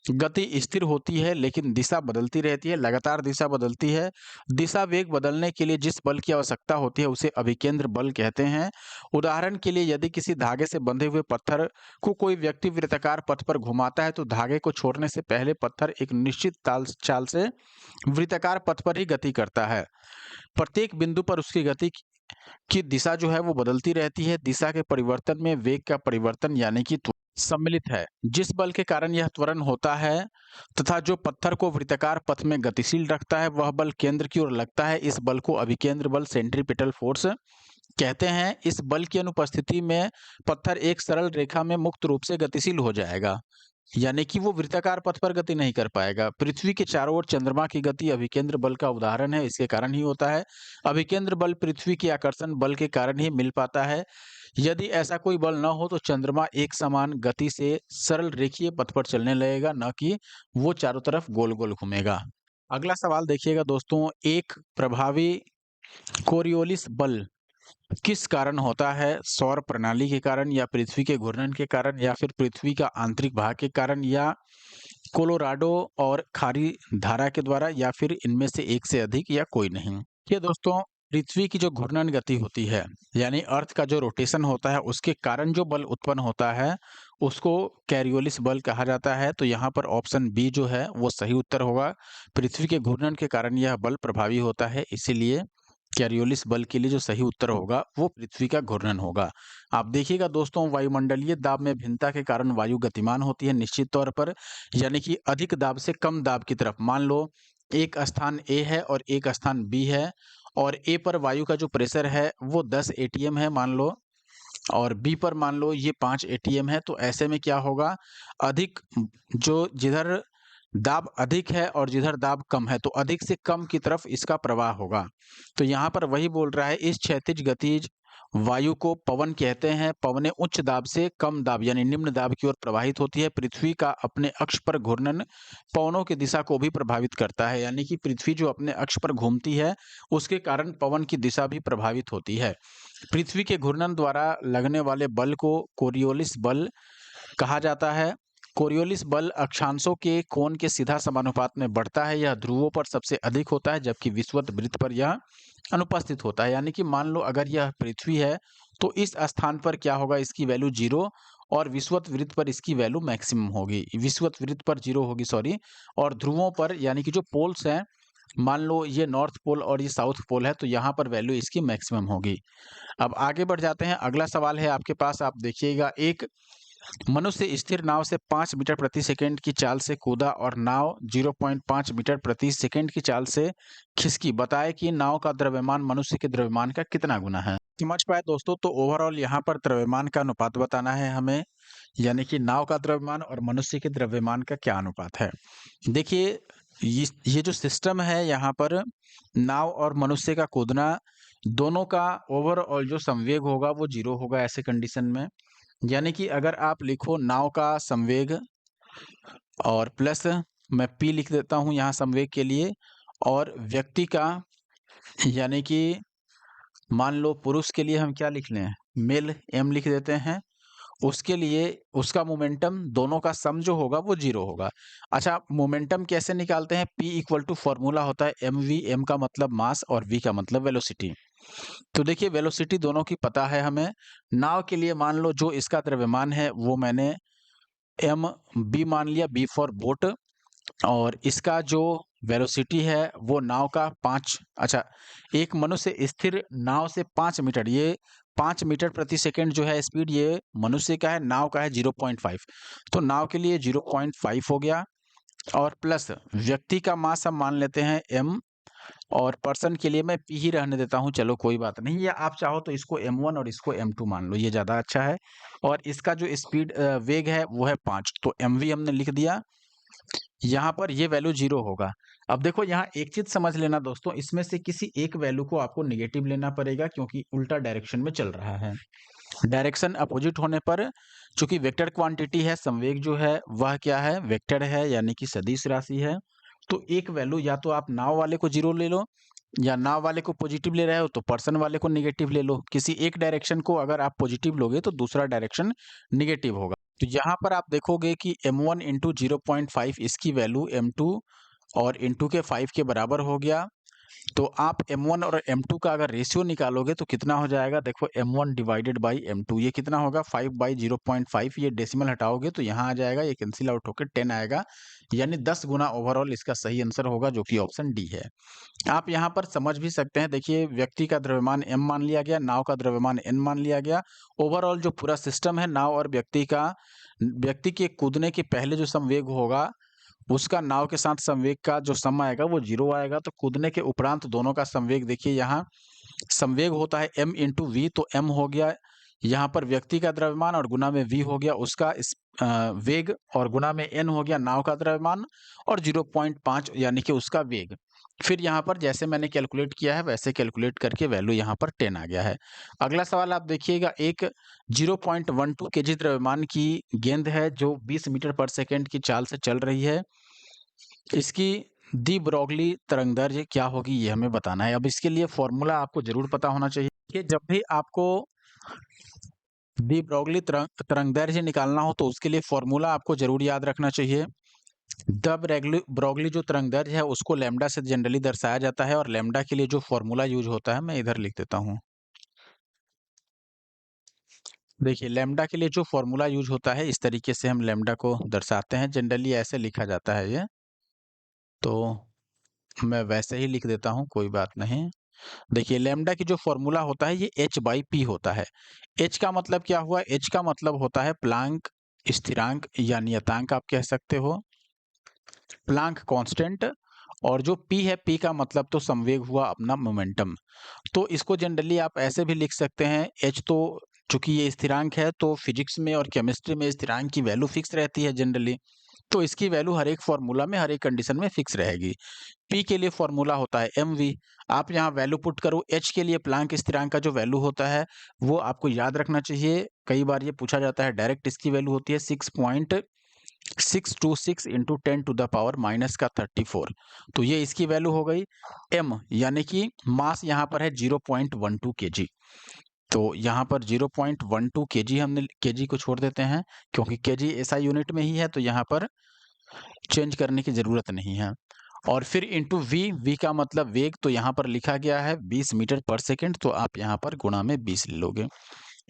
गति स्थिर होती है, लेकिन दिशा बदलती रहती है, लगातार दिशा बदलती है। दिशा वेग बदलने के लिए जिस बल की आवश्यकता होती है उसे अभिकेंद्र बल कहते हैं। उदाहरण के लिए, यदि किसी धागे से बंधे हुए पत्थर को कोई व्यक्ति वृत्ताकार पथ पर घुमाता है तो धागे को छोड़ने से पहले पत्थर एक निश्चित चाल से वृत्ताकार पथ पर ही गति करता है। प्रत्येक बिंदु पर उसकी गति की दिशा जो है वो बदलती रहती है। दिशा के परिवर्तन में वेग का परिवर्तन यानी कि सम्मिलित है। जिस बल के कारण यह त्वरण होता है तथा जो पत्थर को वृत्ताकार पथ में गतिशील रखता है, वह बल केंद्र की ओर लगता है। इस बल को अभिकेंद्र बल सेंट्रीपिटल फोर्स कहते हैं। इस बल की अनुपस्थिति में पत्थर एक सरल रेखा में मुक्त रूप से गतिशील हो जाएगा, यानी कि वो वृत्ताकार पथ पर गति नहीं कर पाएगा। पृथ्वी के चारों ओर चंद्रमा की गति अभिकेंद्र बल का उदाहरण है, इसके कारण ही होता है। अभिकेंद्र बल पृथ्वी के आकर्षण बल के कारण ही मिल पाता है। यदि ऐसा कोई बल न हो तो चंद्रमा एक समान गति से सरल रेखीय पथ पर चलने लगेगा, न कि वो चारों तरफ गोल गोल घूमेगा। अगला सवाल देखिएगा दोस्तों, एक प्रभावी कोरियोलिस बल किस कारण होता है? सौर प्रणाली के कारण, या पृथ्वी के घूर्णन के कारण, या फिर पृथ्वी का आंतरिक भाग के कारण, या कोलोराडो और खारी धारा के द्वारा, या फिर इनमें से एक से अधिक, या कोई नहीं? ये दोस्तों, पृथ्वी की जो घूर्णन गति होती है, यानी अर्थ का जो रोटेशन होता है, उसके कारण जो बल उत्पन्न होता है उसको कैरियोलिस बल कहा जाता है। तो यहाँ पर ऑप्शन बी जो है वो सही उत्तर होगा। पृथ्वी के घूर्णन के कारण यह बल प्रभावी होता है, इसीलिए कैरियोलिस बल के लिए जो सही उत्तर होगा वो पृथ्वी का घूर्णन होगा। आप देखिएगा दोस्तों, वायुमंडलीय दाब में भिन्नता के कारण वायु गतिमान होती है निश्चित तौर पर, यानी कि अधिक दाब से कम दाब की तरफ। मान लो एक स्थान ए है और एक स्थान बी है, और ए पर वायु का जो प्रेशर है वो 10 एटीएम है मान लो, और बी पर मान लो ये 5 एटीएम है। तो ऐसे में क्या होगा, अधिक जो जिधर दाब अधिक है और जिधर दाब कम है, तो अधिक से कम की तरफ इसका प्रवाह होगा। तो यहाँ पर वही बोल रहा है, इस क्षैतिज गतिज वायु को पवन कहते हैं। पवनें उच्च दाब से कम दाब यानी निम्न दाब की ओर प्रवाहित होती है। पृथ्वी का अपने अक्ष पर घूर्णन पवनों की दिशा को भी प्रभावित करता है, यानी कि पृथ्वी जो अपने अक्ष पर घूमती है उसके कारण पवन की दिशा भी प्रभावित होती है। पृथ्वी के घूर्णन द्वारा लगने वाले बल को कोरियोलिस बल कहा जाता है। कोरियोलिस बल अक्षांशों के कोण के सीधा समानुपात में बढ़ता है। यह ध्रुवों पर सबसे अधिक होता है, जबकि विषुवत वृत्त पर यह अनुपस्थित होता है। यानी कि मान लो अगर यह पृथ्वी है तो इस स्थान पर क्या होगा, इसकी वैल्यू 0, और विषुवत वृत्त पर इसकी वैल्यू मैक्सिमम होगी, विषुवत वृत्त पर 0 होगी सॉरी, और ध्रुवों पर यानी कि जो पोल्स हैं, मान लो ये नॉर्थ पोल और ये साउथ पोल है, तो यहाँ पर वैल्यू इसकी मैक्सिमम होगी। अब आगे बढ़ जाते हैं, अगला सवाल है आपके पास, आप देखिएगा, एक मनुष्य स्थिर नाव से 5 मीटर प्रति सेकंड की चाल से कूदा और नाव 0.5 मीटर प्रति सेकंड की चाल से खिसकी, बताए कि नाव का द्रव्यमान मनुष्य के द्रव्यमान का कितना गुना है। समझ पाए दोस्तों, तो ओवरऑल यहाँ पर द्रव्यमान का अनुपात बताना है हमें, यानी कि नाव का द्रव्यमान और मनुष्य के द्रव्यमान का क्या अनुपात है। देखिए, ये जो सिस्टम है यहाँ पर, नाव और मनुष्य का कूदना, दोनों का ओवरऑल जो संवेग होगा वो 0 होगा ऐसे कंडीशन में। यानी कि अगर आप लिखो नाव का संवेग और प्लस मैं p लिख देता हूँ यहाँ संवेग के लिए, और व्यक्ति का यानी कि मान लो पुरुष के लिए हम क्या लिख लें, मेल m लिख देते हैं, उसके लिए उसका मोमेंटम दोनों का सम जो होगा वो 0 होगा। अच्छा, मोमेंटम कैसे निकालते हैं, p इक्वल टू फॉर्मूला होता है mv, m का मतलब मास और v का मतलब वेलोसिटी। तो देखिए, वेलोसिटी दोनों की पता है हमें। नाव के लिए मान लो जो इसका द्रव्यमान है वो मैंने एम बी मान लिया, बी फॉर बोट, और इसका जो वेलोसिटी है वो नाव का 5, अच्छा, एक मनुष्य स्थिर नाव से 5 मीटर, ये 5 मीटर प्रति सेकंड जो है स्पीड, ये मनुष्य का है, नाव का है 0.5, तो नाव के लिए 0.5 हो गया, और प्लस व्यक्ति का मास हम मान लेते हैं m, और पर्सन के लिए मैं p ही रहने देता हूँ, चलो कोई बात नहीं, या आप चाहो तो इसको m1 और इसको m2 मान लो, ये ज़्यादा अच्छा है। और इसका जो स्पीड वेग है वो है 5, तो mv हमने लिख दिया, यहाँ पर ये वैल्यू 0 होगा। अब देखो, यहाँ एक चीज़ समझ लेना दोस्तों, इसमें से किसी एक वैल्यू को आपको नेगेटिव लेना पड़ेगा, क्योंकि उल्टा डायरेक्शन में चल रहा है। डायरेक्शन अपोजिट होने पर, चूंकि वेक्टर क्वांटिटी है, संवेग जो है वह क्या है, वेक्टर है, यानी कि सदिश राशि है, तो एक वैल्यू या तो आप नाव वाले को 0 ले लो, या नाव वाले को पॉजिटिव ले रहे हो तो पर्सन वाले को नेगेटिव ले लो। किसी एक डायरेक्शन को अगर आप पॉजिटिव लोगे तो दूसरा डायरेक्शन नेगेटिव होगा। तो यहाँ पर आप देखोगे कि m1 इंटू 0.5, इसकी वैल्यू m2 और इंटू के 5 के बराबर हो गया। तो आप m1 और m2 का अगर रेशियो निकालोगे तो कितना हो जाएगा, देखो m1 डिवाइडेड बाई m2, ये कितना होगा 5 बाई 0.5, ये डेसिमल हटाओगे तो यहाँ आ जाएगा, ये कैंसिल आउट होकर 10 आएगा, यानी 10 गुना ओवरऑल इसका सही आंसर होगा, जो कि ऑप्शन डी है। आप यहाँ पर समझ भी सकते हैं, देखिए व्यक्ति का द्रव्यमान m मान लिया गया, नाव का द्रव्यमान n मान लिया गया, ओवरऑल जो पूरा सिस्टम है नाव और व्यक्ति का, व्यक्ति के कूदने के पहले जो संवेग होगा उसका नाव के साथ संवेग का जो सम आएगा वो 0 आएगा, तो कूदने के उपरांत दोनों का संवेग, देखिए यहाँ संवेग होता है m इंटू वी, तो m हो गया यहाँ पर व्यक्ति का द्रव्यमान, और गुना में v हो गया उसका वेग, और गुना में n हो गया नाव का द्रव्यमान, और 0.5 यानी कि उसका वेग। फिर यहाँ पर जैसे मैंने कैलकुलेट किया है वैसे कैलकुलेट करके वैल्यू यहाँ पर 10 आ गया है। अगला सवाल आप देखिएगा, एक 0.12 केजी द्रव्यमान की गेंद है जो 20 मीटर पर सेकंड की चाल से चल रही है, इसकी दी ब्रोगली तरंगदैर्घ्य क्या होगी, ये हमें बताना है। अब इसके लिए फॉर्मूला आपको जरूर पता होना चाहिए कि जब भी आपको दी ब्रोगली तरंगदैर्घ्य निकालना हो तो उसके लिए फॉर्मूला आपको जरूर याद रखना चाहिए। द ब्रोगली जो तरंगदैर्घ्य है उसको लैम्डा से जनरली दर्शाया जाता है, और लैम्डा के लिए जो फॉर्मूला यूज होता है मैं इधर लिख देता हूँ। देखिए, लैम्डा के लिए जो फॉर्मूला यूज होता है, इस तरीके से हम लैम्डा को दर्शाते हैं, जनरली ऐसे लिखा जाता है ये, तो मैं वैसे ही लिख देता हूँ, कोई बात नहीं। देखिए, लैम्डा की जो फॉर्मूला होता है ये h बाई पी होता है। h का मतलब क्या हुआ, h का मतलब होता है प्लांक स्थिरांक या नियतांक आप कह सकते हो, प्लांक कांस्टेंट, और जो p है, p का मतलब तो संवेग हुआ अपना मोमेंटम। तो इसको जनरली आप ऐसे भी लिख सकते हैं, h तो चूंकि ये स्थिरांक है तो फिजिक्स में और केमिस्ट्री में स्थिरांक की वैल्यू फिक्स रहती है जनरली, तो इसकी वैल्यू हर एक फॉर्मूला में हर एक कंडीशन में फिक्स रहेगी। P के लिए फॉर्मूला होता है mv, आप यहाँ वैल्यू पुट करो, h के लिए प्लांक स्थिरांक का जो वैल्यू होता है वो आपको याद रखना चाहिए, कई बार ये पूछा जाता है डायरेक्ट, इसकी वैल्यू होती है 6.626 into 10 to the power minus का 34, तो ये इसकी वैल्यू हो गई। m यानी कि मास यहाँ पर है 0.12 kg, तो यहाँ पर 0.12 kg, हमने kg को छोड़ देते हैं क्योंकि kg SI यूनिट में ही है, तो यहाँ पर चेंज करने की जरूरत नहीं है। और फिर इंटू v का मतलब वेग, तो यहाँ पर लिखा गया है 20 मीटर पर सेकंड, तो आप यहाँ पर गुणा में 20 ले लोगे।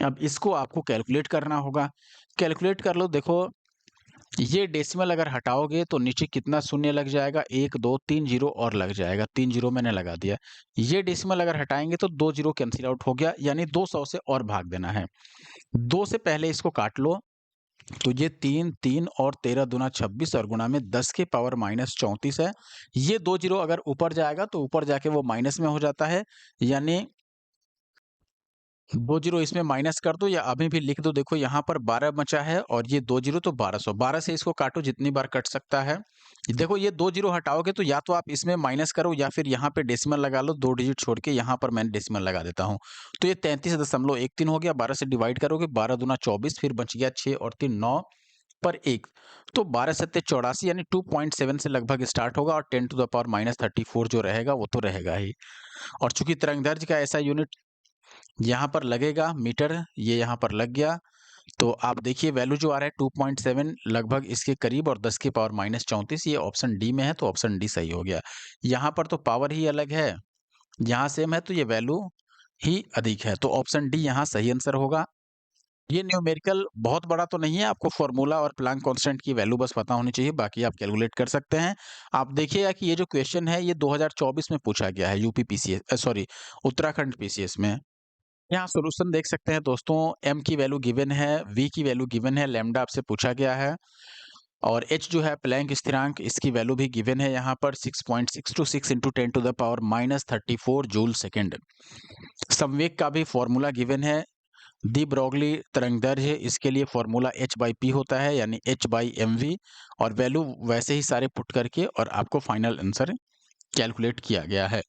अब इसको आपको कैलकुलेट करना होगा, कैलकुलेट कर लो। देखो ये डेसिमल अगर हटाओगे तो नीचे कितना शून्य लग जाएगा, 1 2 3 जीरो और लग जाएगा, 3 जीरो मैंने लगा दिया। ये डेसिमल अगर हटाएंगे तो 2 जीरो कैंसिल आउट हो गया, यानी 200 से और भाग देना है। 2 से पहले इसको काट लो, तो ये 3 3 और 13 दूना 26 और गुणा में 10 के पावर माइनस 34 है। ये 2 जीरो अगर ऊपर जाएगा तो ऊपर जाके वो माइनस में हो जाता है, यानी 2 जीरो इसमें माइनस कर दो या अभी भी लिख दो। देखो यहाँ पर 12 बचा है और ये 2 जीरो तो 1200, 12 से इसको काटो जितनी बार कट सकता है। देखो ये 2 जीरो हटाओगे तो या तो आप इसमें माइनस करो या फिर यहाँ पे डेसिमल लगा लो, 2 डिजिट छोड़ के यहाँ पर मैंने डेसिमल लगा देता हूँ। तो ये 33.13 हो गया। 12 से डिवाइड करोगे, 12 दूना 24, फिर बच गया 6 और 3 9 पर 1, तो 12 सत्ते 84, यानी 2.7 से लगभग स्टार्ट होगा और 10 टू द पावर माइनस 34 जो रहेगा वो तो रहेगा ही। और चूंकि तरंग दैर्ध्य का ऐसा यूनिट यहाँ पर लगेगा मीटर, ये यहाँ पर लग गया, तो आप देखिए वैल्यू जो आ रहा है 2.7 लगभग इसके करीब और 10 की पावर माइनस 34, ये ऑप्शन डी में है, तो ऑप्शन डी सही हो गया। यहाँ पर तो पावर ही अलग है, यहाँ सेम है तो ये वैल्यू ही अधिक है, तो ऑप्शन डी यहाँ सही आंसर होगा। ये न्यूमेरिकल बहुत बड़ा तो नहीं है, आपको फॉर्मूला और प्लैंक कांस्टेंट की वैल्यू बस पता होनी चाहिए, बाकी आप कैलकुलेट कर सकते हैं। आप देखिएगा कि ये जो क्वेश्चन है ये 2024 में पूछा गया है UP PCS, sorry Uttarakhand PCS में। यहाँ सॉल्यूशन देख सकते हैं दोस्तों, m की वैल्यू गिवन है, v की वैल्यू गिवन है, लैम्डा आपसे पूछा गया है और h जो है प्लैंक स्थिरांक, इसकी वैल्यू भी गिवन है यहाँ पर 6.626 into 10 to the power minus 34 joule second. संवेग का भी फॉर्मूला गिवन है, दी ब्रोगली तरंगदैर्घ्य, इसके लिए फॉर्मूला h बाई पी होता है, यानी h बाई एम वी, और वैल्यू वैसे ही सारे पुट करके और आपको फाइनल आंसर कैलकुलेट किया गया है।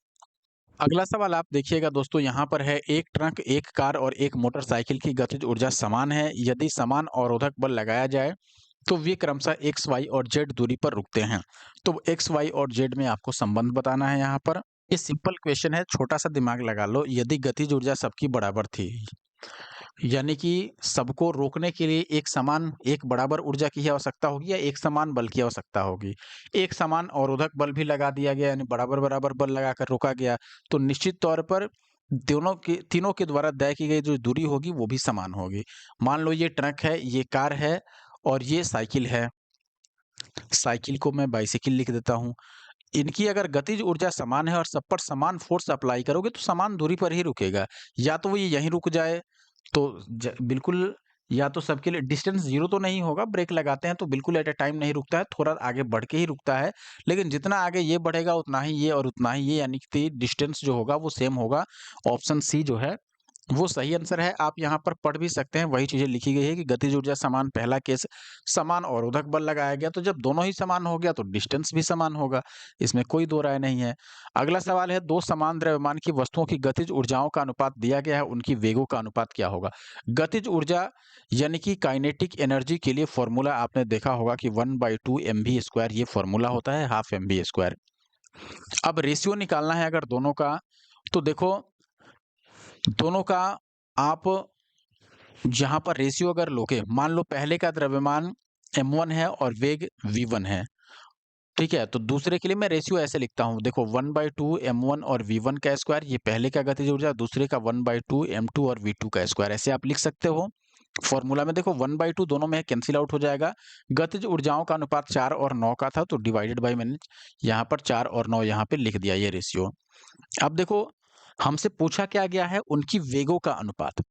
अगला सवाल आप देखिएगा दोस्तों, यहाँ पर है एक ट्रक, एक कार और एक मोटरसाइकिल की गतिज ऊर्जा समान है। यदि समान अवरोधक बल लगाया जाए तो वे क्रमशः एक्स वाई और जेड दूरी पर रुकते हैं। तो एक्स वाई और जेड में आपको संबंध बताना है। यहाँ पर ये सिंपल क्वेश्चन है, छोटा सा दिमाग लगा लो। यदि गतिज ऊर्जा सबकी बराबर थी, यानी कि सबको रोकने के लिए एक समान, एक बराबर ऊर्जा की आवश्यकता होगी या एक समान बल की आवश्यकता होगी। एक समान अवरोधक बल भी लगा दिया गया, यानी बराबर बराबर बल लगाकर रोका गया, तो निश्चित तौर पर दोनों के, तीनों के द्वारा तय की गई जो दूरी होगी वो भी समान होगी। मान लो ये ट्रक है, ये कार है और ये साइकिल है। साइकिल को मैं बाइसिकल लिख देता हूँ। इनकी अगर गतिज ऊर्जा समान है और सब पर समान फोर्स अप्लाई करोगे तो समान दूरी पर ही रुकेगा। या तो वो ये यहीं रुक जाए तो बिल्कुल, या तो सबके लिए डिस्टेंस जीरो तो नहीं होगा, ब्रेक लगाते हैं तो बिल्कुल एट ए टाइम नहीं रुकता है, थोड़ा आगे बढ़ के ही रुकता है। लेकिन जितना आगे ये बढ़ेगा उतना ही ये और उतना ही ये, यानी कि डिस्टेंस जो होगा वो सेम होगा। ऑप्शन सी जो है वो सही आंसर है। आप यहाँ पर पढ़ भी सकते हैं, वही चीजें लिखी गई है कि गतिज ऊर्जा समान, पहला केस समान अवरोधक बल लगाया गया, तो जब दोनों ही समान हो गया तो डिस्टेंस भी समान होगा, इसमें कोई दो राय नहीं है। अगला सवाल है, दो समान द्रव्यमान की वस्तुओं की गतिज ऊर्जाओं का अनुपात दिया गया है, उनकी वेगों का अनुपात क्या होगा। गतिज ऊर्जा यानी कि काइनेटिक एनर्जी के लिए फॉर्मूला आपने देखा होगा कि 1/2 mv², ये फॉर्मूला होता है, हाफ mv²। अब रेशियो निकालना है अगर दोनों का, तो देखो दोनों का आप जहां पर रेशियो अगर लोगे, मान लो पहले का द्रव्यमान m1 है और वेग v1 है, ठीक है, तो दूसरे के लिए मैं रेशियो ऐसे लिखता हूं, देखो 1/2 m1 और v1 का स्क्वायर, ये पहले का गतिज ऊर्जा, दूसरे का 1/2 m2 और v2 का स्क्वायर, ऐसे आप लिख सकते हो। फॉर्मूला में देखो 1/2 दोनों में कैंसिल आउट हो जाएगा। गतिज ऊर्जाओं का अनुपात 4 और 9 का था, तो डिवाइडेड बाई, मैंने यहाँ पर 4 और 9 यहाँ पे लिख दिया ये रेशियो। अब देखो हमसे पूछा क्या गया है, उनकी वेगों का अनुपात।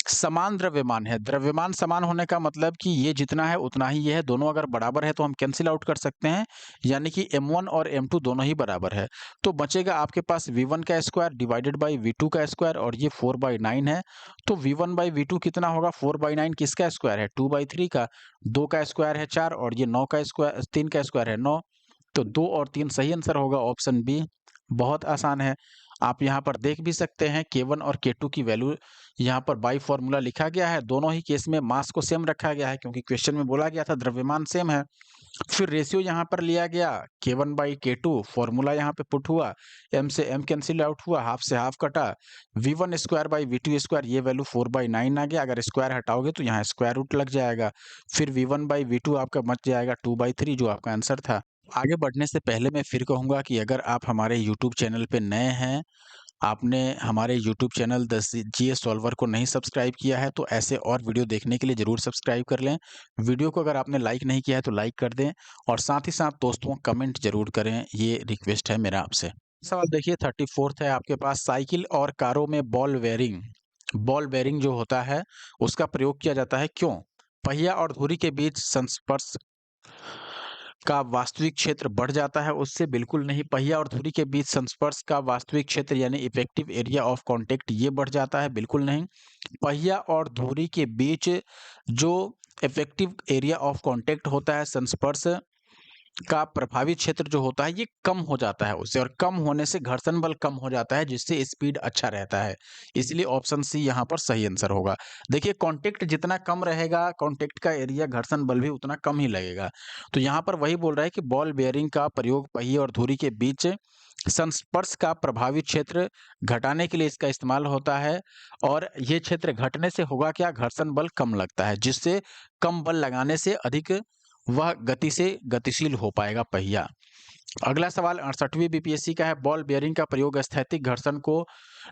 समान द्रव्यमान है, द्रव्यमान समान होने का मतलब कि ये जितना है उतना ही ये है, दोनों अगर बराबर है तो हम कैंसिल आउट कर सकते हैं, यानी कि m1 और m2 दोनों ही बराबर है, तो बचेगा आपके पास v1 का स्क्वायर डिवाइडेड बाई v2 का स्क्वायर, और ये 4/9 है, तो v1/v2 कितना होगा, 4/9 किसका स्क्वायर है, 2/3 का, 2 का स्क्वायर है 4 और ये 9 का स्क्वायर, 3 का स्क्वायर है 9, तो 2 और 3 सही आंसर होगा, ऑप्शन बी। बहुत आसान है, आप यहाँ पर देख भी सकते हैं K1 और K2 की वैल्यू यहाँ पर बाई फॉर्मूला लिखा गया है। दोनों ही केस में मास को सेम रखा गया है, क्योंकि क्वेश्चन में बोला गया था द्रव्यमान सेम है। फिर रेशियो यहाँ पर लिया गया K1/K2, फॉर्मूला यहाँ पे पुट हुआ, m से m कैंसिल आउट हुआ, हाफ से हाफ कटा, v1²/v2², ये वैल्यू 4/9 आ गया। अगर स्क्वायर हटाओगे तो यहाँ स्क्वायर रूट लग जाएगा, फिर v1/v2 आपका बच जाएगा 2/3, जो आपका आंसर था। आगे बढ़ने से पहले मैं फिर कहूँगा कि अगर आप हमारे यूट्यूब चैनल पे नए हैं आपने हमारे YouTube channel the GS solver को नहीं सब्सक्राइब किया है तो ऐसे और वीडियो देखने के लिए ज़रूर सब्सक्राइब कर लें। वीडियो को अगर आपने लाइक नहीं किया है तो लाइक कर दें और साथ ही साथ दोस्तों कमेंट ज़रूर करें, ये रिक्वेस्ट है मेरा आपसे। सवाल देखिए 34th है आपके पास, साइकिल और कारों में बॉल बेयरिंग जो होता है उसका प्रयोग किया जाता है क्यों? पहिया और धुरी के बीच संस्पर्श का वास्तविक क्षेत्र बढ़ जाता है उससे? बिल्कुल नहीं। पहिया और धुरी के बीच संस्पर्श का वास्तविक क्षेत्र यानी इफेक्टिव एरिया ऑफ कांटेक्ट ये बढ़ जाता है? बिल्कुल नहीं। पहिया और धुरी के बीच जो इफेक्टिव एरिया ऑफ कांटेक्ट होता है, संस्पर्श का प्रभावी क्षेत्र जो होता है ये कम हो जाता है उससे, और कम होने से घर्षण बल कम हो जाता है जिससे स्पीड अच्छा रहता है। इसलिए ऑप्शन सी यहाँ पर सही आंसर होगा। देखिए कांटेक्ट जितना कम रहेगा, कांटेक्ट का एरिया, घर्षण बल भी उतना कम ही लगेगा। तो यहाँ पर वही बोल रहा है कि बॉल बेयरिंग का प्रयोग पहिए और धुरी के बीच संस्पर्श का प्रभावी क्षेत्र घटाने के लिए इसका इस्तेमाल होता है, और ये क्षेत्र घटने से होगा क्या? घर्षण बल कम लगता है जिससे कम बल लगाने से अधिक वह गति से गतिशील हो पाएगा पहिया। अगला सवाल 68वीं बीपीएससी का है, बॉल बेयरिंग का प्रयोग स्थैतिक घर्षण को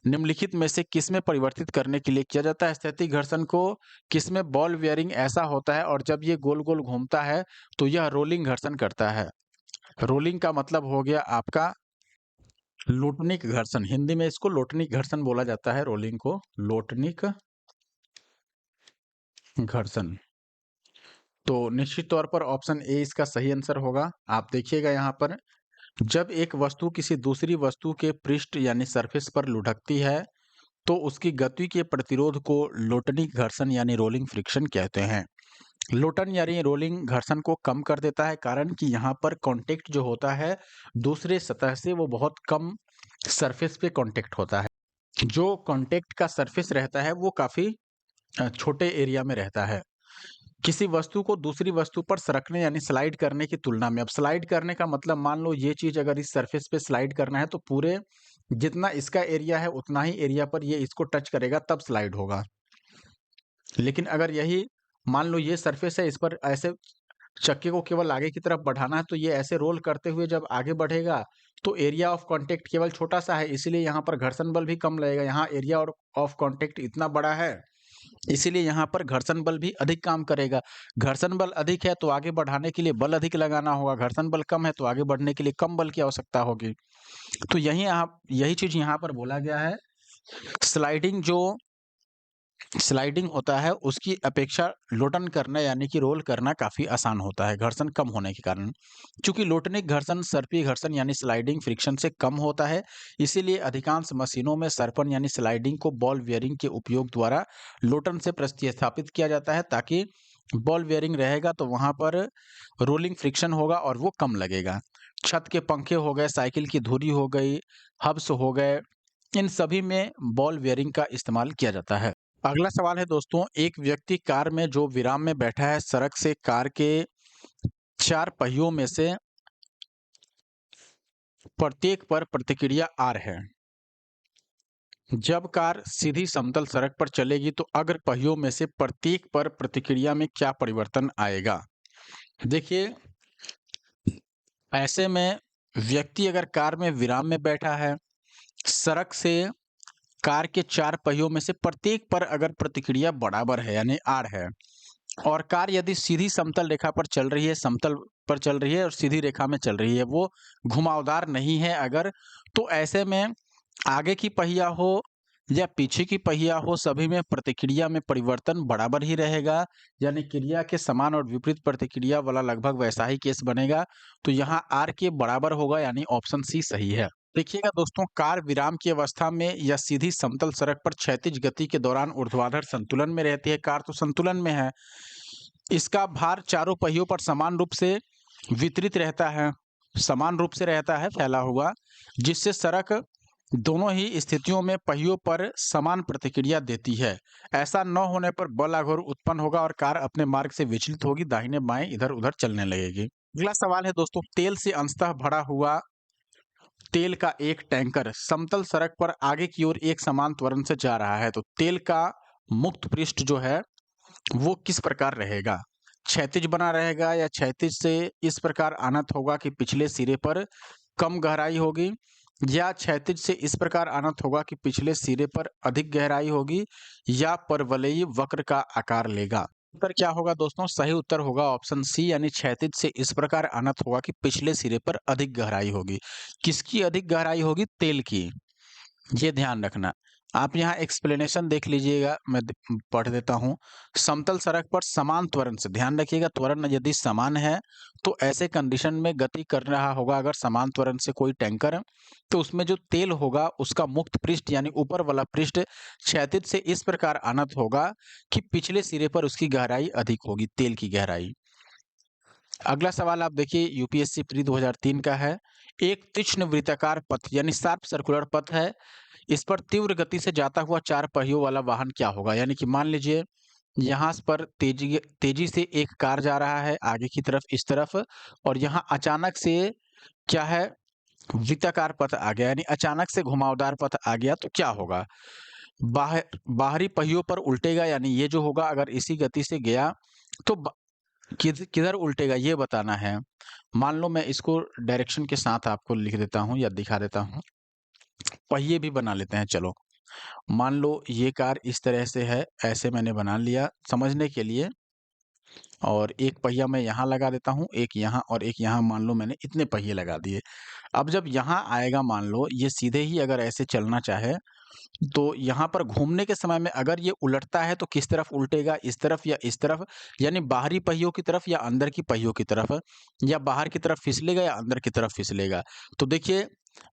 निम्नलिखित में से किसमें परिवर्तित करने के लिए किया जाता है? स्थैतिक घर्षण को किसमें? बॉल बेयरिंग ऐसा होता है और जब ये गोल गोल घूमता है तो यह रोलिंग घर्षण करता है। रोलिंग का मतलब हो गया आपका लोटनिक घर्षण, हिंदी में इसको लोटनिक घर्षण बोला जाता है, रोलिंग को लोटनिक घर्षण। तो निश्चित तौर पर ऑप्शन ए इसका सही आंसर होगा। आप देखिएगा यहाँ पर, जब एक वस्तु किसी दूसरी वस्तु के पृष्ठ यानी सरफेस पर लुढ़कती है तो उसकी गति के प्रतिरोध को लोटनिक घर्षण यानी रोलिंग फ्रिक्शन कहते हैं। लोटन यानी रोलिंग घर्षण को कम कर देता है, कारण कि यहाँ पर कांटेक्ट जो होता है दूसरे सतह से वो बहुत कम सरफेस पे कांटेक्ट होता है। जो कांटेक्ट का सरफेस रहता है वो काफी छोटे एरिया में रहता है। किसी वस्तु को दूसरी वस्तु पर सरकने यानी स्लाइड करने की तुलना में, अब स्लाइड करने का मतलब मान लो ये चीज अगर इस सरफेस पे स्लाइड करना है तो पूरे जितना इसका एरिया है उतना ही एरिया पर ये इसको टच करेगा तब स्लाइड होगा। लेकिन अगर यही मान लो ये सरफेस है, इस पर ऐसे चक्के को केवल आगे की तरफ बढ़ाना है तो ये ऐसे रोल करते हुए जब आगे बढ़ेगा तो एरिया ऑफ कांटेक्ट केवल छोटा सा है, इसीलिए यहाँ पर घर्षण बल भी कम लगेगा। यहाँ एरिया ऑफ कांटेक्ट इतना बड़ा है इसीलिए यहाँ पर घर्षण बल भी अधिक काम करेगा। घर्षण बल अधिक है तो आगे बढ़ाने के लिए बल अधिक लगाना होगा, घर्षण बल कम है तो आगे बढ़ने के लिए कम बल की आवश्यकता होगी। तो यही चीज यहाँ पर बोला गया है। जो स्लाइडिंग होता है उसकी अपेक्षा लोटन करना यानी कि रोल करना काफी आसान होता है घर्षण कम होने के कारण। चूंकि लोटनिक घर्षण सर्पी घर्षण यानी स्लाइडिंग फ्रिक्शन से कम होता है, इसीलिए अधिकांश मशीनों में सर्पन यानी स्लाइडिंग को बॉल बेयरिंग के उपयोग द्वारा लोटन से प्रतिस्थापित किया जाता है, ताकि बॉल बेयरिंग रहेगा तो वहां पर रोलिंग फ्रिक्शन होगा और वो कम लगेगा। छत के पंखे हो गए, साइकिल की धुरी हो गई, हब्स हो गए, इन सभी में बॉल बेयरिंग का इस्तेमाल किया जाता है। अगला सवाल है दोस्तों, एक व्यक्ति कार में जो विराम में बैठा है, सड़क से कार के 4 पहियों में से प्रत्येक पर प्रतिक्रिया R है। जब कार सीधी समतल सड़क पर चलेगी तो अग्र पहियों में से प्रत्येक पर प्रतिक्रिया में क्या परिवर्तन आएगा? देखिए, ऐसे में व्यक्ति अगर कार में विराम में बैठा है, सड़क से कार के 4 पहियों में से प्रत्येक पर अगर प्रतिक्रिया बराबर है यानी R है, और कार यदि सीधी समतल रेखा पर चल रही है, समतल पर चल रही है और सीधी रेखा में चल रही है, वो घुमावदार नहीं है अगर, तो ऐसे में आगे की पहिया हो या पीछे की पहिया हो, सभी में प्रतिक्रिया में परिवर्तन बराबर ही रहेगा, यानी क्रिया के समान और विपरीत प्रतिक्रिया वाला लगभग वैसा ही केस बनेगा। तो यहाँ आर के बराबर होगा, यानी ऑप्शन सी सही है। देखिएगा दोस्तों, कार विराम की अवस्था में या सीधी समतल सड़क पर क्षैतिज गति के दौरान ऊर्ध्वाधर संतुलन में रहती है। कार तो संतुलन में है, इसका भार चारों पहियों पर समान रूप से वितरित रहता है, समान रूप से रहता है फैला हुआ, जिससे सड़क दोनों ही स्थितियों में पहियों पर समान प्रतिक्रिया देती है। ऐसा न होने पर बल अघोर उत्पन्न होगा और कार अपने मार्ग से विचलित होगी, दाहिने बाएं इधर उधर चलने लगेगी। अगला सवाल है दोस्तों, तेल से अंशतः भरा हुआ तेल का एक टैंकर समतल सड़क पर आगे की ओर एक समान त्वरण से जा रहा है, तो तेल का मुक्त पृष्ठ जो है वो किस प्रकार रहेगा? क्षैतिज बना रहेगा या क्षैतिज से इस प्रकार आनत होगा कि पिछले सिरे पर कम गहराई होगी, या क्षैतिज से इस प्रकार अनंत होगा कि पिछले सिरे पर अधिक गहराई होगी, या परवलयी वक्र का आकार लेगा। उत्तर क्या होगा दोस्तों? सही उत्तर होगा ऑप्शन सी, यानी क्षैतिज से इस प्रकार अनंत होगा कि पिछले सिरे पर अधिक गहराई होगी। किसकी अधिक गहराई होगी? तेल की। ये ध्यान रखना। आप यहाँ एक्सप्लेनेशन देख लीजिएगा, मैं पढ़ देता हूँ। समतल सड़क पर समान त्वरण से, ध्यान रखिएगा, त्वरण यदि समान है तो ऐसे कंडीशन में गति कर रहा होगा अगर समान त्वरण से कोई टैंकर, तो उसमें जो तेल होगा उसका मुक्त पृष्ठ यानी ऊपर वाला पृष्ठ क्षैतिज से इस प्रकार अनंत होगा कि पिछले सिरे पर उसकी गहराई अधिक होगी, तेल की गहराई। अगला सवाल आप देखिए, यूपीएससी प्री 2003 का है। एक तीक्ष्ण वृत्ताकार पथ यानी शार्प सर्कुलर पथ है, इस पर तीव्र गति से जाता हुआ 4 पहियों वाला वाहन क्या होगा? यानी कि मान लीजिए यहाँ पर तेजी तेजी से एक कार जा रहा है आगे की तरफ, इस तरफ, और यहाँ अचानक से क्या है? वृत्ताकार पथ आ गया, यानी अचानक से घुमावदार पथ आ गया, तो क्या होगा? बाहरी पहियों पर उल्टेगा, यानी ये जो होगा अगर इसी गति से गया तो किधर उल्टेगा ये बताना है। मान लो मैं इसको डायरेक्शन के साथ आपको लिख देता हूँ या दिखा देता हूँ, पहिए भी बना लेते हैं चलो। मान लो ये कार इस तरह से है, ऐसे मैंने बना लिया समझने के लिए, और एक पहिया मैं यहाँ लगा देता हूँ, एक यहाँ और एक यहाँ, मान लो मैंने इतने पहिए लगा दिए। अब जब यहाँ आएगा, मान लो ये सीधे ही अगर ऐसे चलना चाहे, तो यहाँ पर घूमने के समय में अगर ये उलटता है तो किस तरफ उल्टेगा? इस तरफ या इस तरफ? यानी बाहरी पहियों की तरफ या अंदर की पहियों की तरफ? या बाहर की तरफ फिसलेगा या अंदर की तरफ फिसलेगा? तो देखिए,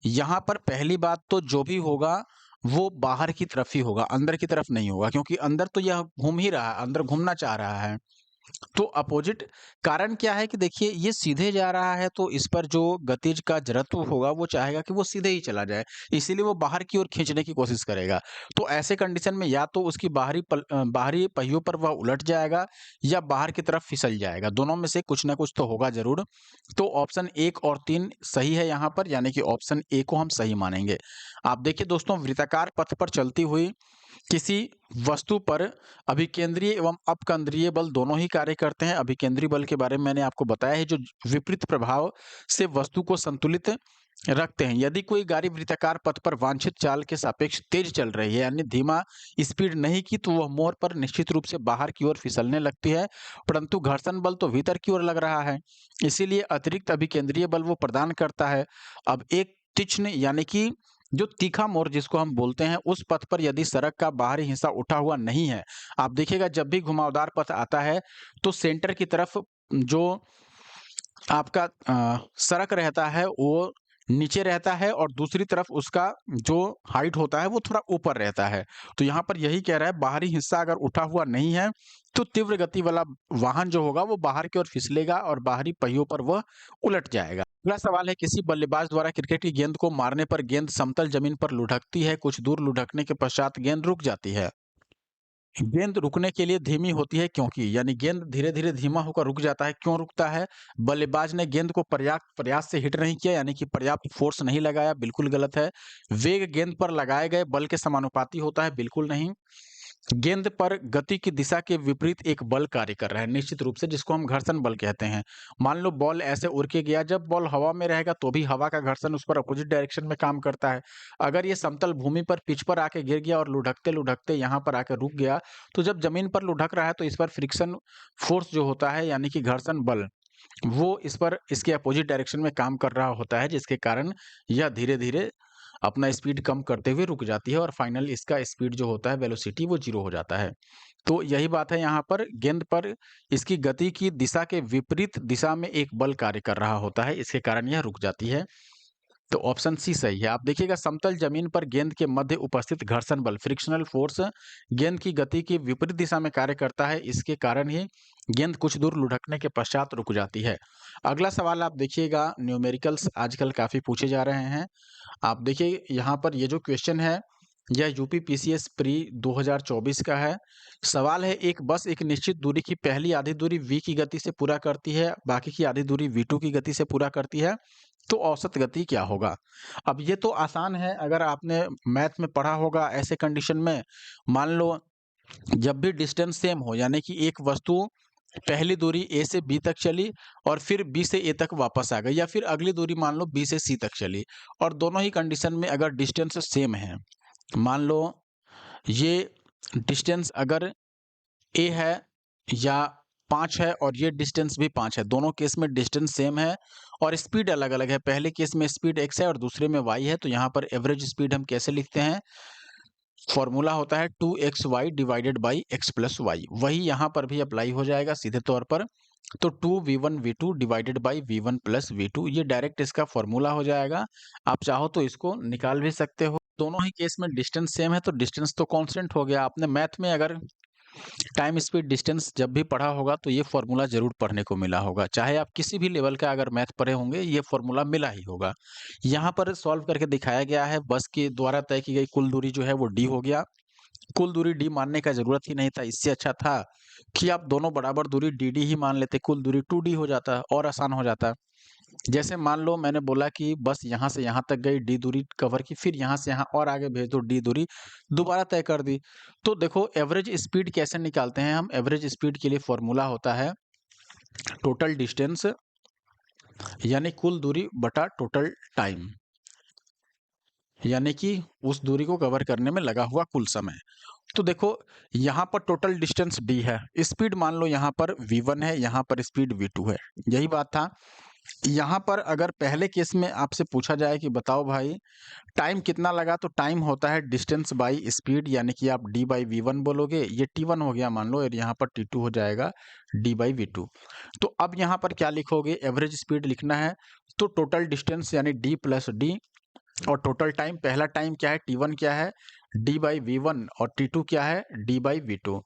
यहाँ पर पहली बात तो जो भी होगा वो बाहर की तरफ ही होगा, अंदर की तरफ नहीं होगा, क्योंकि अंदर तो यह घूम ही रहा है, अंदर घूमना चाह रहा है। तो अपोजिट कारण क्या है कि देखिए ये सीधे जा रहा है, तो इस पर जो गतिज का जड़त्व होगा वो चाहेगा कि वो सीधे ही चला जाए, इसीलिए वो बाहर की ओर खींचने की कोशिश करेगा। तो ऐसे कंडीशन में या तो उसकी बाहरी पहियों पर वह उलट जाएगा या बाहर की तरफ फिसल जाएगा, दोनों में से कुछ ना कुछ तो होगा जरूर। तो ऑप्शन 1 और 3 सही है यहाँ पर, यानी कि ऑप्शन ए को हम सही मानेंगे। आप देखिए दोस्तों, वृत्ताकार पथ पर चलती हुई किसी वस्तु पर अभिकेंद्रीय एवं अपकेंद्रीय बल दोनों ही कार्य करते हैं। अभिकेंद्रीय बल के बारे में मैंने आपको बताया है, जो विपरीत प्रभाव से वस्तु को संतुलित रखते हैं। यदि कोई गाड़ी वृत्ताकार पथ पर वांछित चाल के सापेक्ष तेज चल रही है, यानी धीमा स्पीड नहीं की, तो वह मोड़ पर निश्चित रूप से बाहर की ओर फिसलने लगती है, परंतु घर्षण बल तो भीतर की ओर लग रहा है, इसीलिए अतिरिक्त अभिकेंद्रीय बल वो प्रदान करता है। अब एक तीक्ष्ण यानी कि जो तीखा मोड़ जिसको हम बोलते हैं, उस पथ पर यदि सड़क का बाहरी हिस्सा उठा हुआ नहीं है, आप देखिएगा जब भी घुमावदार पथ आता है तो सेंटर की तरफ जो आपका सड़क रहता है वो नीचे रहता है, और दूसरी तरफ उसका जो हाइट होता है वो थोड़ा ऊपर रहता है। तो यहाँ पर यही कह रहा है, बाहरी हिस्सा अगर उठा हुआ नहीं है तो तीव्र गति वाला वाहन जो होगा वो बाहर की ओर फिसलेगा और बाहरी पहियों पर वह उलट जाएगा। अगला सवाल है, किसी बल्लेबाज द्वारा क्रिकेट की गेंद को मारने पर गेंद समतल जमीन पर लुढ़कती है, कुछ दूर लुढ़कने के पश्चात गेंद रुक जाती है। गेंद रुकने के लिए धीमी होती है क्योंकि, यानी गेंद धीरे-धीरे धीमा होकर रुक जाता है, क्यों रुकता है? बल्लेबाज ने गेंद को पर्याप्त प्रयास से हिट नहीं किया, यानी कि पर्याप्त फोर्स नहीं लगाया, बिल्कुल गलत है। वेग गेंद पर लगाए गए बल के समानुपाती होता है, बिल्कुल नहीं। गेंद पर गति की दिशा के विपरीत एक बल कार्य कर रहा है निश्चित रूप से, जिसको हम घर्षण बल कहते हैं। मान लो बॉल ऐसे उड़ के गया, जब बॉल हवा में रहेगा तो भी हवा का घर्षण उस पर अपोजिट डायरेक्शन में काम करता है। अगर ये समतल भूमि पर पिच पर आके गिर गया और लुढ़कते लुढ़कते यहाँ पर आके रुक गया, तो जब जमीन पर लुढ़क रहा है तो इस पर फ्रिक्शन फोर्स जो होता है, यानी कि घर्षण बल, वो इस पर इसके अपोजिट डायरेक्शन में काम कर रहा होता है, जिसके कारण यह धीरे धीरे अपना स्पीड कम करते हुए रुक जाती है, और फाइनल इसका स्पीड जो होता है, वेलोसिटी, वो 0 हो जाता है। तो यही बात है, यहाँ पर गेंद पर इसकी गति की दिशा के विपरीत दिशा में एक बल कार्य कर रहा होता है, इसके कारण यह रुक जाती है। तो ऑप्शन सी सही है। आप देखिएगा, समतल जमीन पर गेंद के मध्य उपस्थित घर्षण बल, फ्रिक्शनल फोर्स, गेंद की गति की विपरीत दिशा में कार्य करता है, इसके कारण ही गेंद कुछ दूर लुढ़कने के पश्चात रुक जाती है। अगला सवाल आप देखिएगा, न्यूमेरिकल्स आजकल काफी पूछे जा रहे हैं। आप देखिए यहाँ पर ये जो क्वेश्चन है, यह यूपी पीसीएस प्री 2024 का है। सवाल है, एक बस एक निश्चित दूरी की पहली आधी दूरी v की गति से पूरा करती है, बाकी की आधी दूरी v2 की गति से पूरा करती है, तो औसत गति क्या होगा? अब ये तो आसान है, अगर आपने मैथ में पढ़ा होगा। ऐसे कंडीशन में मान लो जब भी डिस्टेंस सेम हो, यानी कि एक वस्तु पहली दूरी ए से बी तक चली और फिर बी से ए तक वापस आ गई, या फिर अगली दूरी मान लो बी से सी तक चली, और दोनों ही कंडीशन में अगर डिस्टेंस सेम है, मान लो ये डिस्टेंस अगर ए है या 5 है और ये डिस्टेंस भी 5 है, दोनों केस में डिस्टेंस सेम है और स्पीड अलग-अलग है। पहले केस में स्पीड x है और दूसरे में y है, तो यहाँ पर एवरेज स्पीड हम कैसे लिखते हैं? फॉर्मूला होता है 2xy divided by x plus y. वही यहाँ पर भी अप्लाई हो जाएगा सीधे तौर पर। तो 2v1v2 divided by v1 plus v2, ये डायरेक्ट इसका फॉर्मूला हो जाएगा। आप चाहो तो इसको निकाल भी सकते हो। दोनों ही केस में डिस्टेंस सेम है, तो डिस्टेंस तो कांस्टेंट हो गया। आपने मैथ में अगर टाइम स्पीड डिस्टेंस जब भी पढ़ा होगा तो ये फॉर्मूला जरूर पढ़ने को मिला होगा। चाहे आप किसी भी लेवल का अगर मैथ पढ़े होंगे, ये फॉर्मूला मिला ही होगा। यहाँ पर सॉल्व करके दिखाया गया है, बस के द्वारा तय की गई कुल दूरी जो है वो d हो गया। कुल दूरी d मानने का जरूरत ही नहीं था, इससे अच्छा था कि आप दोनों बराबर दूरी dd ही मान लेते, कुल दूरी 2d हो जाता और आसान हो जाता। जैसे मान लो मैंने बोला कि बस यहाँ से यहाँ तक गई, d दूरी कवर की, फिर यहाँ से यहाँ और आगे भेज दो, d दूरी दोबारा तय कर दी। तो देखो एवरेज स्पीड कैसे निकालते हैं हम? एवरेज स्पीड के लिए फॉर्मूला होता है टोटल डिस्टेंस यानी कुल दूरी बटा टोटल टाइम, यानी कि उस दूरी को कवर करने में लगा हुआ कुल समय। तो देखो यहाँ पर टोटल डिस्टेंस d है, स्पीड मान लो यहाँ पर v1 है, यहाँ पर स्पीड v2 है, यही बात था। यहाँ पर अगर पहले केस में आपसे पूछा जाए कि बताओ भाई टाइम कितना लगा, तो टाइम होता है डिस्टेंस बाई स्पीड, यानी कि आप d बाई v1 बोलोगे, ये t1 हो गया मान लो, और यहाँ पर t2 हो जाएगा d बाई v2। तो अब यहाँ पर क्या लिखोगे? एवरेज स्पीड लिखना है, तो टोटल डिस्टेंस यानी d प्लस d, और टोटल टाइम, पहला टाइम क्या है, t1 क्या है, d बाई v1, और t2 क्या है, d बाई v2।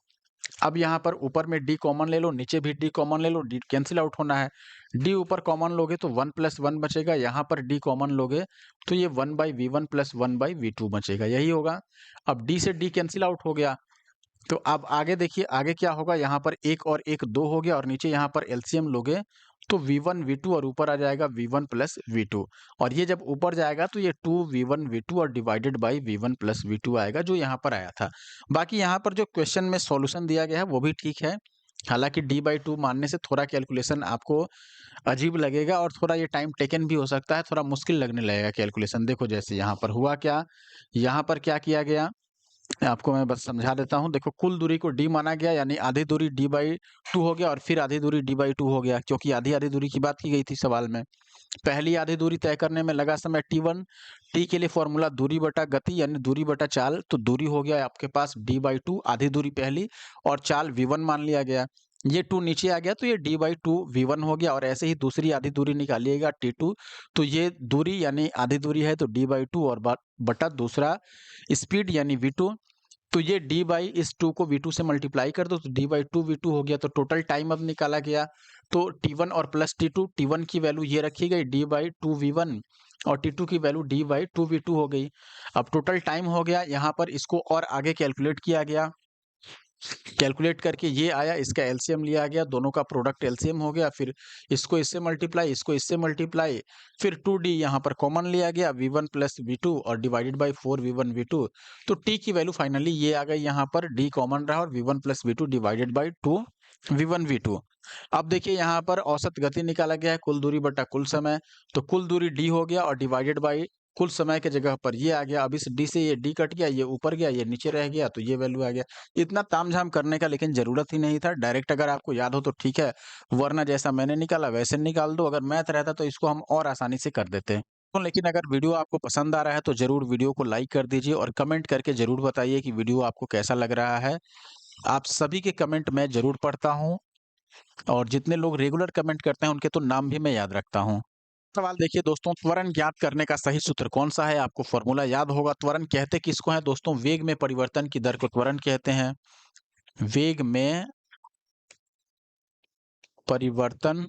अब यहाँ पर ऊपर में d कॉमन ले लो, नीचे भी d कॉमन ले लो, d कैंसिल आउट होना है। d ऊपर कॉमन लोगे तो 1 प्लस 1 बचेगा, यहाँ पर d कॉमन लोगे तो ये 1 by v1 plus 1 by v2 बचेगा, यही होगा। अब d से d कैंसिल आउट हो गया, तो अब आगे देखिए आगे क्या होगा, यहाँ पर 1 और 1 2 हो गया, और नीचे यहाँ पर एलसीएम लोगे तो v1 v2 और ऊपर आ जाएगा v1 प्लस v2, और ये जब ऊपर जाएगा तो ये 2v1 v2 और divided by v1 plus v2 आएगा, जो यहाँ पर आया था। बाकी यहाँ पर जो क्वेश्चन में सॉल्यूशन दिया गया है वो भी ठीक है, हालांकि d/2 मानने से थोड़ा कैलकुलेशन आपको अजीब लगेगा और थोड़ा ये टाइम टेकन भी हो सकता है, थोड़ा मुश्किल लगने लगेगा कैलकुलेशन। देखो जैसे यहाँ पर हुआ क्या, यहाँ पर क्या किया गया, आपको मैं बस समझा देता हूँ। देखो कुल दूरी को d माना गया, यानी आधी दूरी d/2 हो गया और फिर आधी दूरी d/2 हो गया, क्योंकि आधी-आधी दूरी की बात की गई थी सवाल में। पहली आधी दूरी तय करने में लगा समय t1, t के लिए फॉर्मूला दूरी बटा गति यानी दूरी बटा चाल, तो दूरी हो गया आपके पास d/2, आधी दूरी पहली, और चाल v1 मान लिया गया। ये 2 नीचे आ गया तो ये d/2 v1 हो गया, और ऐसे ही दूसरी आधी दूरी निकालिएगा t2, तो ये दूरी यानी आधी दूरी है तो d/2 और बटा दूसरा स्पीड यानी v2, तो ये d बाई इस 2 को v2 से मल्टीप्लाई कर दो तो d/2 v2 हो गया। तो टोटल टाइम अब निकाला गया, तो t1 और प्लस t2, t1 की वैल्यू ये रखी गई d/2 v1 और t2 की वैल्यू d/2 v2 हो गई। अब टोटल टाइम हो गया, यहाँ पर इसको और आगे कैलकुलेट किया गया, कैलकुलेट करके ये आया, इसका एलसीएम लिया गया, दोनों का प्रोडक्ट एलसीएम हो गया, फिर इसको इससे मल्टीप्लाई, इसको इससे मल्टीप्लाई, फिर 2d यहाँ पर कॉमन लिया गया, v1 प्लस v2 और डिवाइडेड बाई 4 v1 v2, तो t की वैल्यू फाइनली ये आ गई, यहाँ पर d कॉमन रहा और v1 plus v2 divided by 2 v1 v2। अब देखिए यहाँ पर औसत गति निकाला गया है, कुल दूरी बटा कुल समय, तो कुल दूरी d हो गया और डिवाइडेड बाई कुल समय के जगह पर ये आ गया। अब इस d से ये d कट गया, ये ऊपर गया, ये नीचे रह गया, तो ये वैल्यू आ गया। इतना तामझाम करने का लेकिन जरूरत ही नहीं था, डायरेक्ट अगर आपको याद हो तो ठीक है, वरना जैसा मैंने निकाला वैसे निकाल दो। अगर मैथ रहता तो इसको हम और आसानी से कर देते। तो लेकिन अगर वीडियो आपको पसंद आ रहा है तो जरूर वीडियो को लाइक कर दीजिए और कमेंट करके जरूर बताइए कि वीडियो आपको कैसा लग रहा है। आप सभी के कमेंट मैं जरूर पढ़ता हूँ, और जितने लोग रेगुलर कमेंट करते हैं उनके तो नाम भी मैं याद रखता हूँ। सवाल देखिए दोस्तों, त्वरण ज्ञात करने का सही सूत्र कौन सा है? आपको फॉर्मूला याद होगा। त्वरण कहते किसको है दोस्तों? वेग में परिवर्तन की दर को त्वरण कहते हैं। वेग में परिवर्तन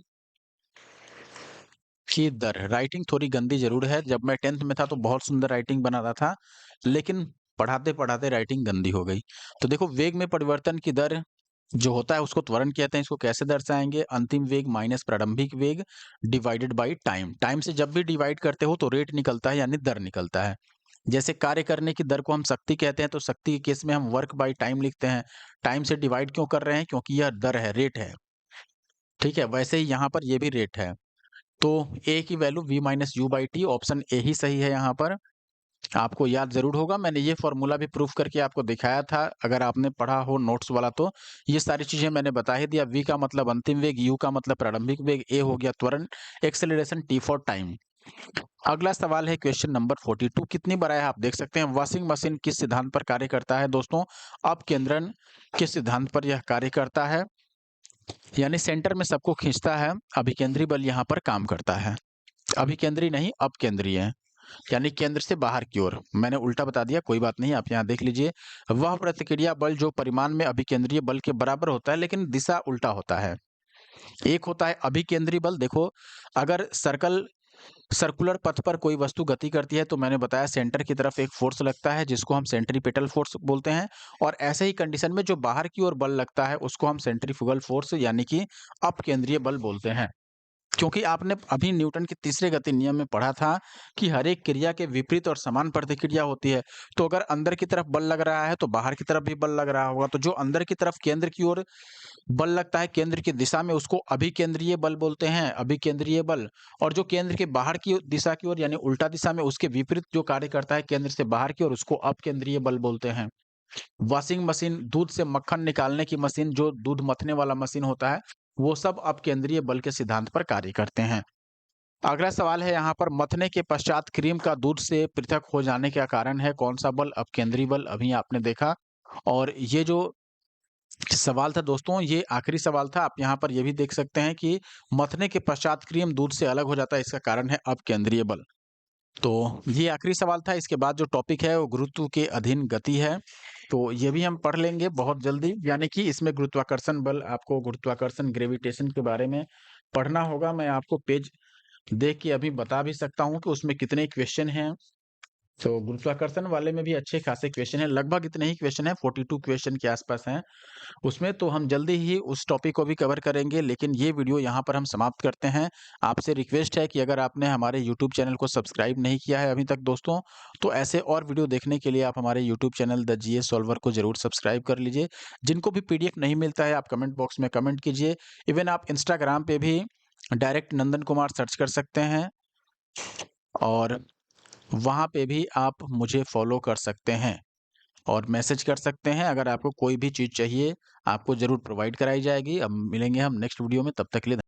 की दर। राइटिंग थोड़ी गंदी जरूर है, जब मैं 10th में था तो बहुत सुंदर राइटिंग बनाता था, लेकिन पढ़ाते पढ़ाते राइटिंग गंदी हो गई। तो देखो वेग में परिवर्तन की दर जो होता है उसको त्वरण कहते हैं। इसको कैसे दर्शाएंगे? अंतिम वेग माइनस प्रारंभिक वेग डिवाइडेड बाई टाइम। टाइम से जब भी डिवाइड करते हो तो रेट निकलता है यानी दर निकलता है। जैसे कार्य करने की दर को हम शक्ति कहते हैं, तो शक्ति के केस में हम वर्क बाई टाइम लिखते हैं। टाइम से डिवाइड क्यों कर रहे हैं? क्योंकि यह दर है, रेट है। ठीक है? वैसे ही यहाँ पर ये भी रेट है। तो ए की value v minus u by t, option A ही सही है यहाँ पर। आपको याद ज़रूर होगा, मैंने ये फ़ॉर्मूला भी प्रूफ़ करके आपको दिखाया था, अगर आपने पढ़ा हो नोट्स वाला तो। ये सारी चीज़ें मैंने बता ही दिया, v का मतलब अंतिम वेग, u का मतलब प्रारंभिक वेग, a हो गया त्वरण, एक्सेलरेशन, t फॉर टाइम। अगला सवाल है क्वेश्चन नंबर 42, कितनी बार है आप देख सकते हैं। वॉशिंग मशीन किस सिद्धांत पर कार्य करता है दोस्तों? अपकेंद्रण के सिद्धांत पर यह कार्य करता है, यानी सेंटर में सबको खींचता है। अभिकेंद्री बल यहाँ पर काम करता है। अभिकेंद्री नहीं, अपकेंद्रीय है, यानी केंद्र से बाहर की ओर। मैंने उल्टा बता दिया, कोई बात नहीं, आप यहाँ देख लीजिए। वह प्रतिक्रिया बल जो परिमाण में अभिकेंद्रीय बल के बराबर होता है, लेकिन दिशा उल्टा होता है। एक होता है अभिकेंद्री बल, देखो अगर सर्कुलर पथ पर कोई वस्तु गति करती है तो मैंने बताया सेंटर की तरफ एक फोर्स लगता है जिसको हम सेंट्रीपिटल फोर्स बोलते हैं, और ऐसे ही कंडीशन में जो बाहर की ओर बल लगता है उसको हम सेंट्रीफ्यूगल फोर्स यानी कि अपकेंद्रीय बल बोलते हैं। क्योंकि आपने अभी न्यूटन के तीसरे गति नियम में पढ़ा था कि हर एक क्रिया के विपरीत और समान प्रतिक्रिया होती है। तो अगर अंदर की तरफ बल लग रहा है तो बाहर की तरफ भी बल लग रहा होगा। तो जो अंदर की तरफ केंद्र की ओर बल लगता है केंद्र की दिशा में उसको अभिकेंद्रीय बल बोलते हैं, अभिकेंद्रीय बल। और जो केंद्र के बाहर की दिशा की ओर यानी उल्टा दिशा में उसके विपरीत जो कार्य करता है केंद्र से बाहर की ओर उसको अपकेंद्रीय बल बोलते हैं। वॉशिंग मशीन, दूध से मक्खन निकालने की मशीन, जो दूध मथने वाला मशीन होता है, वो सब अपकेंद्रीय बल के सिद्धांत पर कार्य करते हैं। अगला सवाल है यहाँ पर, मथने के पश्चात क्रीम का दूध से पृथक हो जाने का कारण है कौन सा बल? अपकेंद्री बल, अभी आपने देखा। और ये जो सवाल था दोस्तों, ये आखिरी सवाल था। आप यहाँ पर ये भी देख सकते हैं कि मथने के पश्चात क्रीम दूध से अलग हो जाता है, इसका कारण है अपकेंद्रीय बल। तो ये आखिरी सवाल था। इसके बाद जो टॉपिक है वो गुरुत्व के अधीन गति है। तो ये भी हम पढ़ लेंगे बहुत जल्दी, यानी कि इसमें गुरुत्वाकर्षण बल, आपको गुरुत्वाकर्षण ग्रेविटेशन के बारे में पढ़ना होगा। मैं आपको पेज देख के अभी बता भी सकता हूँ कि उसमें कितने क्वेश्चन हैं। तो गुरुत्वाकर्षण वाले में भी अच्छे खासे क्वेश्चन हैं, लगभग इतने ही क्वेश्चन हैं, 42 क्वेश्चन के आसपास हैं उसमें। तो हम जल्दी ही उस टॉपिक को भी कवर करेंगे, लेकिन ये वीडियो यहाँ पर हम समाप्त करते हैं। आपसे रिक्वेस्ट है कि अगर आपने हमारे यूट्यूब चैनल को सब्सक्राइब नहीं किया है अभी तक दोस्तों, तो ऐसे और वीडियो देखने के लिए आप हमारे YouTube channel the GS solver को जरूर सब्सक्राइब कर लीजिए। जिनको भी पीडीएफ नहीं मिलता है आप कमेंट बॉक्स में कमेंट कीजिए। इवन आप इंस्टाग्राम पे भी डायरेक्ट नंदन कुमार सर्च कर सकते हैं, और वहाँ पे भी आप मुझे फॉलो कर सकते हैं और मैसेज कर सकते हैं। अगर आपको कोई भी चीज़ चाहिए, आपको ज़रूर प्रोवाइड कराई जाएगी। अब मिलेंगे हम नेक्स्ट वीडियो में, तब तक के लिए